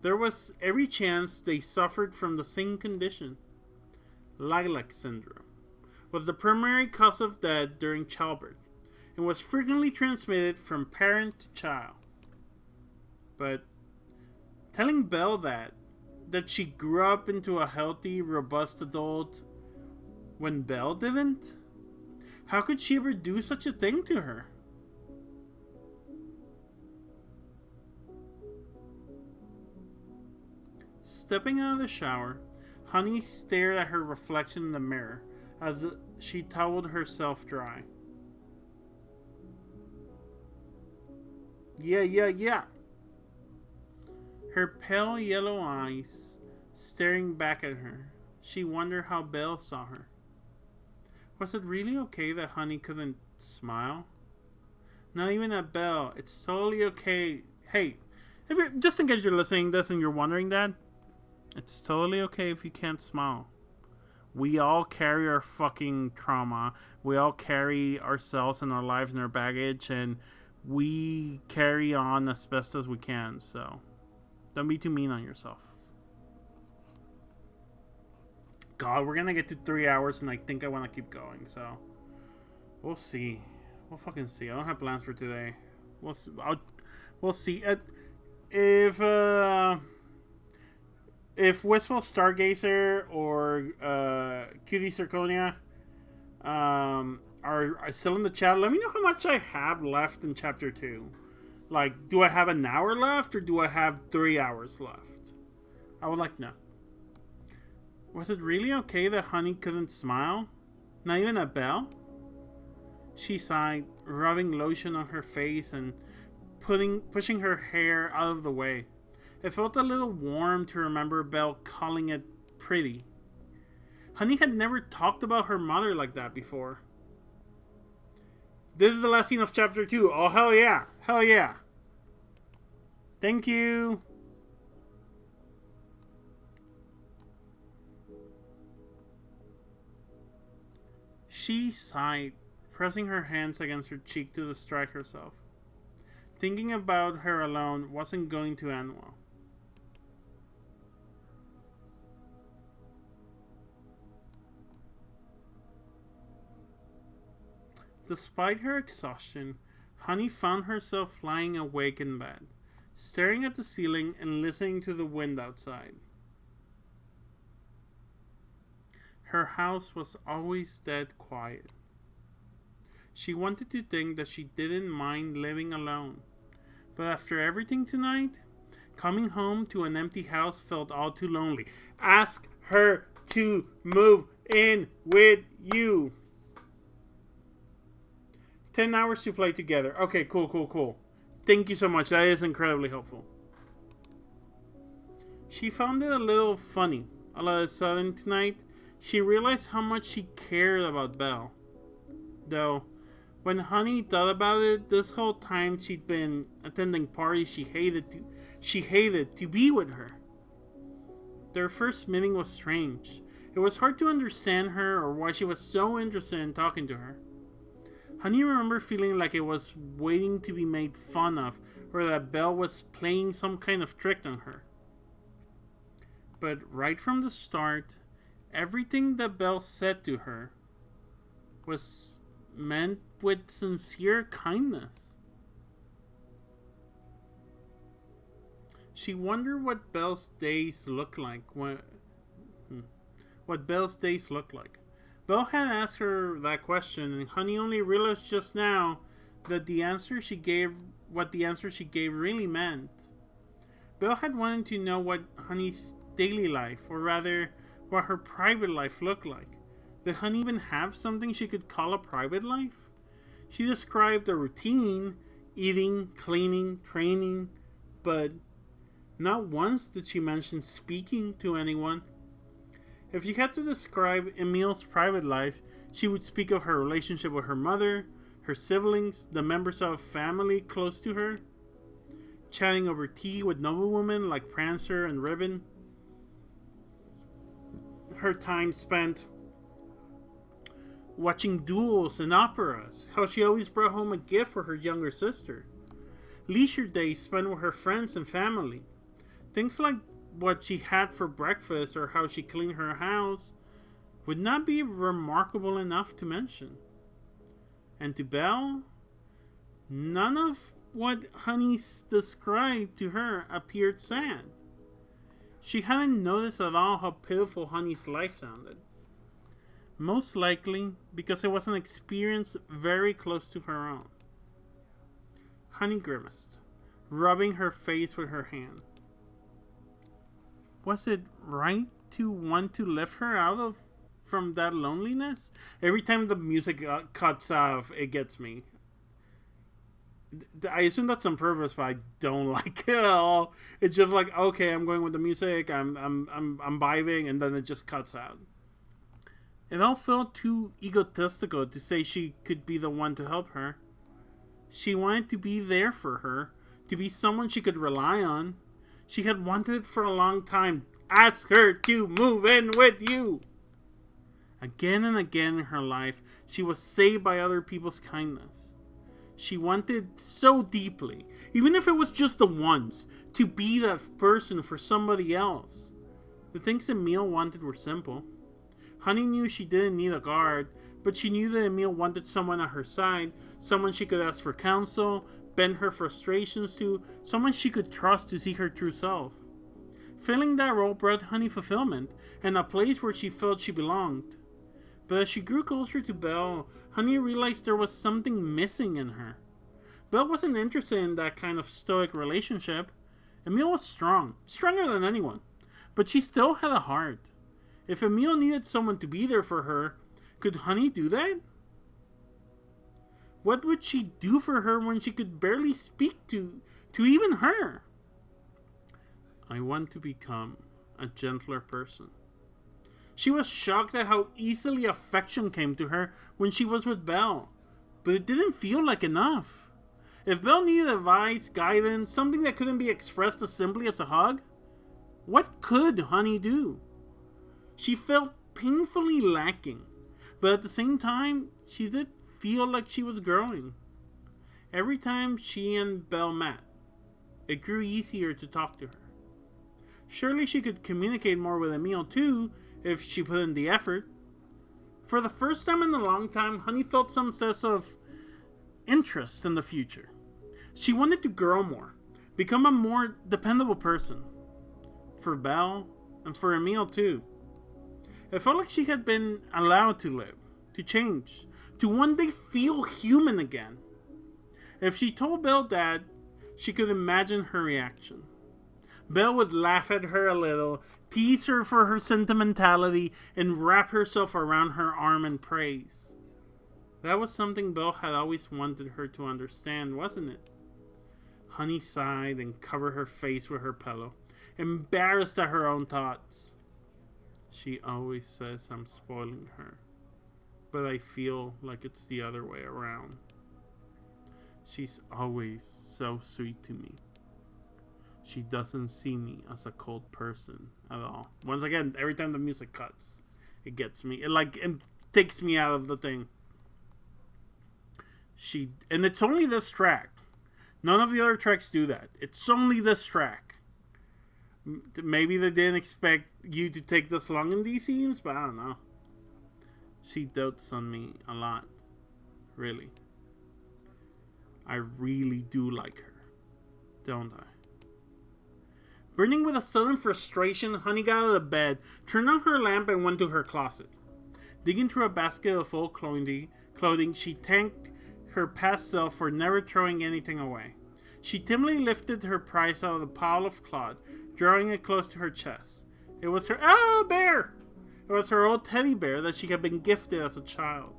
There was every chance they suffered from the same condition. Lilac syndrome was the primary cause of death during childbirth and was frequently transmitted from parent to child. But telling Belle that she grew up into a healthy, robust adult when Belle didn't? How could she ever do such a thing to her? Stepping out of the shower, Honey stared at her reflection in the mirror as she toweled herself dry. Yeah. Her pale yellow eyes staring back at her. She wondered how Belle saw her. Was it really okay that Honey couldn't smile? Not even at Belle. It's totally okay. Hey, if you're, just in case you're listening to this and you're wondering that, it's totally okay if you can't smile. We all carry our fucking trauma. We all carry ourselves and our lives and our baggage, and we carry on as best as we can. So don't be too mean on yourself. God, we're gonna get to 3 hours, and I think I want to keep going. So we'll see. We'll fucking see. I don't have plans for today. We'll see. We'll see. If Wistful Stargazer or Cutie Zirconia are still in the chat, let me know how much I have left in Chapter 2. Like, do I have an hour left or do I have 3 hours left? I would like to know. Was it really okay that Honey couldn't smile? Not even at Belle? She sighed, rubbing lotion on her face and pushing her hair out of the way. It felt a little warm to remember Belle calling it pretty. Honey had never talked about her mother like that before. This is the last scene of Chapter 2. Oh, hell yeah. Hell yeah. Thank you. She sighed, pressing her hands against her cheek to distract herself. Thinking about her alone wasn't going to end well. Despite her exhaustion, Honey found herself lying awake in bed, staring at the ceiling and listening to the wind outside. Her house was always dead quiet. She wanted to think that she didn't mind living alone, but after everything tonight, coming home to an empty house felt all too lonely. Ask her to move in with you. 10 hours to play together. Okay, cool. Thank you so much. That is incredibly helpful. She found it a little funny. All of a sudden tonight, she realized how much she cared about Belle. Though, when Honey thought about it, this whole time she'd been attending parties she hated to be with her. Their first meeting was strange. It was hard to understand her or why she was so interested in talking to her. Honey remembered feeling like it was waiting to be made fun of, or that Belle was playing some kind of trick on her. But right from the start, everything that Belle said to her was meant with sincere kindness. She wondered what Belle's days looked like. Belle had asked her that question, and Honey only realized just now that what the answer she gave really meant. Belle had wanted to know what Honey's daily life, or rather, what her private life looked like. Did Honey even have something she could call a private life? She described a routine, eating, cleaning, training, but not once did she mention speaking to anyone. If she had to describe Emile's private life, she would speak of her relationship with her mother, her siblings, the members of family close to her, chatting over tea with noblewomen like Prancer and Ribbon, her time spent watching duels and operas, how she always brought home a gift for her younger sister, leisure days spent with her friends and family, things like what she had for breakfast or how she cleaned her house would not be remarkable enough to mention. And to Belle, none of what Honey described to her appeared sad. She hadn't noticed at all how pitiful Honey's life sounded. Most likely because it was an experience very close to her own. Honey grimaced, rubbing her face with her hand. was it right to want to lift her from that loneliness? Every time the music cuts off, it gets me. I assume that's on purpose, but I don't like it at all. It's just like, okay, I'm going with the music, I'm vibing, and then it just cuts out. It all felt too egotistical to say she could be the one to help her. She wanted to be there for her, to be someone she could rely on. She had wanted it for a long time. Ask her to move in with you. Again and again in her life, she was saved by other people's kindness. She wanted so deeply, even if it was just the once, to be that person for somebody else. The things Emil wanted were simple. Honey knew she didn't need a guard, but she knew that Emil wanted someone at her side, someone she could ask for counsel, vent her frustrations to, someone she could trust to see her true self. Filling that role brought Honey fulfillment, and a place where she felt she belonged. But as she grew closer to Belle, Honey realized there was something missing in her. Belle wasn't interested in that kind of stoic relationship. Emil was strong, stronger than anyone, but she still had a heart. If Emil needed someone to be there for her, could Honey do that? What would she do for her when she could barely speak to even her? I want to become a gentler person. She was shocked at how easily affection came to her when she was with Belle, but it didn't feel like enough. If Belle needed advice, guidance, something that couldn't be expressed as simply as a hug, what could Honey do? She felt painfully lacking, but at the same time, she did feel like she was growing. Every time she and Belle met, it grew easier to talk to her. Surely she could communicate more with Emil too, if she put in the effort. For the first time in a long time, Honey felt some sense of interest in the future. She wanted to grow more, become a more dependable person. For Belle, and for Emil too. It felt like she had been allowed to live, to change, to one day feel human again. If she told Belle that, she could imagine her reaction. Belle would laugh at her a little, tease her for her sentimentality, and wrap herself around her arm in praise. That was something Belle had always wanted her to understand, wasn't it? Honey sighed and covered her face with her pillow, embarrassed at her own thoughts. She always says I'm spoiling her, but I feel like it's the other way around. She's always so sweet to me. She doesn't see me as a cold person at all. Once again, every time the music cuts, it gets me. It takes me out of the thing. And it's only this track. None of the other tracks do that. It's only this track. Maybe they didn't expect you to take this long in these scenes, but I don't know. She dotes on me a lot. Really. I really do like her. Don't I? Burning with a sudden frustration, Honey got out of bed, turned on her lamp, and went to her closet. Digging through a basket of old clothing, she thanked her past self for never throwing anything away. She timidly lifted her prize out of the pile of cloth, drawing it close to her chest. It was her bear! It was her old teddy bear that she had been gifted as a child.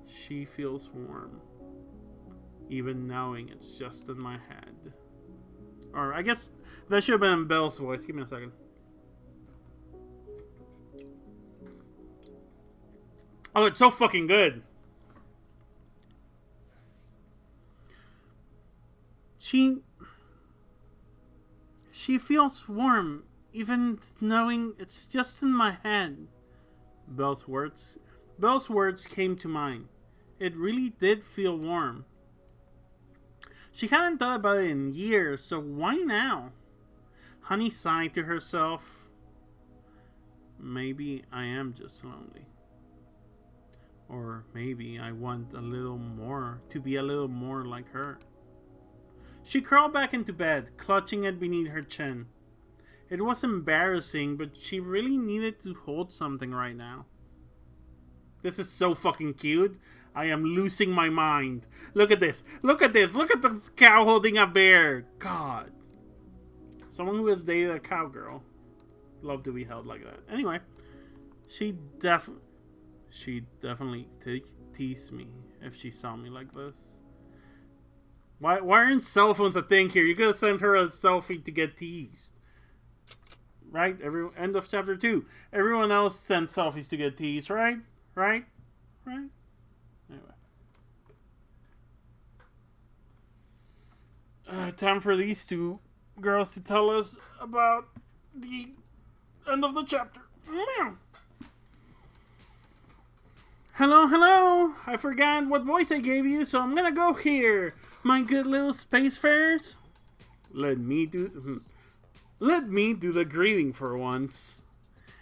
She feels warm, even knowing it's just in my head. Or I guess that should have been in Belle's voice. Give me a second. Oh, it's so fucking good. She feels warm, even knowing it's just in my head. Belle's words came to mind. It really did feel warm. She hadn't thought about it in years, so why now? Honey sighed to herself. Maybe I am just lonely. Or maybe I want a little more, to be a little more like her. She crawled back into bed, clutching it beneath her chin. It was embarrassing, but she really needed to hold something right now. This is so fucking cute. I am losing my mind. Look at this. Look at this. Look at this cow holding a bear. God. Someone who has dated a cowgirl. love to be held like that. Anyway, she definitely teased me if she saw me like this. Why aren't cell phones a thing here? You could have sent her a selfie to get teased. Right? End of chapter 2. Everyone else sent selfies to get teased, right? Right? Anyway. Time for these two girls to tell us about the end of the chapter. Hello. I forgot what voice I gave you, so I'm gonna go here. My good little spacefarers. Let me do the greeting for once.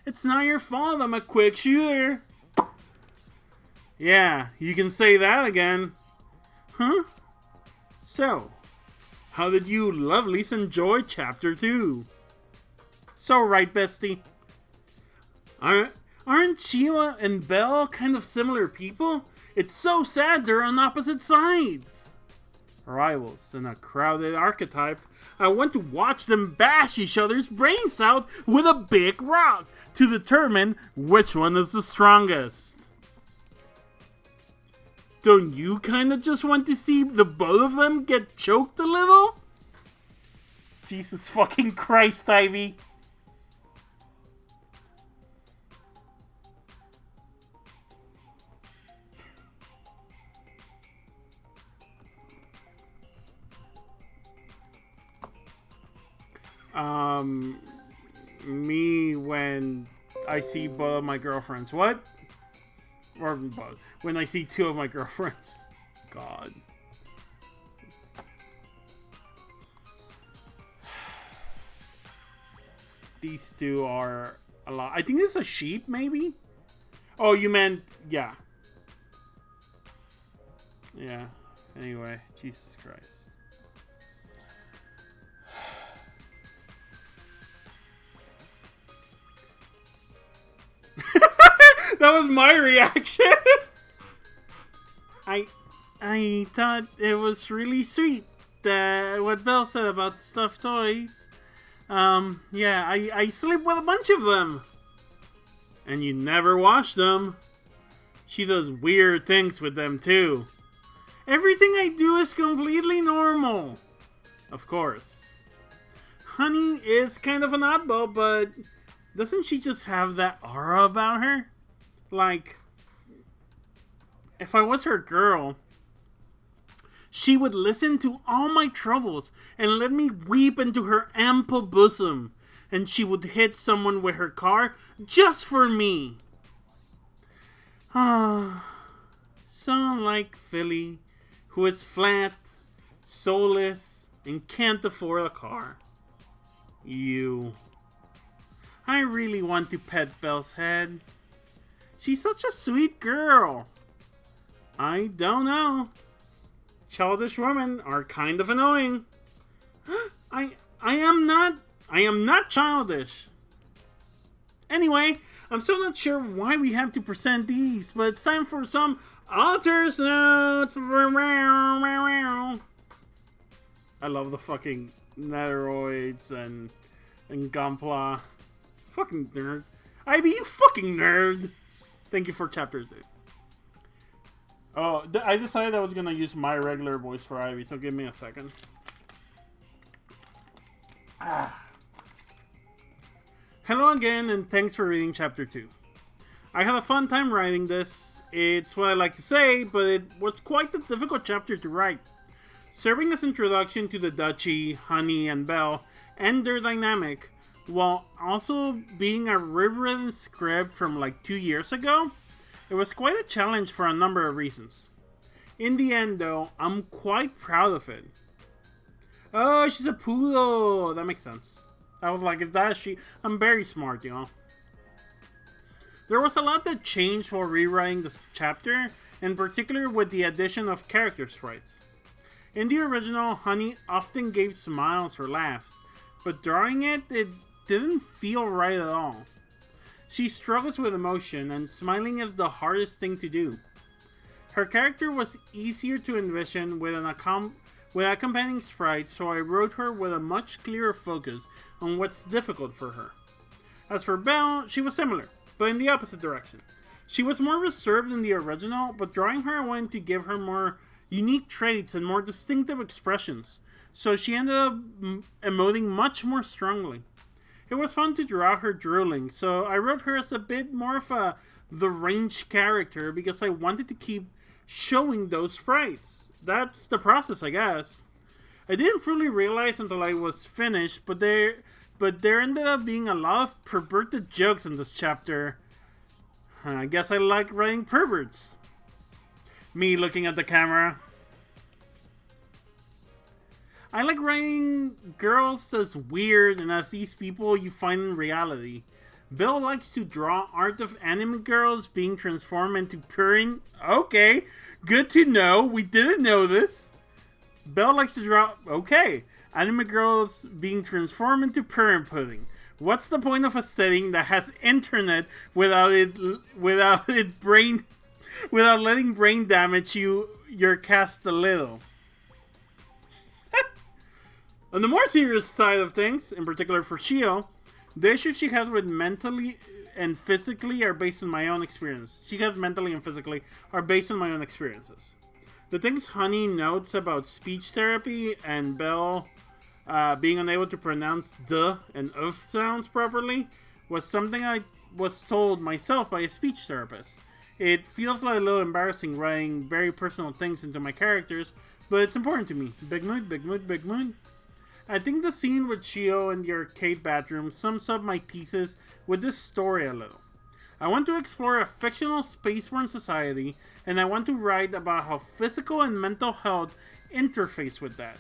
It's not your fault I'm a quick shooter. Yeah, you can say that again. Huh? So, how did you lovelies enjoy chapter 2? So right, bestie. Aren't Sheila and Belle kind of similar people? It's so sad they're on opposite sides. Rivals in a crowded archetype. I want to watch them bash each other's brains out with a big rock to determine which one is the strongest. Don't you kind of just want to see the both of them get choked a little? Jesus fucking Christ, Ivy. Me when I see both of my girlfriends. What? Or both. When I see two of my girlfriends. God. These two are a lot. I think it's a sheep, maybe? Oh, you meant... Yeah. Yeah. Anyway, Jesus Christ. That was my reaction. I thought it was really sweet what Belle said about stuffed toys. Yeah, I sleep with a bunch of them. And you never wash them. She does weird things with them too. Everything I do is completely normal. Of course. Honey is kind of an oddball, but doesn't she just have that aura about her? Like, if I was her girl, she would listen to all my troubles and let me weep into her ample bosom, and she would hit someone with her car just for me. Ah, so like Philly, who is flat, soulless, and can't afford a car. You. I really want to pet Belle's head. She's such a sweet girl. I don't know. Childish women are kind of annoying. I am not childish. Anyway, I'm still not sure why we have to present these, but it's time for some author's notes. I love the fucking Netheroids and Gunpla. Fucking nerd. Ivy, you fucking nerd. Thank you for chapter 2. Oh, I decided I was gonna use my regular voice for Ivy, so give me a second. Hello again, and thanks for reading chapter 2. I had a fun time writing this. It's what I like to say, but it was quite a difficult chapter to write. Serving as introduction to the Duchy, Honey, and Belle, and their dynamic, while also being a rewritten script from like 2 years ago, it was quite a challenge for a number of reasons. In the end though, I'm quite proud of it. Oh, she's a poodle! That makes sense. I was like, if that's she, I'm very smart, you know. There was a lot that changed while rewriting this chapter, in particular with the addition of character sprites. In the original, Honey often gave smiles or laughs, but drawing it didn't feel right at all. She struggles with emotion, and smiling is the hardest thing to do. Her character was easier to envision with accompanying sprites, so I wrote her with a much clearer focus on what's difficult for her. As for Belle, she was similar, but in the opposite direction. She was more reserved in the original, but drawing her went to give her more unique traits and more distinctive expressions, so she ended up emoting much more strongly. It was fun to draw her drooling, so I wrote her as a bit more of the range character because I wanted to keep showing those sprites. That's the process, I guess. I didn't fully realize until I was finished, but there ended up being a lot of perverted jokes in this chapter. I guess I like writing perverts. Me looking at the camera. I like writing girls as weird and as these people you find in reality. Bill likes to draw art of anime girls being transformed into purring. Okay, good to know. We didn't know this. Bill likes to draw. Okay, anime girls being transformed into purring pudding. What's the point of a setting that has internet without letting brain damage your cast a little? On the more serious side of things, in particular for Shio, the issues she has with mentally and physically are based on my own experience. She has mentally and physically are based on my own experiences. The things Honey notes about speech therapy and Belle being unable to pronounce the and of sounds properly was something I was told myself by a speech therapist. It feels like a little embarrassing writing very personal things into my characters, but it's important to me. Big mood, big mood, big mood. I think the scene with Shio in the arcade bathroom sums up my thesis with this story a little. I want to explore a fictional spaceborne society, and I want to write about how physical and mental health interface with that.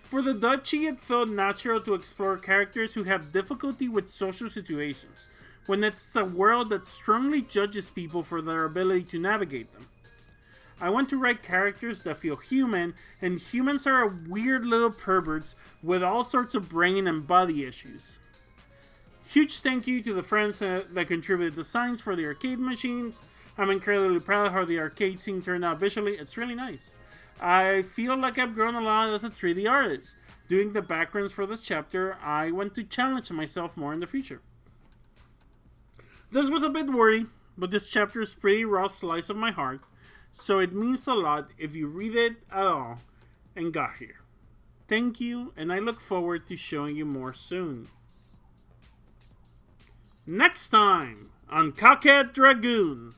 For the duchy, it felt natural to explore characters who have difficulty with social situations, when it's a world that strongly judges people for their ability to navigate them. I want to write characters that feel human, and humans are weird little perverts with all sorts of brain and body issues. Huge thank you to the friends that contributed designs for the arcade machines. I'm incredibly proud of how the arcade scene turned out visually. It's really nice. I feel like I've grown a lot as a 3D artist. Doing the backgrounds for this chapter, I want to challenge myself more in the future. This was a bit wordy, but this chapter is pretty raw slice of my heart, so it means a lot if you read it at all and got here. Thank you, and I look forward to showing you more soon. Next time on Coquette Dragoon,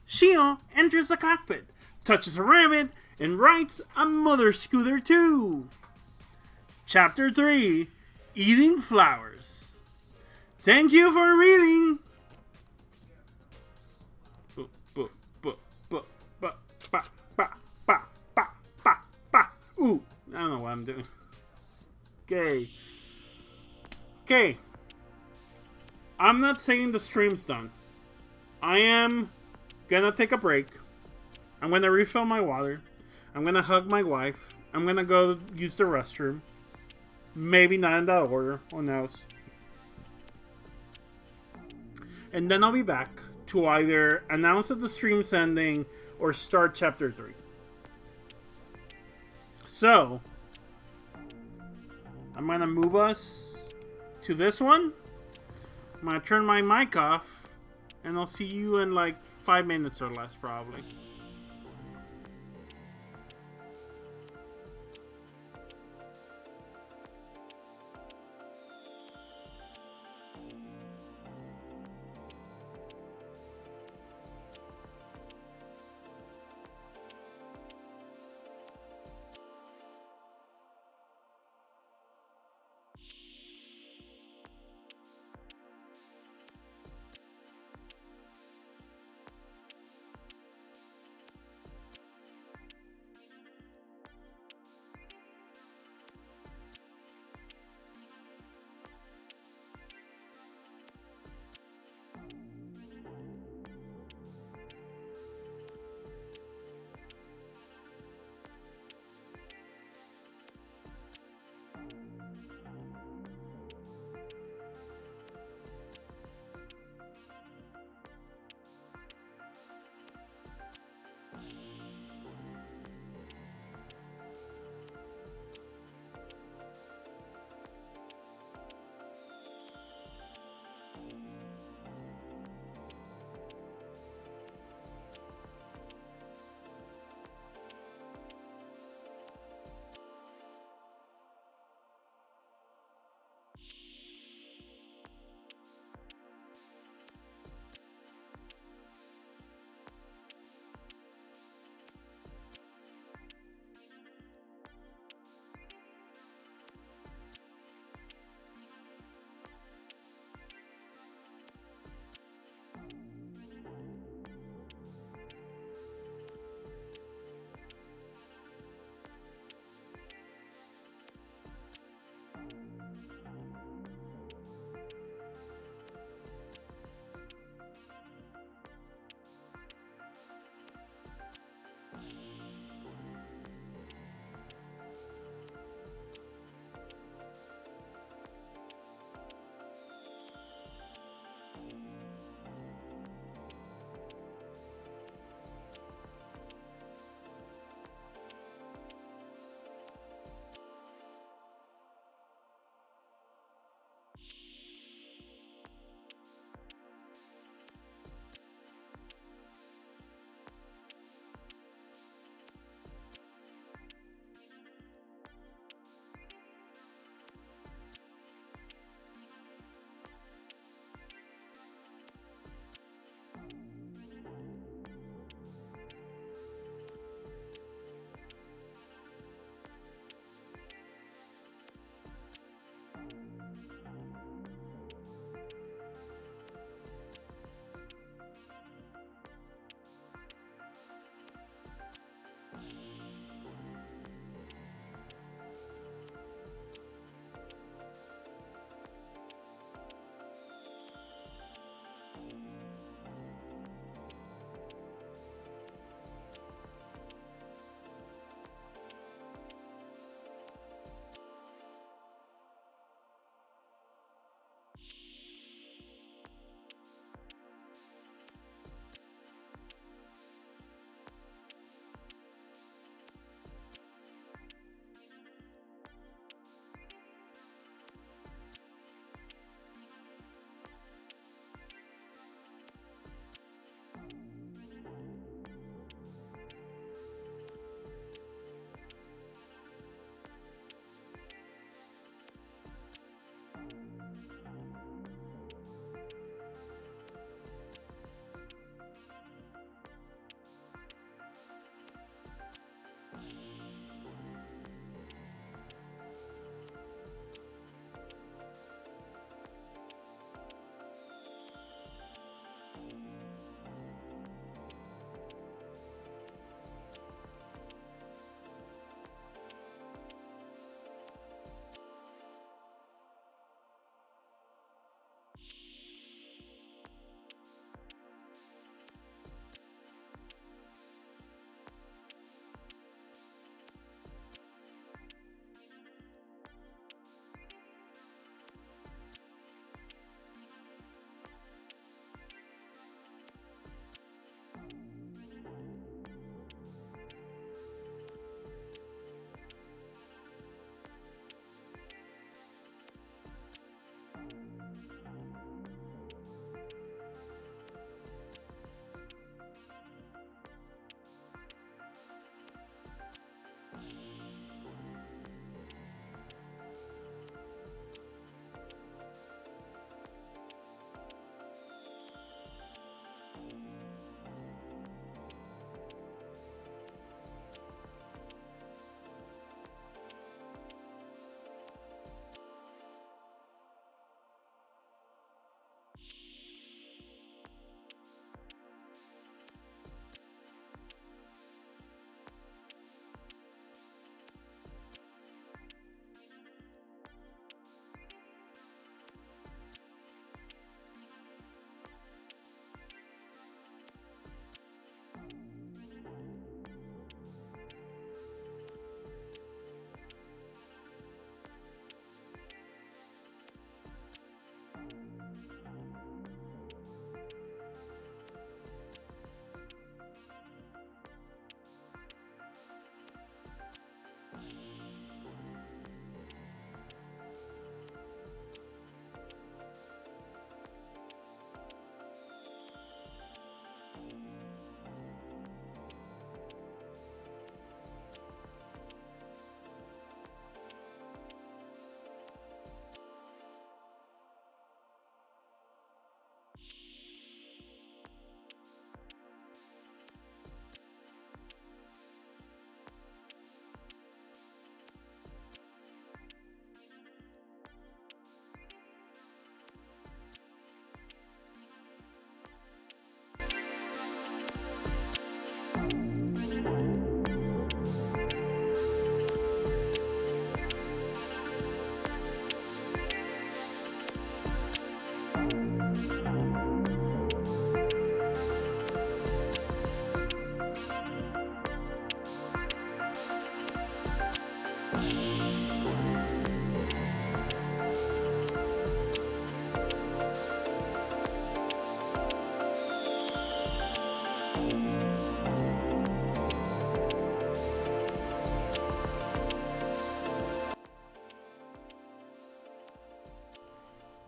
Shio enters the cockpit, touches a rabbit, and rides a mother scooter too. Chapter 3, Eating Flowers. Thank you for reading. Ooh, I don't know what I'm doing. Okay. I'm not saying the stream's done. I am gonna take a break. I'm gonna refill my water. I'm gonna hug my wife. I'm gonna go use the restroom. Maybe not in that order. Who knows? And then I'll be back to either announce that the stream's ending or start chapter 3. So, I'm gonna move us to this one. I'm gonna turn my mic off, and I'll see you in like 5 minutes or less, probably.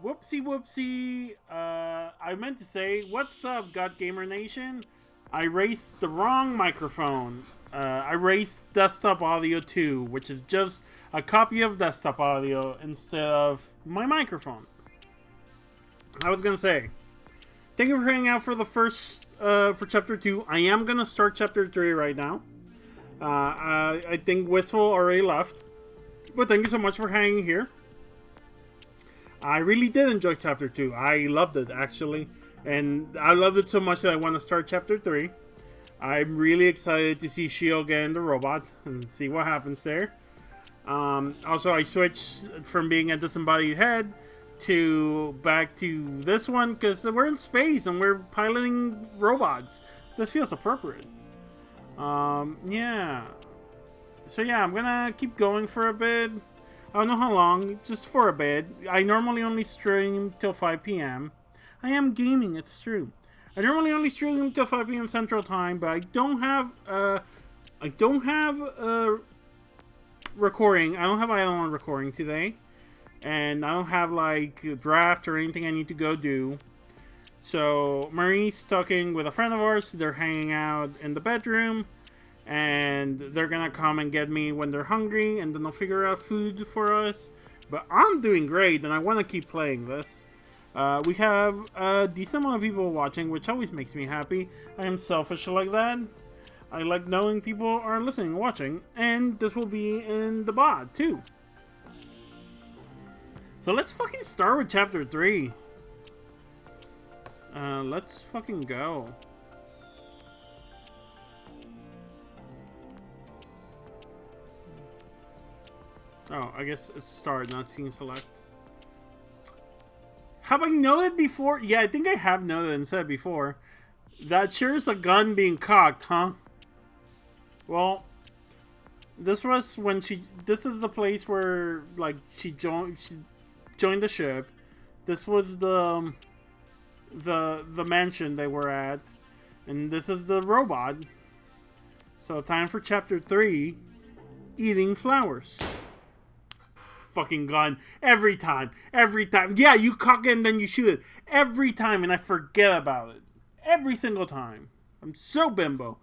Whoopsie whoopsie. I meant to say, what's up, God Gamer Nation? I raced the wrong microphone. I raced desktop audio 2, which is just a copy of desktop audio instead of my microphone. I was gonna say, thank you for hanging out for the first, for chapter 2. I am gonna start chapter 3 right now. I think Wistful already left. But thank you so much for hanging here. I really did enjoy chapter 2. I loved it, actually. And I loved it so much that I want to start chapter 3. I'm really excited to see Shio get in the robot and see what happens there. Also, I switched from being a disembodied head to back to this one because we're in space and we're piloting robots. This feels appropriate. Yeah. So yeah, I'm gonna keep going for a bit. I don't know how long, just for a bit. I normally only stream till 5 p.m. I am gaming, it's true. I normally only stream till 5 p.m. Central Time, but I don't have recording. I don't have Island recording today. And I don't have, like, a draft or anything I need to go do. So, Marie's talking with a friend of ours. They're hanging out in the bedroom. And they're gonna come and get me when they're hungry, and then they'll figure out food for us. But I'm doing great, and I want to keep playing this. We have a decent amount of people watching, which always makes me happy. I am selfish like that. I like knowing people are listening and watching, and this will be in the bot too. So let's fucking start with chapter 3. Let's fucking go. Oh, I guess it's start, not scene select. Have I noted before? Yeah, I think I have noted and said before. That sure is a gun being cocked, huh? Well, this was when this is the place where, like, she joined the ship. This was the mansion they were at. And this is the robot. So time for chapter 3. Eating flowers. Fucking gun every time. Yeah, you cock it and then you shoot it every time, and I forget about it every single time. I'm so bimbo.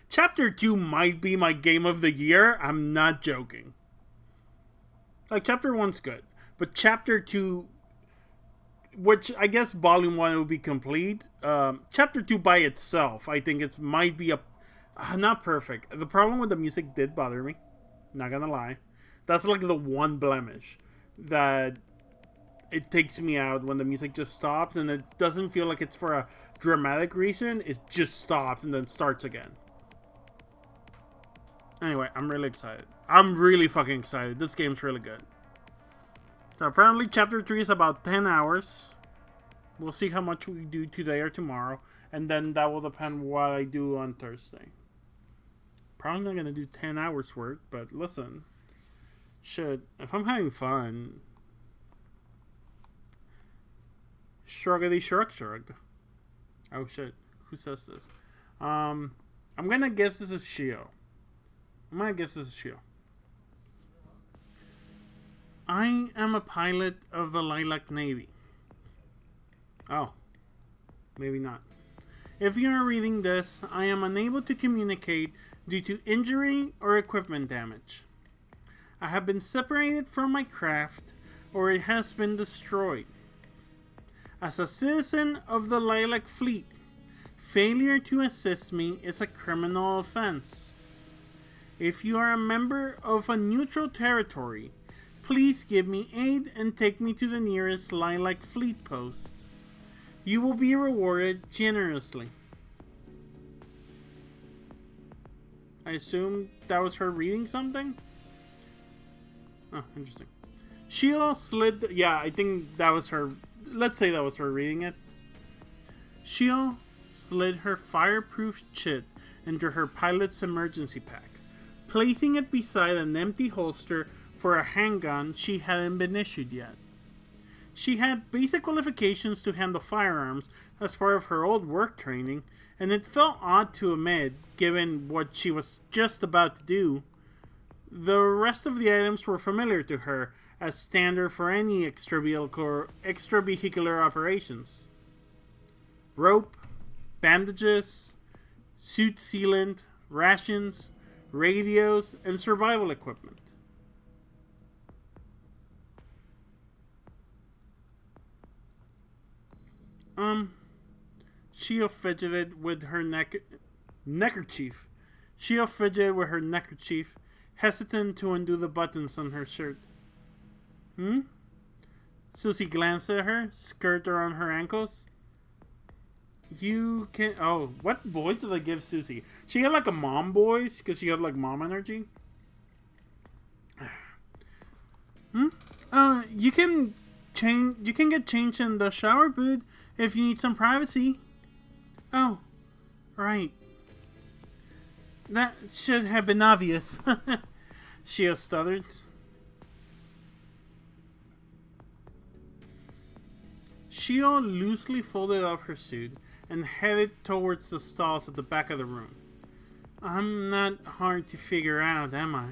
Chapter 2 might be my game of the year. I'm not joking. Like, chapter 1's good, but chapter 2, which I guess volume 1 would be complete. Chapter 2 by itself, I think it might be a not perfect. The problem with the music did bother me. Not gonna lie. That's like the one blemish. That it takes me out when the music just stops and it doesn't feel like it's for a dramatic reason. It just stops and then starts again. Anyway, I'm really excited. I'm really fucking excited. This game's really good. So apparently chapter 3 is about 10 hours. We'll see how much we do today or tomorrow. And then that will depend what I do on Thursday. Probably not gonna do 10 hours work, but listen. Shit, if I'm having fun. Shruggity shrug. Oh shit, who says this? I'm gonna guess this is Shio. I am a pilot of the Lilac Navy. Oh. Maybe not. If you are reading this, I am unable to communicate due to injury or equipment damage. I have been separated from my craft, or it has been destroyed. As a citizen of the Lilac Fleet, failure to assist me is a criminal offense. If you are a member of a neutral territory, please give me aid and take me to the nearest Lilac Fleet post. You will be rewarded generously. I assume that was her reading something? Oh, interesting. Sheila slid... Yeah, I think that was her... Let's say that was her reading it. Sheila slid her fireproof chit into her pilot's emergency pack, placing it beside an empty holster for a handgun she hadn't been issued yet. She had basic qualifications to handle firearms as part of her old work training, and it felt odd to admit, given what she was just about to do. The rest of the items were familiar to her, as standard for any extravehicular operations. Rope, bandages, suit sealant, rations, radios, and survival equipment. Shio fidgeted with her neckerchief. Shio fidgeted with her neckerchief, hesitant to undo the buttons on her shirt. Susie glanced at her, skirt around her ankles. You can... Oh, what voice did I give Susie? She had like a mom voice, because she had like mom energy. You can change... You can get changed in the shower booth if you need some privacy. Oh, right. That should have been obvious. Shio stuttered. Shio loosely folded up her suit and headed towards the stalls at the back of the room. I'm not hard to figure out, am I?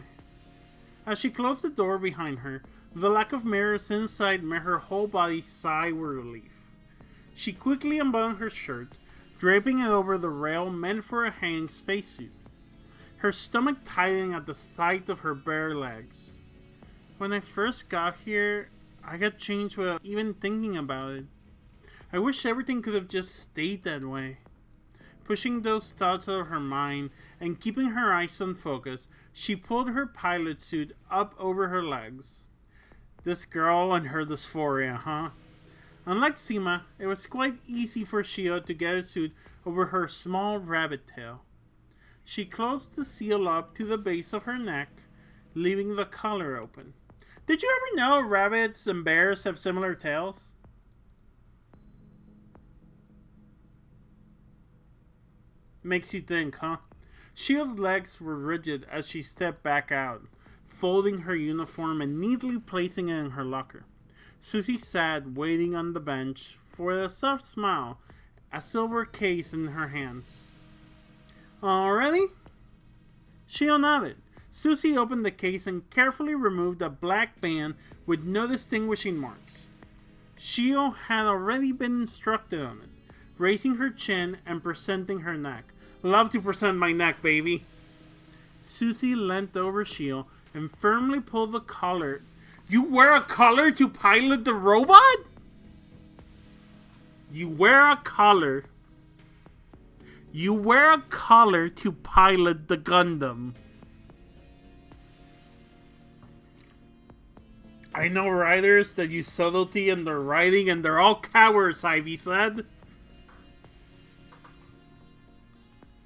As she closed the door behind her, the lack of mirrors inside made her whole body sigh with relief. She quickly unbuttoned her shirt, draping it over the rail meant for a hanging spacesuit. Her stomach tightened at the sight of her bare legs. When I first got here, I got changed without even thinking about it. I wish everything could have just stayed that way. Pushing those thoughts out of her mind and keeping her eyes on focus, she pulled her pilot suit up over her legs. This girl and her dysphoria, huh? Unlike Sima, it was quite easy for Shio to get a suit over her small rabbit tail. She closed the seal up to the base of her neck, leaving the collar open. Did you ever know rabbits and bears have similar tails? Makes you think, huh? Shio's legs were rigid as she stepped back out, folding her uniform and neatly placing it in her locker. Susie sat waiting on the bench for a soft smile, a silver case in her hands. Already? Shio nodded. Susie opened the case and carefully removed a black band with no distinguishing marks. Shio had already been instructed on it, raising her chin and presenting her neck. Love to present my neck, baby. Susie leant over Shio and firmly pulled the collar. You wear a collar to pilot the robot? You wear a collar. You wear a collar to pilot the Gundam. I know writers that use subtlety in their writing and they're all cowards, Ivy said.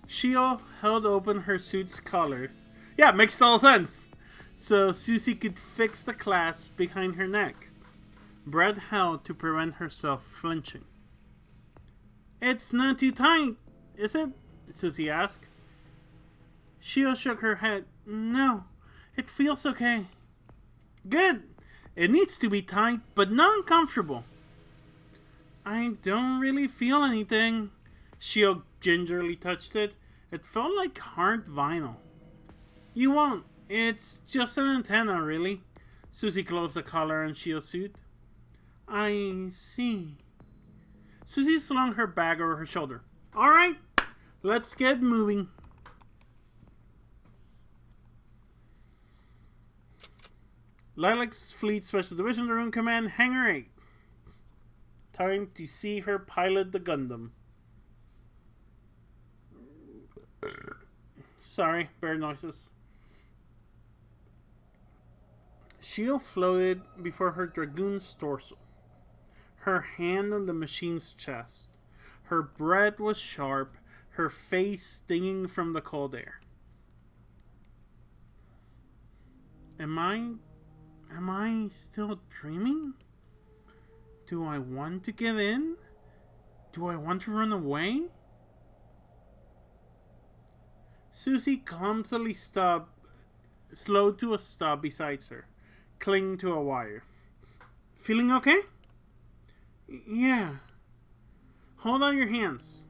Shio held open her suit's collar. Yeah, makes total sense. So Susie could fix the clasp behind her neck. Brett held to prevent herself flinching. It's not too tight, is it? Susie asked. Shio shook her head. No, it feels okay. Good. It needs to be tight, but not uncomfortable. I don't really feel anything. Shio gingerly touched it. It felt like hard vinyl. You won't. It's just an antenna, really. Susie closed the collar on Shio's suit. I see. Susie slung her bag over her shoulder. Alright, let's get moving. Lilac's Fleet Special Division Dragoon Command, Hangar 8. Time to see her pilot the Gundam. Sorry, bear noises. Shio floated before her dragoon's torso, her hand on the machine's chest. Her breath was sharp, her face stinging from the cold air. Am I still dreaming? Do I want to get in? Do I want to run away? Susie clumsily slowed to a stop beside her, clinging to a wire. Feeling okay? Yeah. Hold out your hands.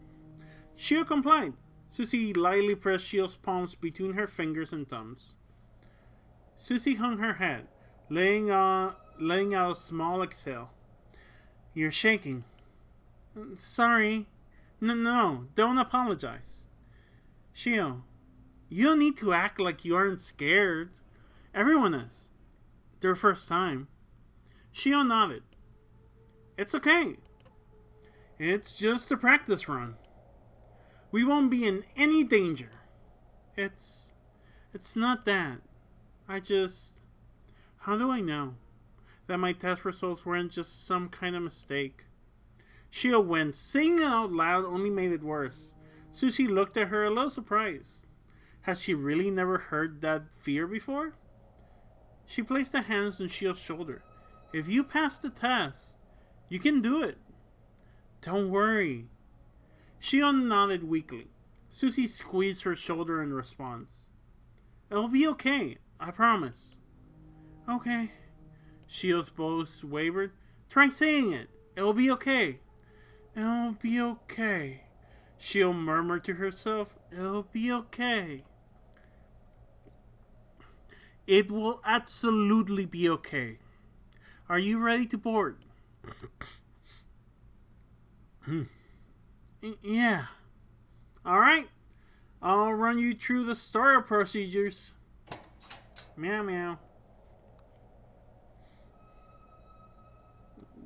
Shio complied. Susie lightly pressed Shio's palms between her fingers and thumbs. Susie hung her head, laying out a small exhale. You're shaking. Sorry. No, don't apologize. Shio, you don't need to act like you aren't scared. Everyone is. Their first time. Shio nodded. It's okay. It's just a practice run. We won't be in any danger. It's not that. How do I know that my test results weren't just some kind of mistake? Shio winced. Saying it out loud only made it worse. Susie looked at her a little surprised. Had she really never heard that fear before? She placed her hands on Shio's shoulder. If you pass the test, you can do it. Don't worry. Shio nodded weakly. Susie squeezed her shoulder in response. It'll be okay, I promise. Okay. Shio's voice wavered. Try saying it. It'll be okay. It'll be okay. Shio murmured to herself. It'll be okay. It will absolutely be okay. Are you ready to board? Yeah. Alright. I'll run you through the startup procedures. Meow meow.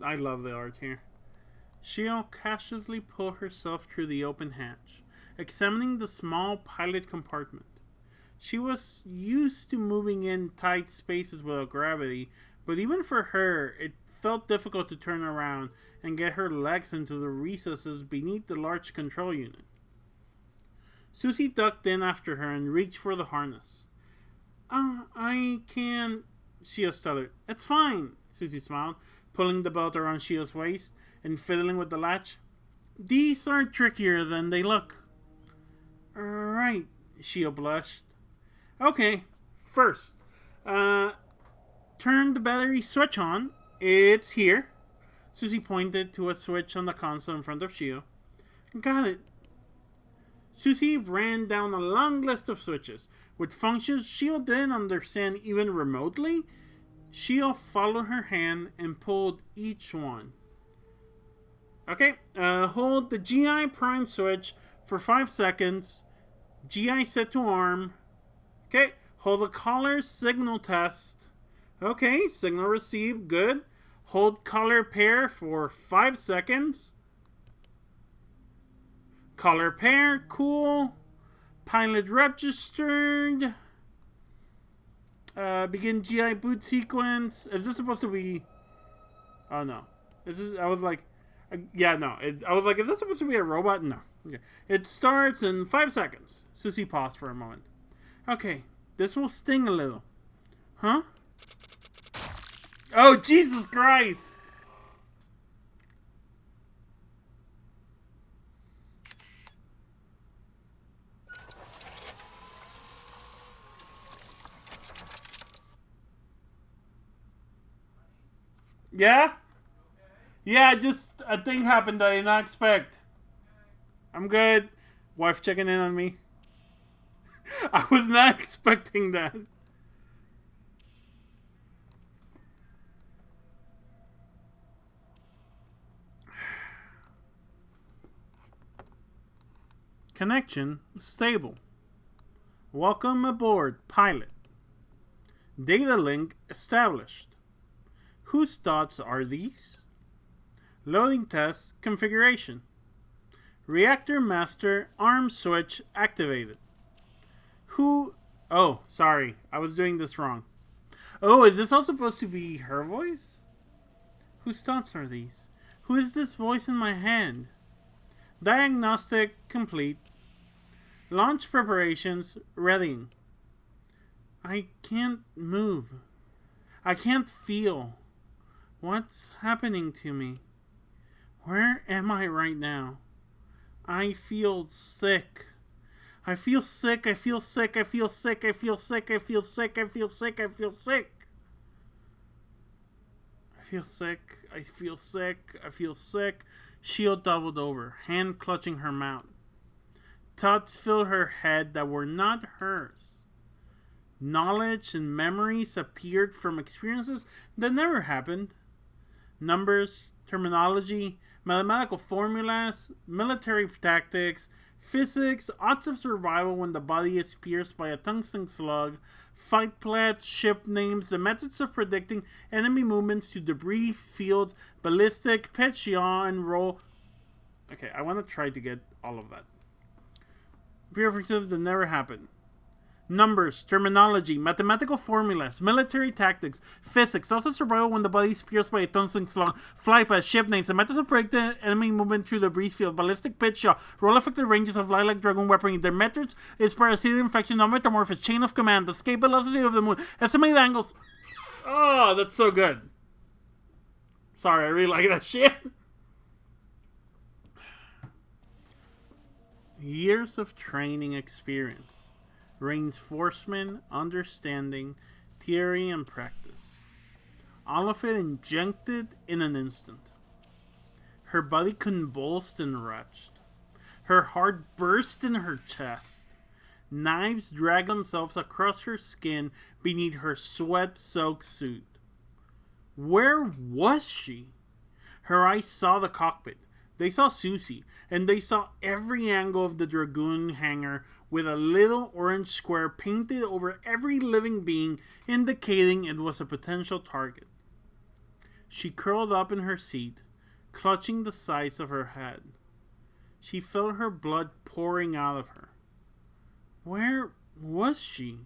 I love the art here. Shio cautiously pulled herself through the open hatch, examining the small pilot compartment. She was used to moving in tight spaces without gravity, but even for her, it felt difficult to turn around and get her legs into the recesses beneath the large control unit. Susie ducked in after her and reached for the harness. I can't... Shio stuttered. It's fine, Susie smiled, pulling the belt around Shio's waist and fiddling with the latch. These are trickier than they look. Right, Shio blushed. Okay, first, turn the battery switch on. It's here. Susie pointed to a switch on the console in front of Shio. Got it. Susie ran down a long list of switches. With functions Shio didn't understand even remotely, Shio followed her hand and pulled each one. Okay, hold the GI prime switch for 5 seconds. GI set to arm. Okay, hold the collar signal test. Okay, signal received, good. Hold collar pair for 5 seconds. Collar pair, cool. Pilot registered. Begin GI boot sequence. Is this supposed to be... Oh, no. I was like... yeah, no. I was like, is this supposed to be a robot? No. Okay. It starts in 5 seconds. Susie paused for a moment. Okay, this will sting a little. Huh? Oh, Jesus Christ! Yeah? Yeah, just a thing happened that I did not expect. I'm good. Wife checking in on me. I was not expecting that. Connection stable. Welcome aboard, pilot. Data link established. Whose thoughts are these? Loading test configuration. Reactor master arm switch activated. Who... Oh, sorry. I was doing this wrong. Oh, is this all supposed to be her voice? Whose thoughts are these? Who is this voice in my hand? Diagnostic complete. Launch preparations readying. I can't move. I can't feel. What's happening to me? Where am I right now? I feel sick. I feel sick, I feel sick, I feel sick, I feel sick, I feel sick, I feel sick, I feel sick. I feel sick, I feel sick, I feel sick. Shio doubled over, hand clutching her mouth. Thoughts filled her head that were not hers. Knowledge and memories appeared from experiences that never happened. Numbers, terminology, mathematical formulas, military tactics, physics, odds of survival when the body is pierced by a tungsten slug, fight plans, ship names, the methods of predicting enemy movements to debris fields, ballistic, pitch, yaw, and roll. Okay, I want to try to get all of that. References that never happened. Numbers, terminology, mathematical formulas, military tactics, physics, also survival when the body is pierced by a tungsten slug, flight paths, ship names, the methods of predicting enemy movement through the breeze field, ballistic pitch shot, roll affected ranges of light like dragoon weaponry. Their methods is parasitic infection, non metamorphosis, chain of command, escape velocity of the moon, estimated angles. Oh, that's so good. Sorry, I really like that shit. Years of training experience. Reinforcement, understanding, theory, and practice. All of it injected in an instant. Her body convulsed and retched. Her heart burst in her chest. Knives dragged themselves across her skin beneath her sweat-soaked suit. Where was she? Her eyes saw the cockpit. They saw Susie, and they saw every angle of the dragoon hangar with a little orange square painted over every living being, indicating it was a potential target. She curled up in her seat, clutching the sides of her head. She felt her blood pouring out of her. Where was she?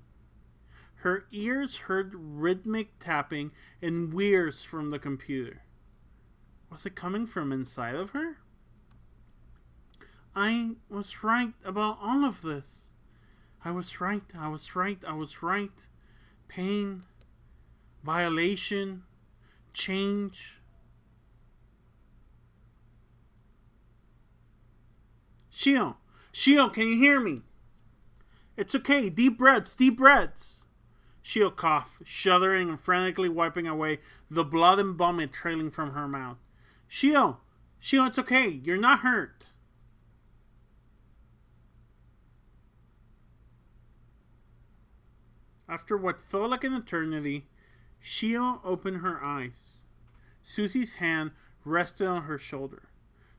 Her ears heard rhythmic tapping and whirs from the computer. Was it coming from inside of her? I was right about all of this. I was right. Pain, violation, change. Shio, can you hear me? It's okay. Deep breaths. Shio coughed, shuddering and frantically wiping away the blood and vomit trailing from her mouth. Shio, it's okay. You're not hurt. After what felt like an eternity, Shio opened her eyes. Susie's hand rested on her shoulder.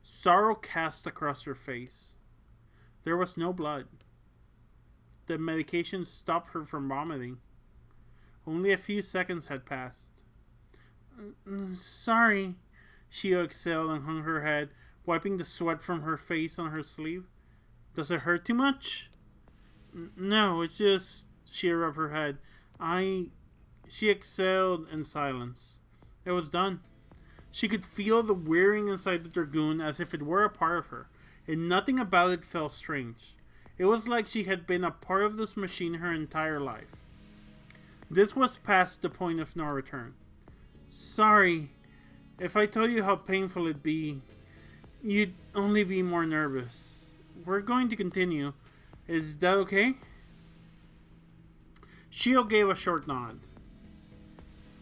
Sorrow cast across her face. There was no blood. The medication stopped her from vomiting. Only a few seconds had passed. Sorry, Shio exhaled and hung her head, wiping the sweat from her face on her sleeve. Does it hurt too much? No, it's just... She rubbed her head. She exhaled in silence. It was done. She could feel the whirring inside the dragoon as if it were a part of her, and nothing about it felt strange. It was like she had been a part of this machine her entire life. This was past the point of no return. Sorry. If I told you how painful it'd be, you'd only be more nervous. We're going to continue. Is that okay? Shio gave a short nod.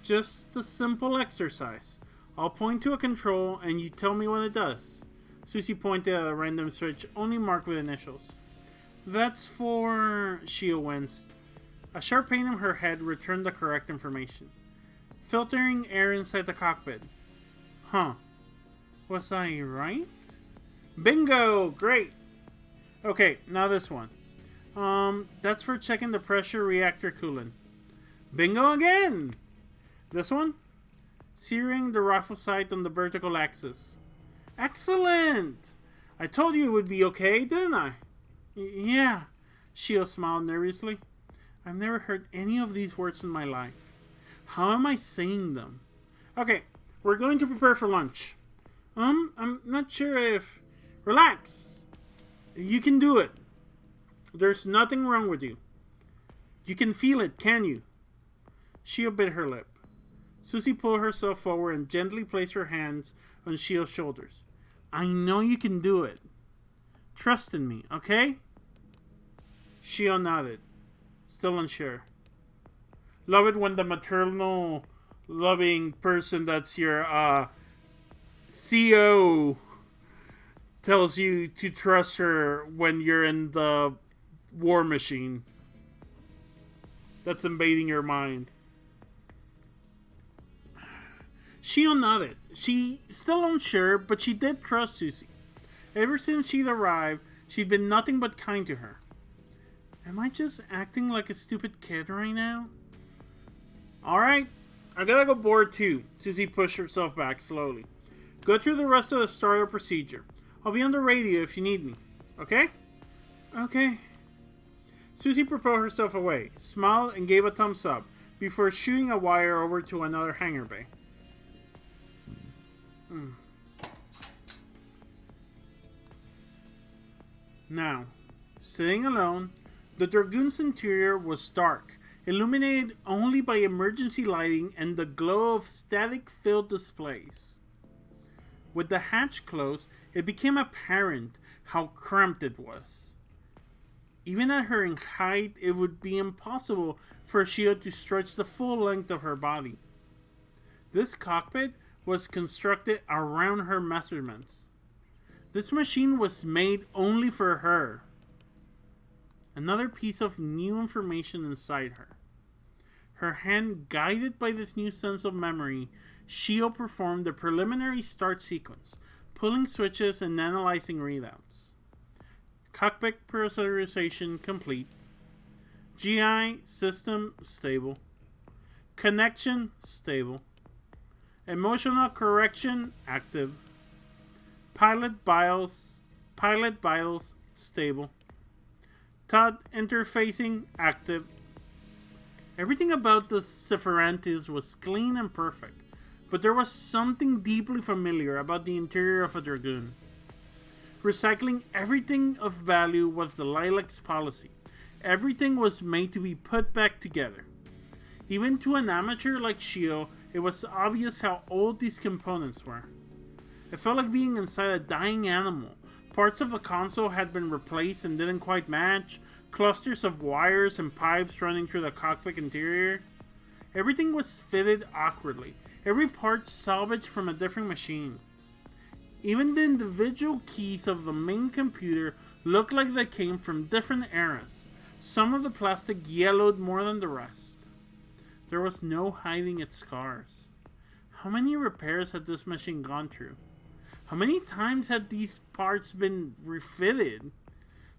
Just a simple exercise. I'll point to a control and you tell me what it does. Susie pointed at a random switch only marked with initials. That's for... Shio winced. A sharp pain in her head returned the correct information. Filtering air inside the cockpit. Huh. Was I right? Bingo! Great! Okay, now this one. That's for checking the pressure reactor coolant. Bingo again! This one? Searing the rifle sight on the vertical axis. Excellent! I told you it would be okay, didn't I? Yeah. Shio smiled nervously. I've never heard any of these words in my life. How am I saying them? Okay, we're going to prepare for lunch. I'm not sure if... Relax! You can do it. There's nothing wrong with you. You can feel it, can you? Shio bit her lip. Susie pulled herself forward and gently placed her hands on Shio's shoulders. I know you can do it. Trust in me, okay? Shio nodded, still unsure. Love it when the maternal loving person that's your CEO tells you to trust her when you're in the war machine. that's invading your mind. Shio nodded. She still unsure, but she did trust Susie. Ever since she'd arrived, she'd been nothing but kind to her. Am I just acting like a stupid kid right now? Alright, I gotta go board too. Susie pushed herself back slowly. Go through the rest of the startup procedure. I'll be on the radio if you need me. Okay? Okay. Susie propelled herself away, smiled, and gave a thumbs up before shooting a wire over to another hangar bay. Now, sitting alone, the Dragoon's interior was dark, illuminated only by emergency lighting and the glow of static-filled displays. With the hatch closed, it became apparent how cramped it was. Even at her height, it would be impossible for Shio to stretch the full length of her body. This cockpit was constructed around her measurements. This machine was made only for her. Another piece of new information inside her. Her hand guided by this new sense of memory, Shio performed the preliminary start sequence, pulling switches and analyzing readouts. Cockpit pressurization complete. GI system stable. Connection stable. Emotional correction active. Pilot BIOS stable. TUD interfacing active. Everything about the Sephirantes was clean and perfect, but there was something deeply familiar about the interior of a Dragoon. Recycling everything of value was the Lilac's policy. Everything was made to be put back together. Even to an amateur like Shio, it was obvious how old these components were. It felt like being inside a dying animal. Parts of the console had been replaced and didn't quite match. Clusters of wires and pipes running through the cockpit interior. Everything was fitted awkwardly. Every part salvaged from a different machine. Even the individual keys of the main computer looked like they came from different eras. Some of the plastic yellowed more than the rest. There was no hiding its scars. How many repairs had this machine gone through? How many times had these parts been refitted?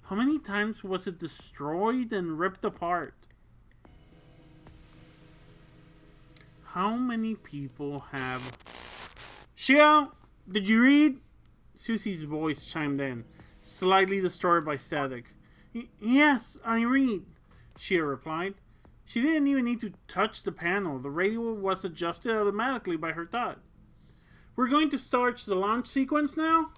How many times was it destroyed and ripped apart? How many people have... Shio, did you read? Susie's voice chimed in, slightly distorted by static. Yes, I read, Shio replied. She didn't even need to touch the panel. The radio was adjusted automatically by her thought. We're going to start the launch sequence now.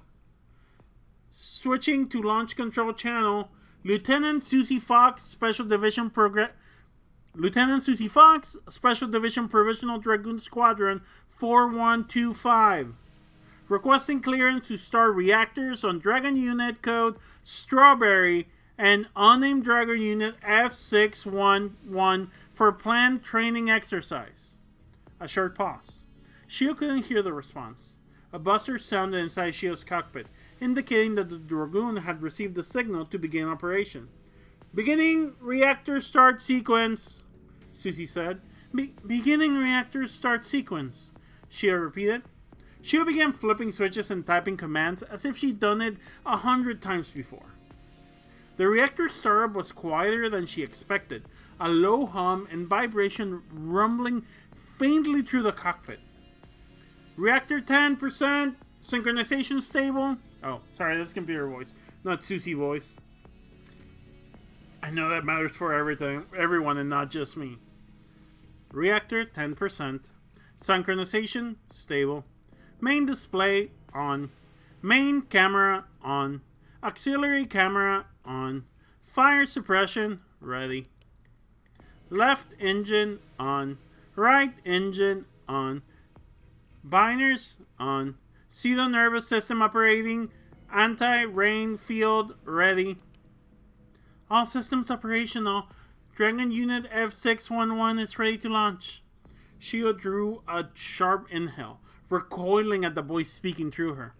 Switching to launch control channel, Lieutenant Susie Fox, Special Division Provisional Dragoon Squadron 4125. Requesting clearance to start reactors on Dragon Unit Code Strawberry and unnamed Dragon Unit F611 for planned training exercise. A short pause. Shio couldn't hear the response. A buzzer sounded inside Shio's cockpit, indicating that the Dragoon had received the signal to begin operation. Beginning reactor start sequence, Susie said. Beginning reactor start sequence, Shio repeated. Shio began flipping switches and typing commands as if she'd done it 100 times before. The reactor startup was quieter than she expected, a low hum and vibration rumbling faintly through the cockpit. Reactor 10%, synchronization stable. Oh, sorry, that's computer voice, not Susie voice. I know that matters for everyone and not just me. Reactor 10%, synchronization stable. Main display on. Main camera on. Auxiliary camera on. Fire suppression ready. Left engine on. Right engine on. Biners on. Pseudo nervous system operating. Anti-rain field ready. All systems operational. Dragon Unit F611 is ready to launch. Shio drew a sharp inhale, recoiling at the voice speaking through her.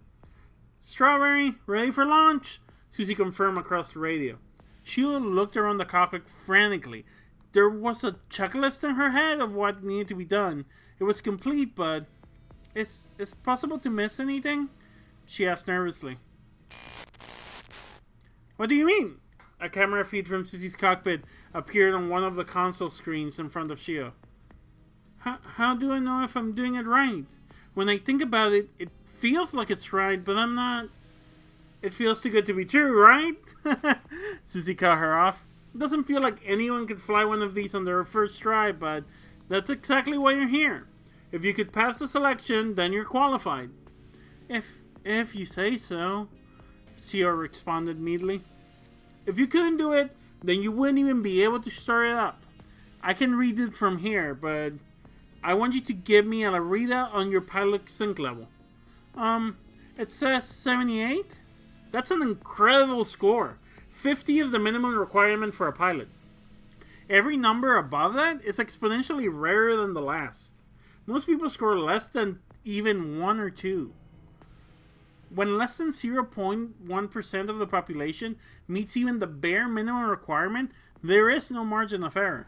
Strawberry, ready for launch, Susie confirmed across the radio. Shio looked around the cockpit frantically, There was a checklist in her head of what needed to be done. It was complete, but is it possible to miss anything? She asked nervously. What do you mean? A camera feed from Susie's cockpit appeared on one of the console screens in front of Shio. How do I know if I'm doing it right? When I think about it, it feels like it's right, but I'm not. It feels too good to be true, right? Susie cut her off. It doesn't feel like anyone could fly one of these on their first try, but that's exactly why you're here. If you could pass the selection, then you're qualified. If you say so, Shio responded meekly. If you couldn't do it, then you wouldn't even be able to start it up. I can read it from here, but I want you to give me a readout on your pilot sync level. It says 78? That's an incredible score. 50 is the minimum requirement for a pilot. Every number above that is exponentially rarer than the last. Most people score less than even 1 or 2. When less than 0.1% of the population meets even the bare minimum requirement, there is no margin of error.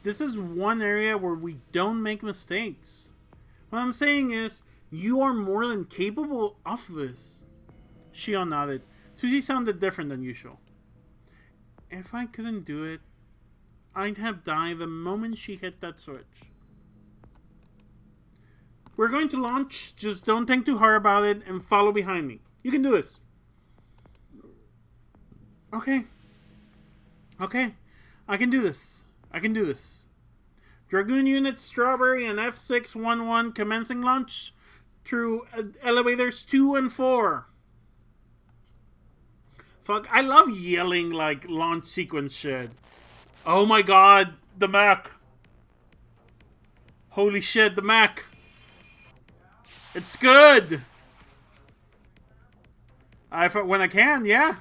This is one area where we don't make mistakes. What I'm saying is, you are more than capable of this. Shio nodded. Susie sounded different than usual. If I couldn't do it, I'd have died the moment she hit that switch. We're going to launch. Just don't think too hard about it and follow behind me. You can do this. Okay. I can do this. Dragoon Unit Strawberry and F611 commencing launch through elevators 2 and 4. Fuck, I love yelling like launch sequence shit. Oh my god, the Mac. Holy shit, the Mac. It's good. When I can, yeah.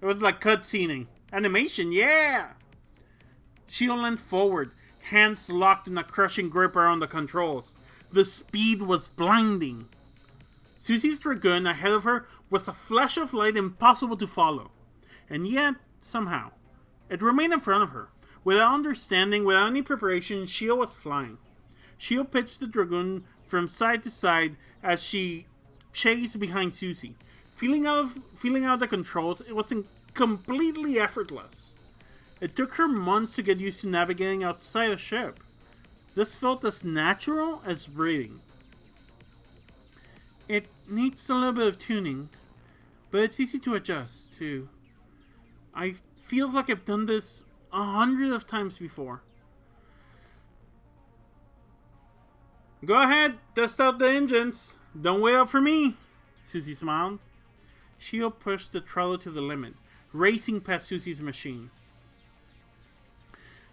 It was like cutscening. Animation, yeah. Shio leaned forward, hands locked in a crushing grip around the controls. The speed was blinding. Susie's Dragoon ahead of her was a flash of light impossible to follow. And yet, somehow, it remained in front of her. Without understanding, without any preparation, Shio was flying. Shio pitched the Dragoon from side to side as she chased behind Susie. Feeling out the controls, it was completely effortless. It took her months to get used to navigating outside a ship. This felt as natural as breathing. It needs a little bit of tuning, but it's easy to adjust to. I feel like I've done this 100 of times before. Go ahead, test out the engines. Don't wait up for me, Susie smiled. Shio pushed the throttle to the limit, racing past Susie's machine.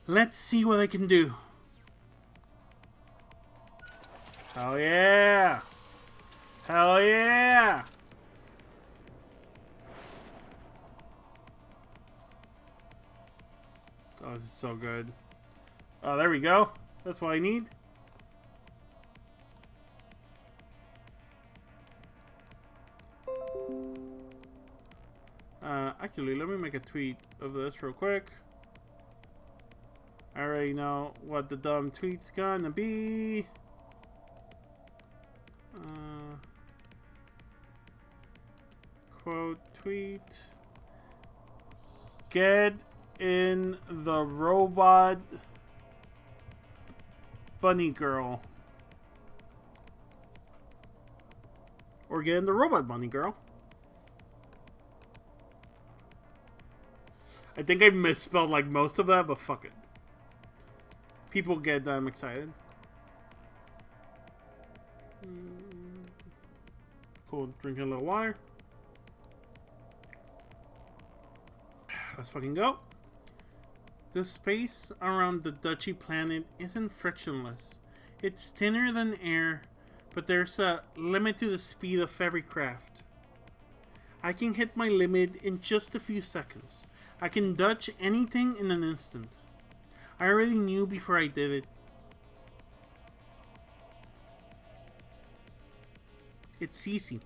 Let's see what I can do. Hell yeah! Hell yeah! Oh, this is so good. Oh, there we go. That's what I need. Actually, let me make a tweet of this real quick. I already know what the dumb tweet's gonna be. Quote tweet. Get in the robot bunny girl. Or get in the robot bunny girl. I think I misspelled like most of that, but fuck it. People get excited. Cool, drinking a little water. Let's fucking go. The space around the Dutchy planet isn't frictionless. It's thinner than air, but there's a limit to the speed of every craft. I can hit my limit in just a few seconds. I can dodge anything in an instant. I already knew before I did it. It's easy.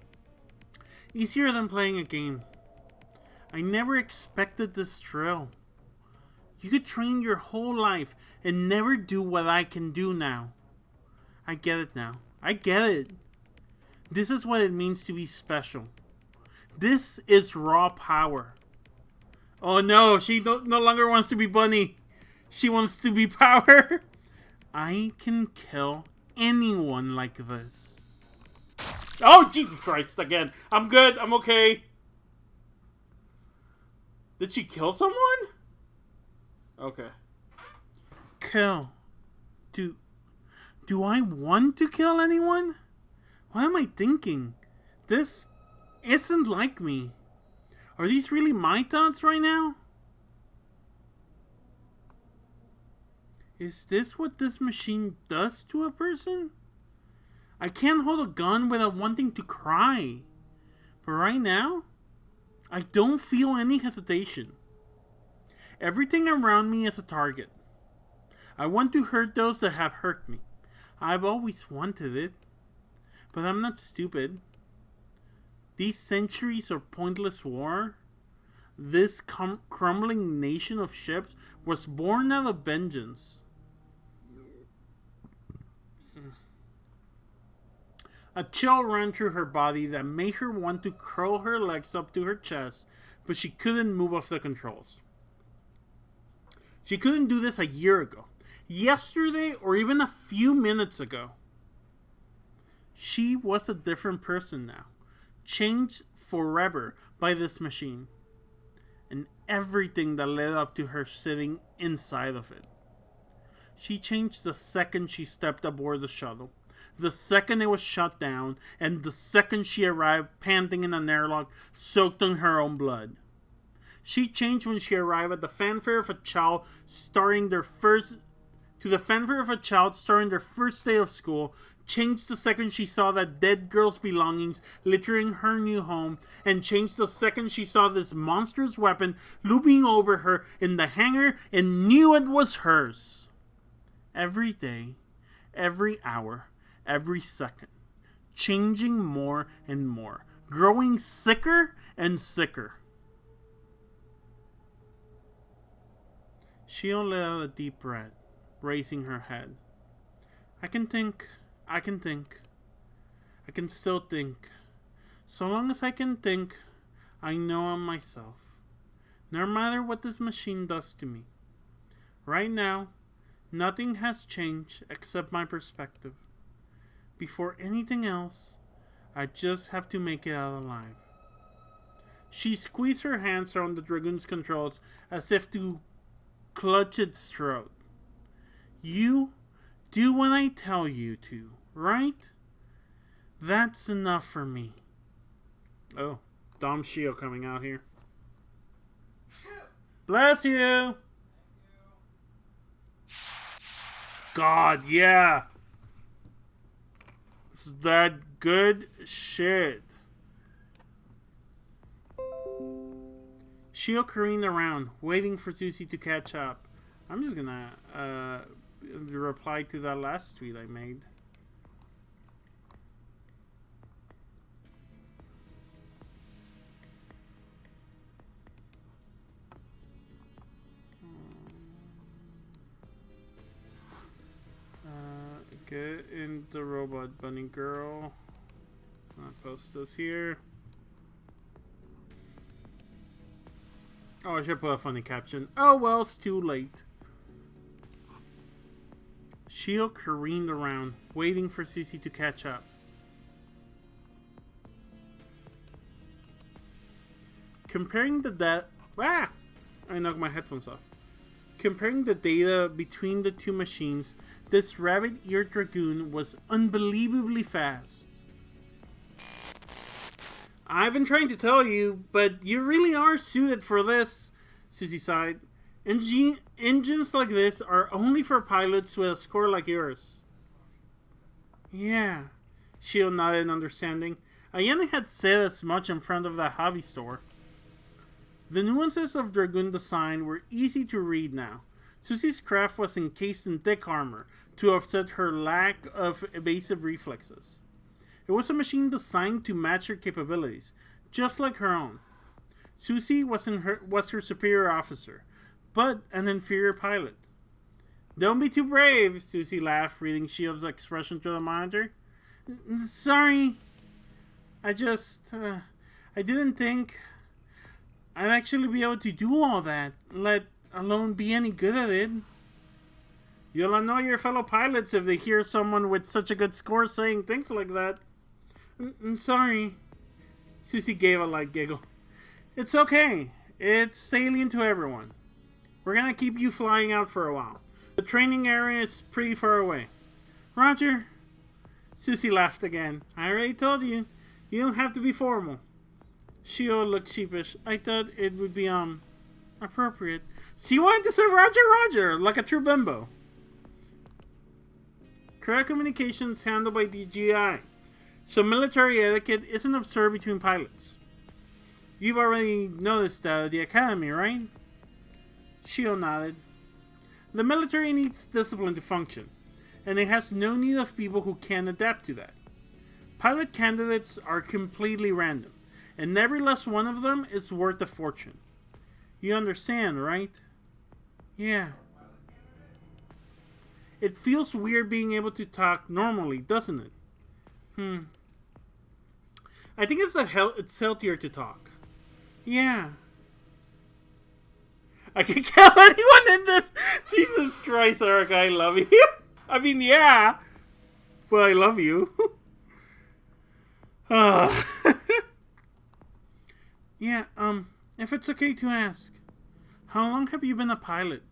Easier than playing a game. I never expected this thrill. You could train your whole life and never do what I can do now. I get it now. I get it. This is what it means to be special. This is raw power. Oh no, she no longer wants to be Bunny. She wants to be power. I can kill anyone like this. Oh, Jesus Christ, again. I'm good, I'm okay. Did she kill someone? Okay. Kill. Do I want to kill anyone? What am I thinking? This isn't like me. Are these really my thoughts right now? Is this what this machine does to a person? I can't hold a gun without wanting to cry. But right now, I don't feel any hesitation. Everything around me is a target. I want to hurt those that have hurt me. I've always wanted it. But I'm not stupid. These centuries of pointless war, this crumbling nation of ships was born out of vengeance. A chill ran through her body that made her want to curl her legs up to her chest, but she couldn't move off the controls. She couldn't do this a year ago, yesterday, or even a few minutes ago. She was a different person now, changed forever by this machine, and everything that led up to her sitting inside of it. She changed the second she stepped aboard the shuttle, the second it was shut down, and the second she arrived panting in an airlock soaked in her own blood. She changed when she arrived at the fanfare of a child starting their first day of school, changed the second she saw that dead girl's belongings littering her new home, and changed the second she saw this monstrous weapon looming over her in the hangar and knew it was hers. Every day, every hour, every second, changing more and more, growing sicker and sicker. She let out a deep breath, raising her head. I can think. I can still think. So long as I can think, I know I'm myself. No matter what this machine does to me. Right now, nothing has changed except my perspective. Before anything else, I just have to make it out alive. She squeezed her hands around the dragoon's controls as if to clutch its throat. You do what I tell you to, right? That's enough for me. Oh, Dom Shield coming out here. Bless you! God, yeah! This is that good shit. Shield careened around, waiting for Susie to catch up. I'm just gonna reply to that last tweet I made. Get in the robot bunny girl. I'll post this here. Oh, I should put a funny caption. Oh well, it's too late. Shield careened around, waiting for Susie to catch up. Comparing the I knocked my headphones off. Comparing the data between the two machines, this rabbit-eared dragoon was unbelievably fast. I've been trying to tell you, but you really are suited for this, Susie sighed. Engines like this are only for pilots with a score like yours. Yeah, Shield nodded in understanding. Ayana had said as much in front of the hobby store. The nuances of dragoon design were easy to read now. Susie's craft was encased in thick armor to offset her lack of evasive reflexes. It was a machine designed to match her capabilities, just like her own. Susie was her superior officer, but an inferior pilot. Don't be too brave, Susie laughed, reading Shield's expression through the monitor. Sorry. I didn't think I'd actually be able to do all that, let alone be any good at it. You'll annoy your fellow pilots if they hear someone with such a good score saying things like that. Sorry. Susie gave a light giggle. It's okay. It's salient to everyone. We're gonna keep you flying out for a while. The training area is pretty far away. Roger. Susie laughed again. I already told you. You don't have to be formal. Shio looked sheepish. I thought it would be, appropriate. She wanted to say Roger, Roger, like a true bimbo. Correct communications handled by DGI. So military etiquette isn't absurd between pilots. You've already noticed that at the academy, right? Shio nodded. The military needs discipline to function, and it has no need of people who can adapt to that. Pilot candidates are completely random, and every last one of them is worth a fortune. You understand, right? Yeah. It feels weird being able to talk normally, doesn't it? I think it's healthier to talk. Yeah. I can count anyone in this. Jesus Christ, Eric, I love you. I mean, yeah. But I love you. Yeah, if it's okay to ask, how long have you been a pilot?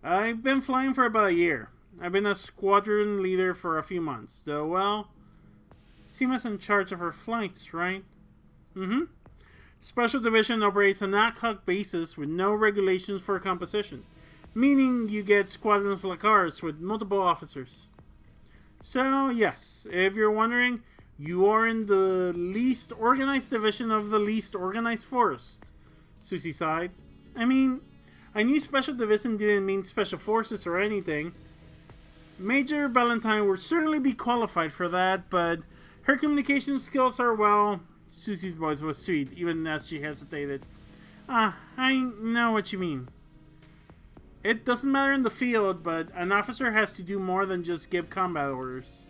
I've been flying for about a year. I've been a squadron leader for a few months, though, well, Seema's in charge of her flights, right? Mm-hmm. Special Division operates on an ad hoc basis with no regulations for composition, meaning you get squadrons like ours with multiple officers. So, yes, if you're wondering, you are in the least organized division of the least organized force, Susie sighed. I mean, I knew Special Division didn't mean Special Forces or anything. Major Valentine would certainly be qualified for that, but her communication skills are, well... Susie's voice was sweet, even as she hesitated. I know what you mean. It doesn't matter in the field, but an officer has to do more than just give combat orders.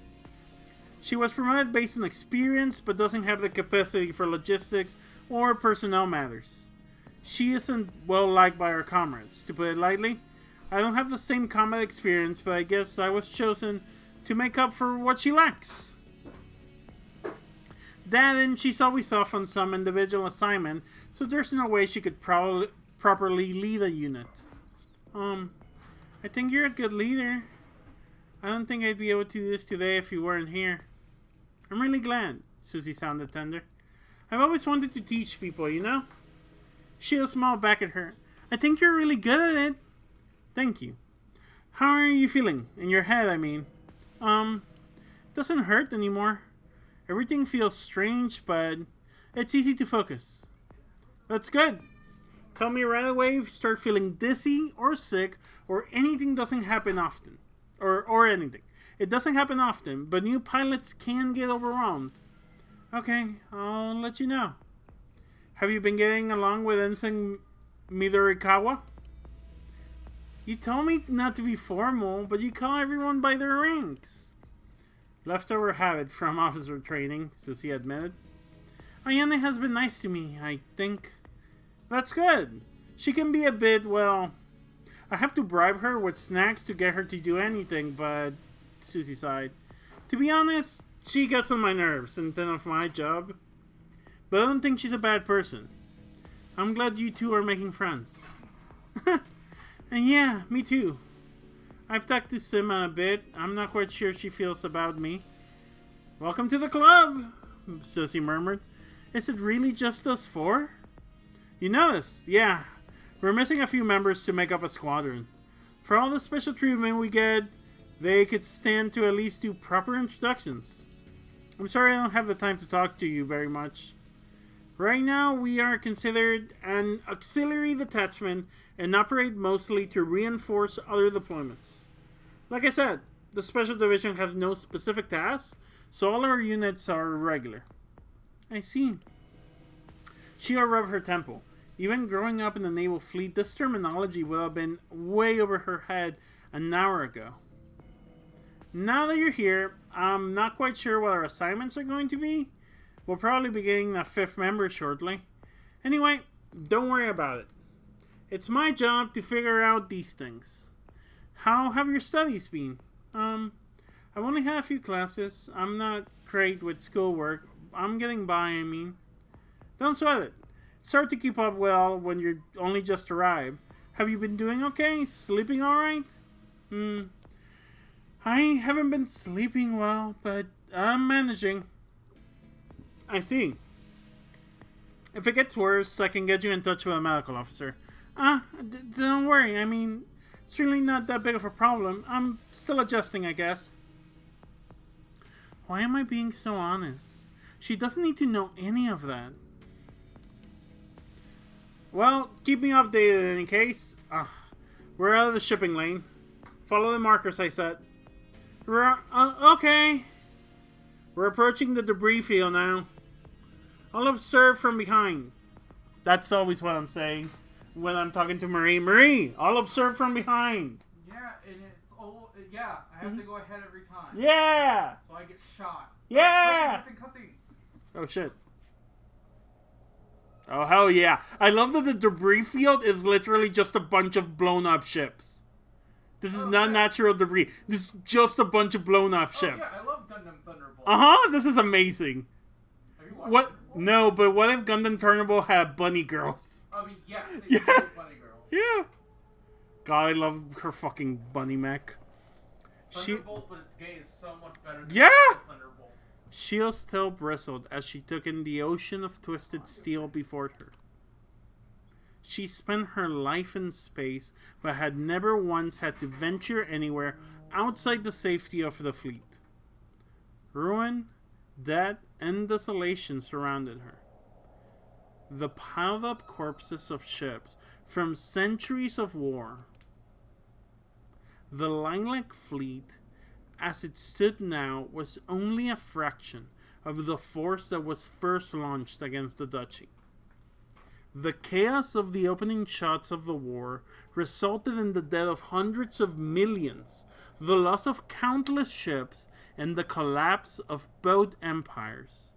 She was promoted based on experience, but doesn't have the capacity for logistics or personnel matters. She isn't well liked by her comrades, to put it lightly. I don't have the same combat experience, but I guess I was chosen to make up for what she lacks. That and she's always off on some individual assignment, so there's no way she could properly lead a unit. I think you're a good leader. I don't think I'd be able to do this today if you weren't here. I'm really glad, Susie sounded tender. I've always wanted to teach people, you know? She'll smile back at her. I think you're really good at it. Thank you. How are you feeling? In your head, I mean. Doesn't hurt anymore. Everything feels strange, but it's easy to focus. That's good. Tell me right away if you start feeling dizzy or sick or anything doesn't happen often. Or anything. It doesn't happen often, but new pilots can get overwhelmed. Okay, I'll let you know. Have you been getting along with Ensign Midorikawa? You told me not to be formal, but you call everyone by their ranks. Leftover habit from officer training, Susie admitted. Ayane has been nice to me, I think. That's good. She can be a bit, well... I have to bribe her with snacks to get her to do anything, but... Susie sighed. To be honest, she gets on my nerves instead of my job. But I don't think she's a bad person. I'm glad you two are making friends. And yeah, me too. I've talked to Sima a bit. I'm not quite sure she feels about me. Welcome to the club, Susie murmured. Is it really just us four? You noticed? Yeah. We're missing a few members to make up a squadron. For all the special treatment we get, they could stand to at least do proper introductions. I'm sorry I don't have the time to talk to you very much. Right now, we are considered an auxiliary detachment and operate mostly to reinforce other deployments. Like I said, the Special Division has no specific tasks, so all our units are regular. I see. Shio rubbed her temple. Even growing up in the naval fleet, this terminology would have been way over her head an hour ago. Now that you're here, I'm not quite sure what our assignments are going to be. We'll probably be getting a 5th member shortly. Anyway, don't worry about it. It's my job to figure out these things. How have your studies been? I've only had a few classes. I'm not great with schoolwork. I'm getting by, I mean. Don't sweat it. It's hard to keep up well when you're only just arrived. Have you been doing okay? Sleeping alright? I haven't been sleeping well, but I'm managing. I see. If it gets worse, I can get you in touch with a medical officer. Don't worry. I mean, it's really not that big of a problem. I'm still adjusting, I guess. Why am I being so honest? She doesn't need to know any of that. Well, keep me updated in any case. We're out of the shipping lane. Follow the markers I set. Okay. We're approaching the debris field now. I'll observe from behind. That's always what I'm saying when I'm talking to Marie. Marie, I'll observe from behind. Yeah, and it's all. Yeah, I have to go ahead every time. Yeah. So I get shot. Yeah. Cutscene. Oh shit. Oh hell yeah. I love that the debris field is literally just a bunch of blown up ships. This is not natural debris. This is just a bunch of blown up ships. Yeah, I love Gundam Thunderbolt. This is amazing. Have you watched What? Thunderbolt? No, but what if Gundam Thunderbolt had bunny girls? I mean, yes, Yeah. Bunny Girls. Yeah. God, I love her fucking bunny mech. Thunderbolt, but it's gay, is so much better than Yeah! Thunderbolt. Shield's still bristled as she took in the ocean of twisted steel before her. She spent her life in space, but had never once had to venture anywhere outside the safety of the fleet. Ruin, death, and desolation surrounded her. The piled-up corpses of ships from centuries of war. The Lilac fleet, as it stood now, was only a fraction of the force that was first launched against the Duchy. The chaos of the opening shots of the war resulted in the death of hundreds of millions, the loss of countless ships, and the collapse of both empires.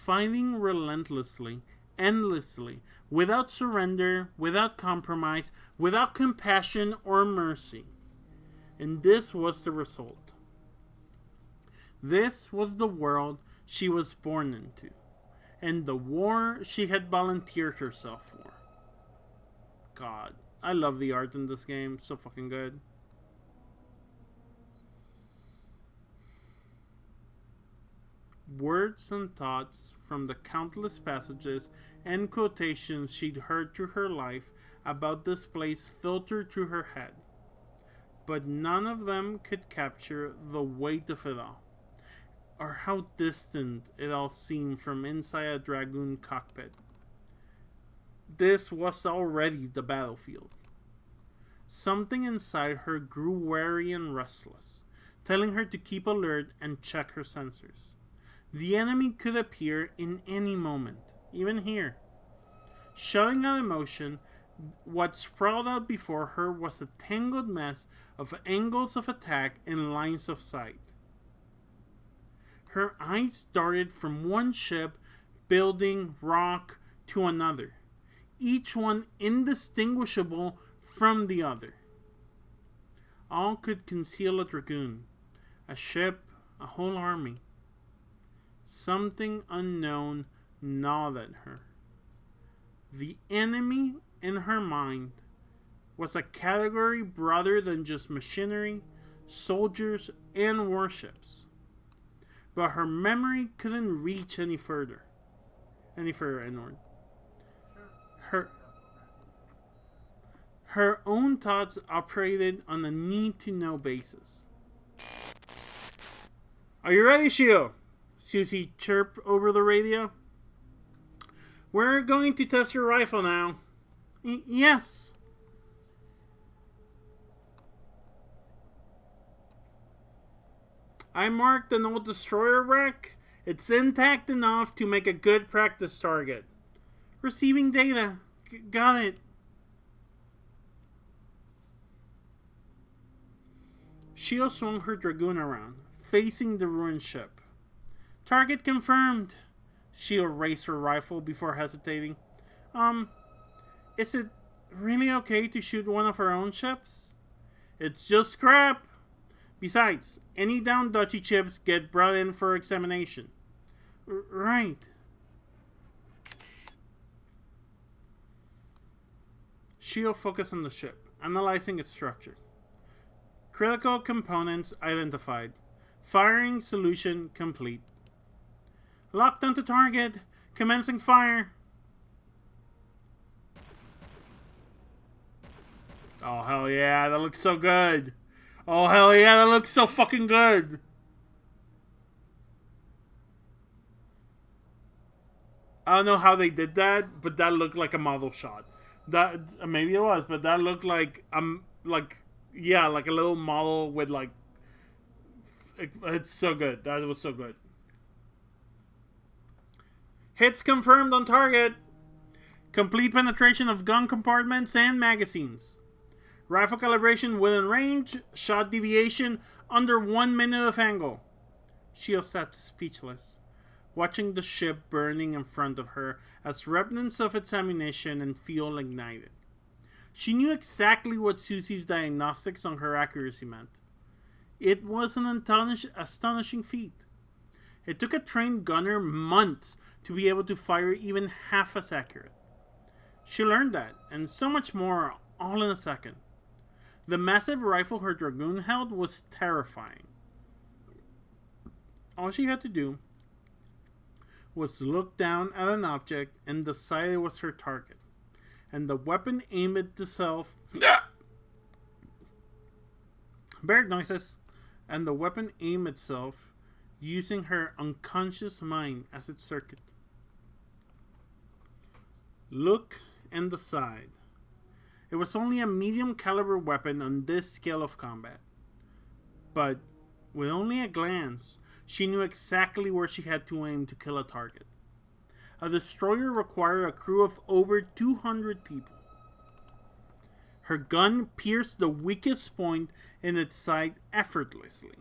Fighting relentlessly, endlessly, without surrender, without compromise, without compassion or mercy. And this was the result. This was the world she was born into, and the war she had volunteered herself for. God, I love the art in this game. So fucking good. Words and thoughts from the countless passages and quotations she'd heard through her life about this place filtered through her head. But none of them could capture the weight of it all, or how distant it all seemed from inside a dragoon cockpit. This was already the battlefield. Something inside her grew wary and restless, telling her to keep alert and check her sensors. The enemy could appear in any moment, even here. Shutting out emotion, what sprawled out before her was a tangled mess of angles of attack and lines of sight. Her eyes darted from one ship, building, rock, to another, each one indistinguishable from the other. All could conceal a dragoon, a ship, a whole army. Something unknown gnawed at her. The enemy in her mind was a category broader than just machinery, soldiers, and warships. But her memory couldn't reach any further inward. Her own thoughts operated on a need-to-know basis. Are you ready, Shio? Susie chirped over the radio. We're going to test your rifle now. Yes. I marked an old destroyer wreck. It's intact enough to make a good practice target. Receiving data. Got it. Shio swung her dragoon around, facing the ruined ship. Target confirmed. Shio raised her rifle before hesitating. Is it really okay to shoot one of our own ships? It's just scrap. Besides, any downed duchy chips get brought in for examination. Right. Shio focused on the ship, analyzing its structure. Critical components identified. Firing solution complete. Locked onto target. Commencing fire. Oh, hell yeah. That looks so good. Oh, hell yeah. That looks so fucking good. I don't know how they did that, but that looked like a model shot. That maybe it was, but that looked like yeah, like a little model with like it's so good. That was so good. Hits confirmed on target. Complete penetration of gun compartments and magazines. Rifle calibration within range. Shot deviation under 1 minute of angle. Shio sat speechless, watching the ship burning in front of her as remnants of its ammunition and fuel ignited. She knew exactly what Susie's diagnostics on her accuracy meant. It was an astonishing feat. It took a trained gunner months to be able to fire even half as accurate. She learned that, and so much more, all in a second. The massive rifle her dragoon held was terrifying. All she had to do was look down at an object and decide it was her target. And the weapon aimed at itself. Bird noises. And the weapon aimed itself using her unconscious mind as its circuit. Look and decide. It was only a medium caliber weapon on this scale of combat. But with only a glance, she knew exactly where she had to aim to kill a target. A destroyer required a crew of over 200 people. Her gun pierced the weakest point in its sight effortlessly.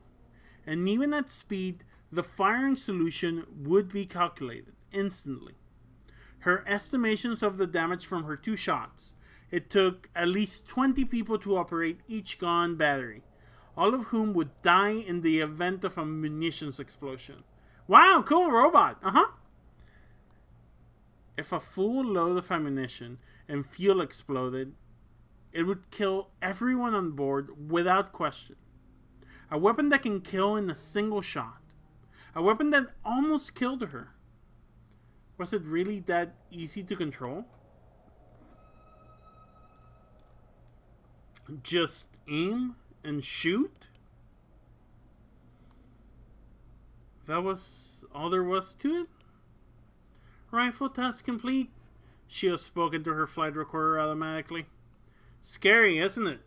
And even at speed, the firing solution would be calculated instantly. Her estimations of the damage from her 2 shots. It took at least 20 people to operate each gun battery, all of whom would die in the event of a munitions explosion. Wow, cool robot. If a full load of ammunition and fuel exploded, it would kill everyone on board without question. A weapon that can kill in a single shot. A weapon that almost killed her. Was it really that easy to control? Just aim and shoot? That was all there was to it? Rifle test complete. Shio spoke into her flight recorder automatically. Scary, isn't it?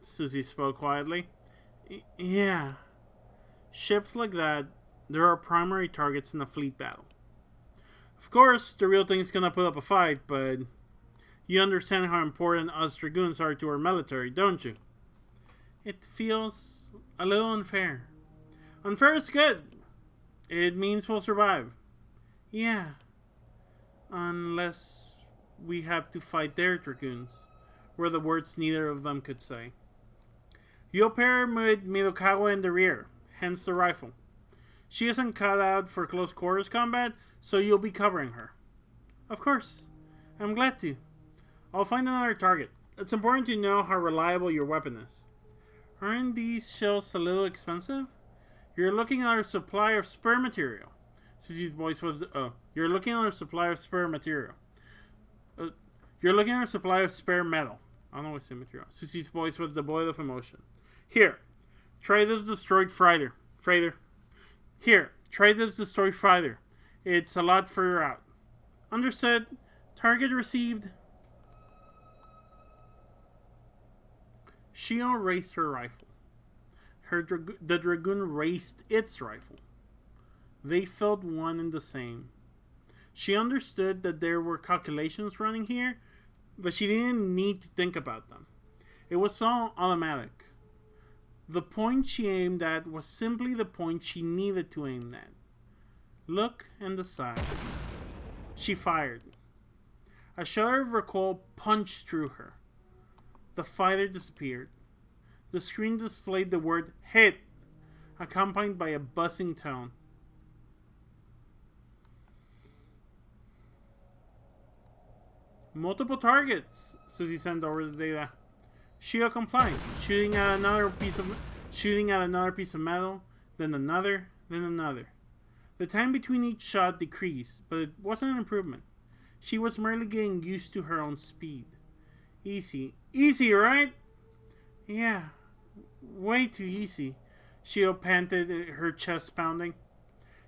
Susie spoke quietly. Yeah. Ships like that, there are primary targets in a fleet battle. Of course, the real thing's gonna put up a fight, but you understand how important us dragoons are to our military, don't you? It feels a little unfair. Unfair is good. It means we'll survive. Yeah. Unless we have to fight their dragoons, were the words neither of them could say. You'll pair with Midokawa in the rear, hence the rifle. She isn't cut out for close quarters combat, so you'll be covering her. Of course. I'm glad to. I'll find another target. It's important to know how reliable your weapon is. Aren't these shells a little expensive? You're looking at our supply of spare material. Susie's voice was... you're looking at our supply of spare material. You're looking at our supply of spare metal. I don't know what's the material. Susie's voice was devoid of emotion. Here, try this destroyed freighter. Here, try this destroyed freighter. It's a lot further out. Understood. Target received. Shio raised her rifle. The dragoon raised its rifle. They felt one and the same. She understood that there were calculations running here, but she didn't need to think about them. It was all automatic. The point she aimed at was simply the point she needed to aim at. Look and decide. She fired. A shudder of recoil punched through her. The fighter disappeared. The screen displayed the word "hit," accompanied by a buzzing tone. Multiple targets, Susie sent over the data. Shio complied, shooting at another piece of metal, then another, then another. The time between each shot decreased, but it wasn't an improvement. She was merely getting used to her own speed. Easy. Easy, right? Yeah. Way too easy. Shio panted, her chest pounding.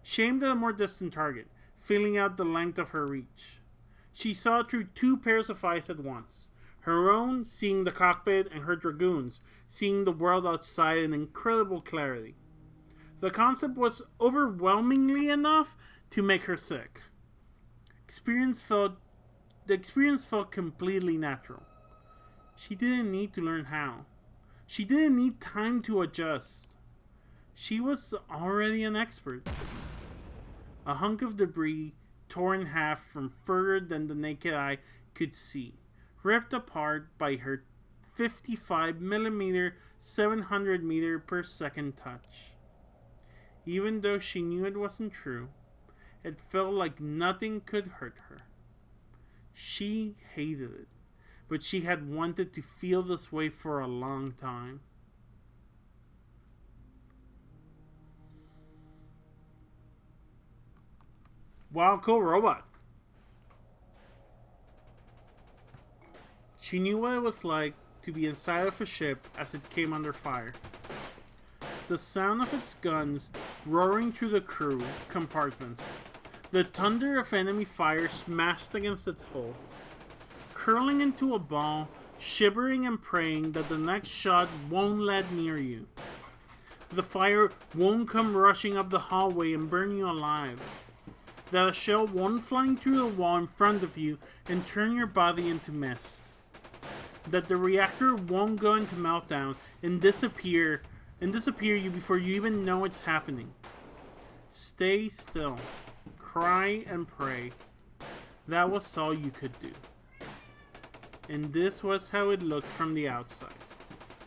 She aimed at a more distant target, feeling out the length of her reach. She saw through two pairs of eyes at once. Her own, seeing the cockpit, and her dragoons, seeing the world outside in incredible clarity. The concept was overwhelmingly enough to make her sick. The experience felt completely natural. She didn't need to learn how. She didn't need time to adjust. She was already an expert. A hunk of debris torn in half from further than the naked eye could see, ripped apart by her 55mm 700 meter per second touch. Even though she knew it wasn't true, it felt like nothing could hurt her. She hated it, but she had wanted to feel this way for a long time. Wow, cool robot. She knew what it was like to be inside of a ship as it came under fire. The sound of its guns roaring through the crew compartments. The thunder of enemy fire smashed against its hull. Curling into a ball, shivering and praying that the next shot won't land near you. The fire won't come rushing up the hallway and burn you alive. That a shell won't fly through the wall in front of you and turn your body into mist. That the reactor won't go into meltdown and disappear you before you even know it's happening. Stay still. Cry and pray. That was all you could do. And this was how it looked from the outside.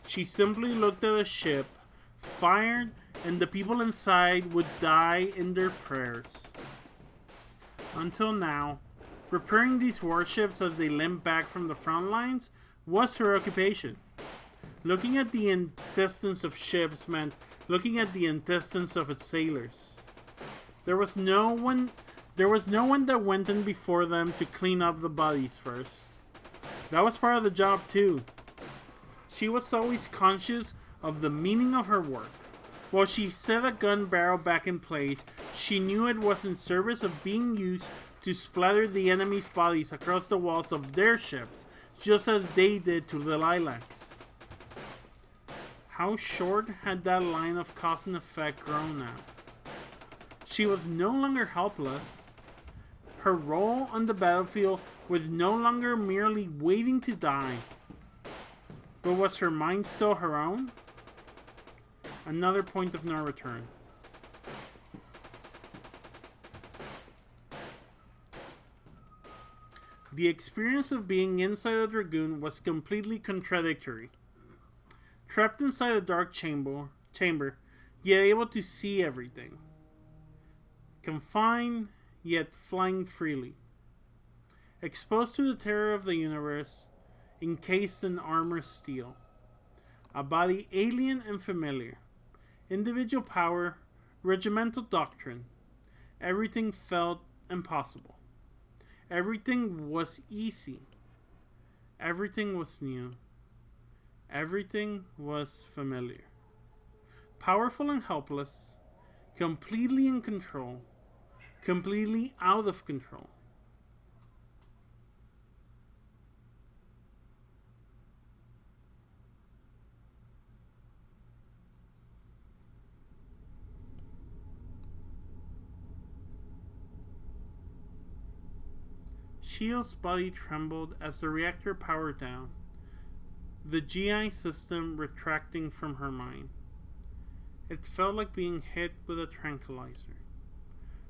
She simply looked at the ship, fired, and the people inside would die in their prayers. Until now, repairing these warships as they limped back from the front lines was her occupation. Looking at the intestines of ships meant looking at the intestines of its sailors. There was no one that went in before them to clean up the bodies first. That was part of the job too. She was always conscious of the meaning of her work. While she set a gun barrel back in place, she knew it was in service of being used to splatter the enemy's bodies across the walls of their ships, just as they did to the lilacs. How short had that line of cause and effect grown now? She was no longer helpless. Her role on the battlefield was no longer merely waiting to die. But was her mind still her own? Another point of no return. The experience of being inside a dragoon was completely contradictory. Trapped inside a dark chamber, yet able to see everything. Confined, yet flying freely. Exposed to the terror of the universe, encased in armor steel. A body alien and familiar. Individual power, regimental doctrine. Everything felt impossible. Everything was easy. Everything was new. Everything was familiar. Powerful and helpless. Completely in control. Completely out of control. Shio's body trembled as the reactor powered down, the GI system retracting from her mind. It felt like being hit with a tranquilizer.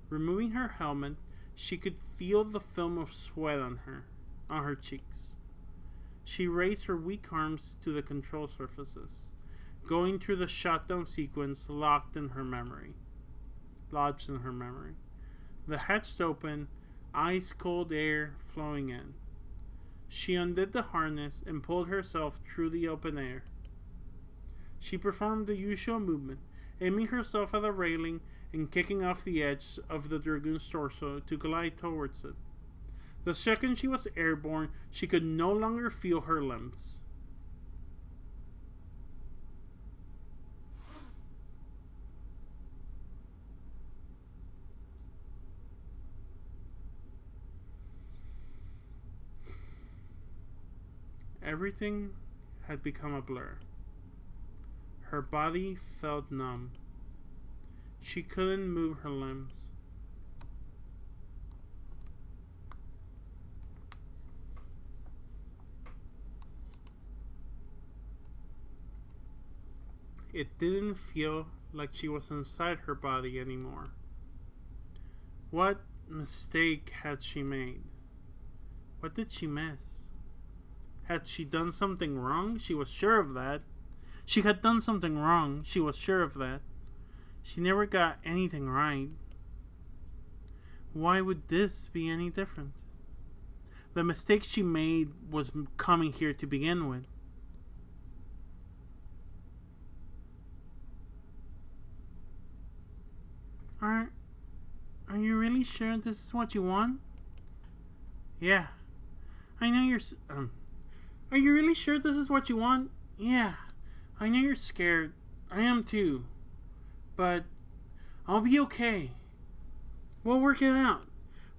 Removing her helmet, she could feel the film of sweat on her cheeks. She raised her weak arms to the control surfaces, going through the shutdown sequence lodged in her memory. The hatch opened, ice cold air flowing in. She undid the harness and pulled herself through the open air. She performed the usual movement, aiming herself at the railing and kicking off the edge of the dragoon's torso to glide towards it. The second she was airborne, she could no longer feel her limbs. Everything had become a blur. Her body felt numb. She couldn't move her limbs. It didn't feel like she was inside her body anymore. What mistake had she made? What did she miss? Had she done something wrong? She was sure of that. She had done something wrong. She was sure of that. She never got anything right. Why would this be any different? The mistake she made was coming here to begin with. Are you really sure this is what you want? Yeah. I know you're... Are you really sure this is what you want? Yeah. I know you're scared. I am too. But I'll be okay. We'll work it out.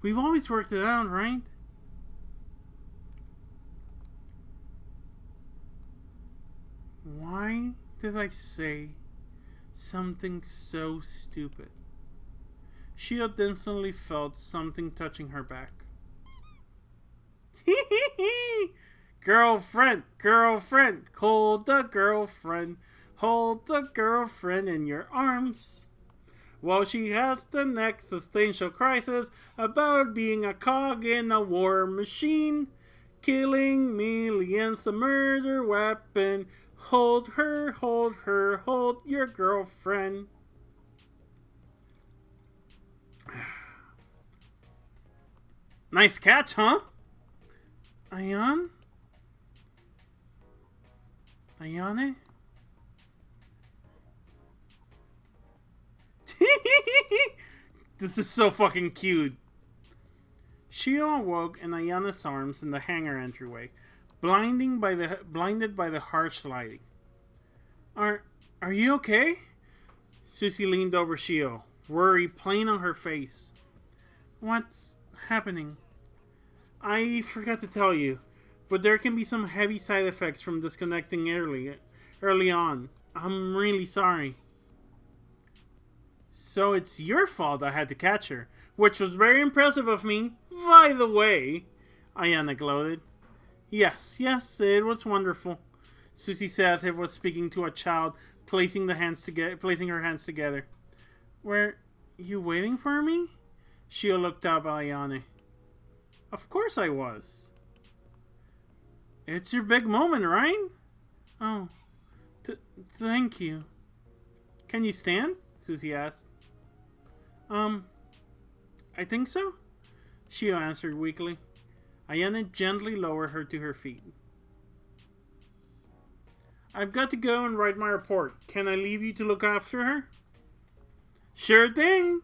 We've always worked it out, right? Why did I say something so stupid? She had instantly felt something touching her back. Girlfriend, hold the girlfriend. Hold the girlfriend in your arms. While she has the next existential crisis about being a cog in a war machine, killing millions, a murder weapon. Hold her, hold your girlfriend. Nice catch, huh? Ayane? This is so fucking cute. Shio awoke in Ayane's arms in the hangar entryway, blinded by the harsh lighting. Are you okay? Susie leaned over Shio, worry plain on her face. What's happening? I forgot to tell you, but there can be some heavy side effects from disconnecting early on. I'm really sorry. So it's your fault I had to catch her, which was very impressive of me, by the way, Ayane gloated. Yes, it was wonderful, Susie said as if it was speaking to a child, placing her hands together. Were you waiting for me? Shio looked up at Ayane. Of course I was. It's your big moment, right? Oh, thank you. Can you stand? Susie asked. I think so, Shio answered weakly. Ayane gently lowered her to her feet. I've got to go and write my report. Can I leave you to look after her? Sure thing,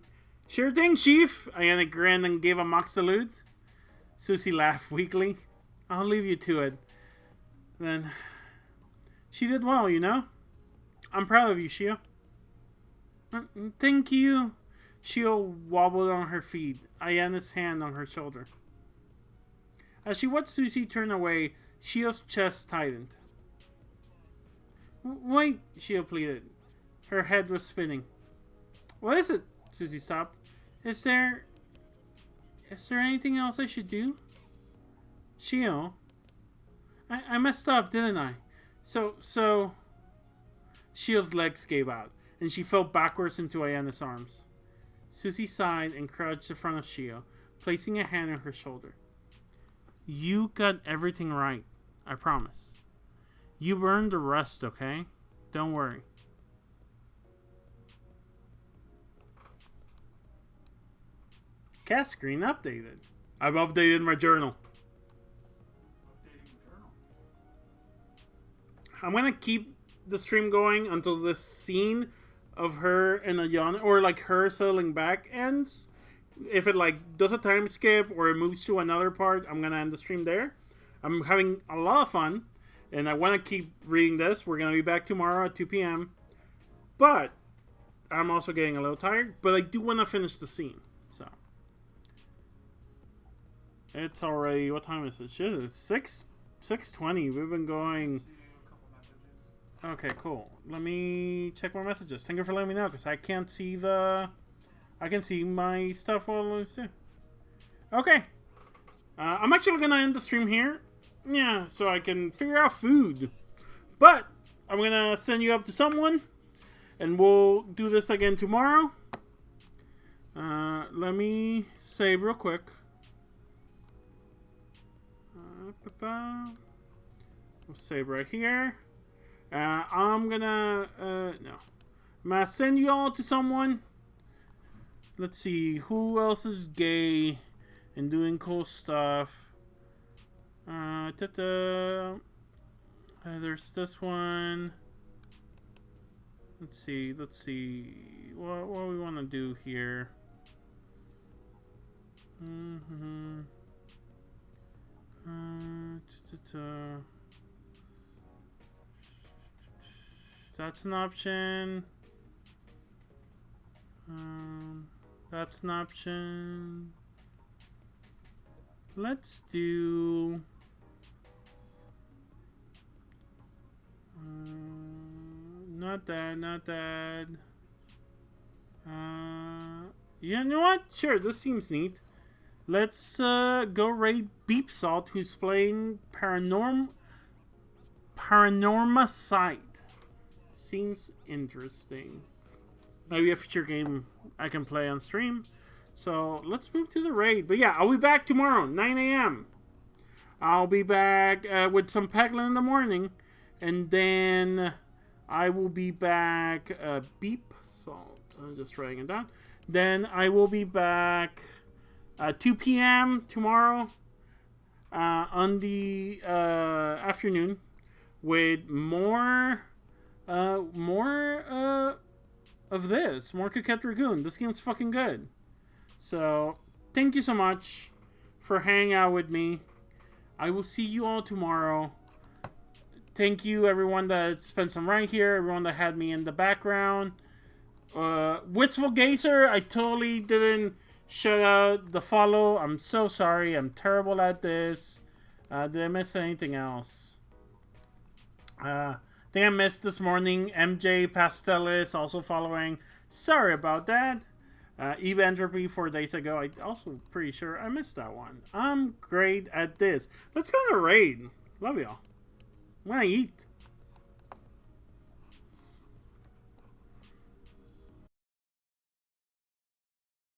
Chief. Ayane grinned and gave a mock salute. Susie laughed weakly. I'll leave you to it. Then, she did well, you know? I'm proud of you, Shio. Thank you. Shio wobbled on her feet, Ayane's hand on her shoulder. As she watched Susie turn away, Shio's chest tightened. Wait, Shio pleaded. Her head was spinning. What is it? Susie stopped. Is there anything else I should do? Shio, I messed up, didn't I? So... Shio's legs gave out, and she fell backwards into Ayana's arms. Susie sighed and crouched in front of Shio, placing a hand on her shoulder. You got everything right, I promise. You earned the rest, okay? Don't worry. Cast screen updated. I've updated my journal. I'm gonna keep the stream going until this scene of her and Ayana, or like her settling back, ends. If it like does a time skip or it moves to another part, I'm gonna end the stream there. I'm having a lot of fun, and I want to keep reading this. We're gonna be back tomorrow at 2 p.m. But I'm also getting a little tired. But I do want to finish the scene. So it's already, what time is it? Shit, it's 6:20. We've been going. Okay, cool. Let me check my messages. Thank you for letting me know, because I can't see the... I can see my stuff while it's there. Okay. I'm actually going to end the stream here. Yeah, so I can figure out food. But I'm going to send you up to someone. And we'll do this again tomorrow. Let me save real quick. We'll save right here. I'm gonna, no. I'm gonna send you all to someone. Let's see, who else is gay and doing cool stuff? There's this one. Let's see. What we want to do here? That's an option. That's an option. Let's do... not that. You know what? Sure, this seems neat. Let's go raid Beep Salt, who's playing Paranorma Sight. Seems interesting. Maybe a future game I can play on stream. So let's move to the raid. But yeah, I'll be back tomorrow, 9 a.m. I'll be back with some Peglin in the morning. And then I will be back Beep Salt. I'm just writing it down. Then I will be back 2 p.m. tomorrow on the afternoon with more of this. More Coquette Dragoon. This game's fucking good. So, thank you so much for hanging out with me. I will see you all tomorrow. Thank you, everyone that spent some right here. Everyone that had me in the background. Wistful Gazer, I totally didn't shout out the follow. I'm so sorry. I'm terrible at this. Did I miss anything else? I think I missed this morning. MJ Pastelis also following. Sorry about that. Eve Entropy 4 days ago. I also pretty sure I missed that one. I'm great at this. Let's go to raid. Love y'all. I'm gonna eat.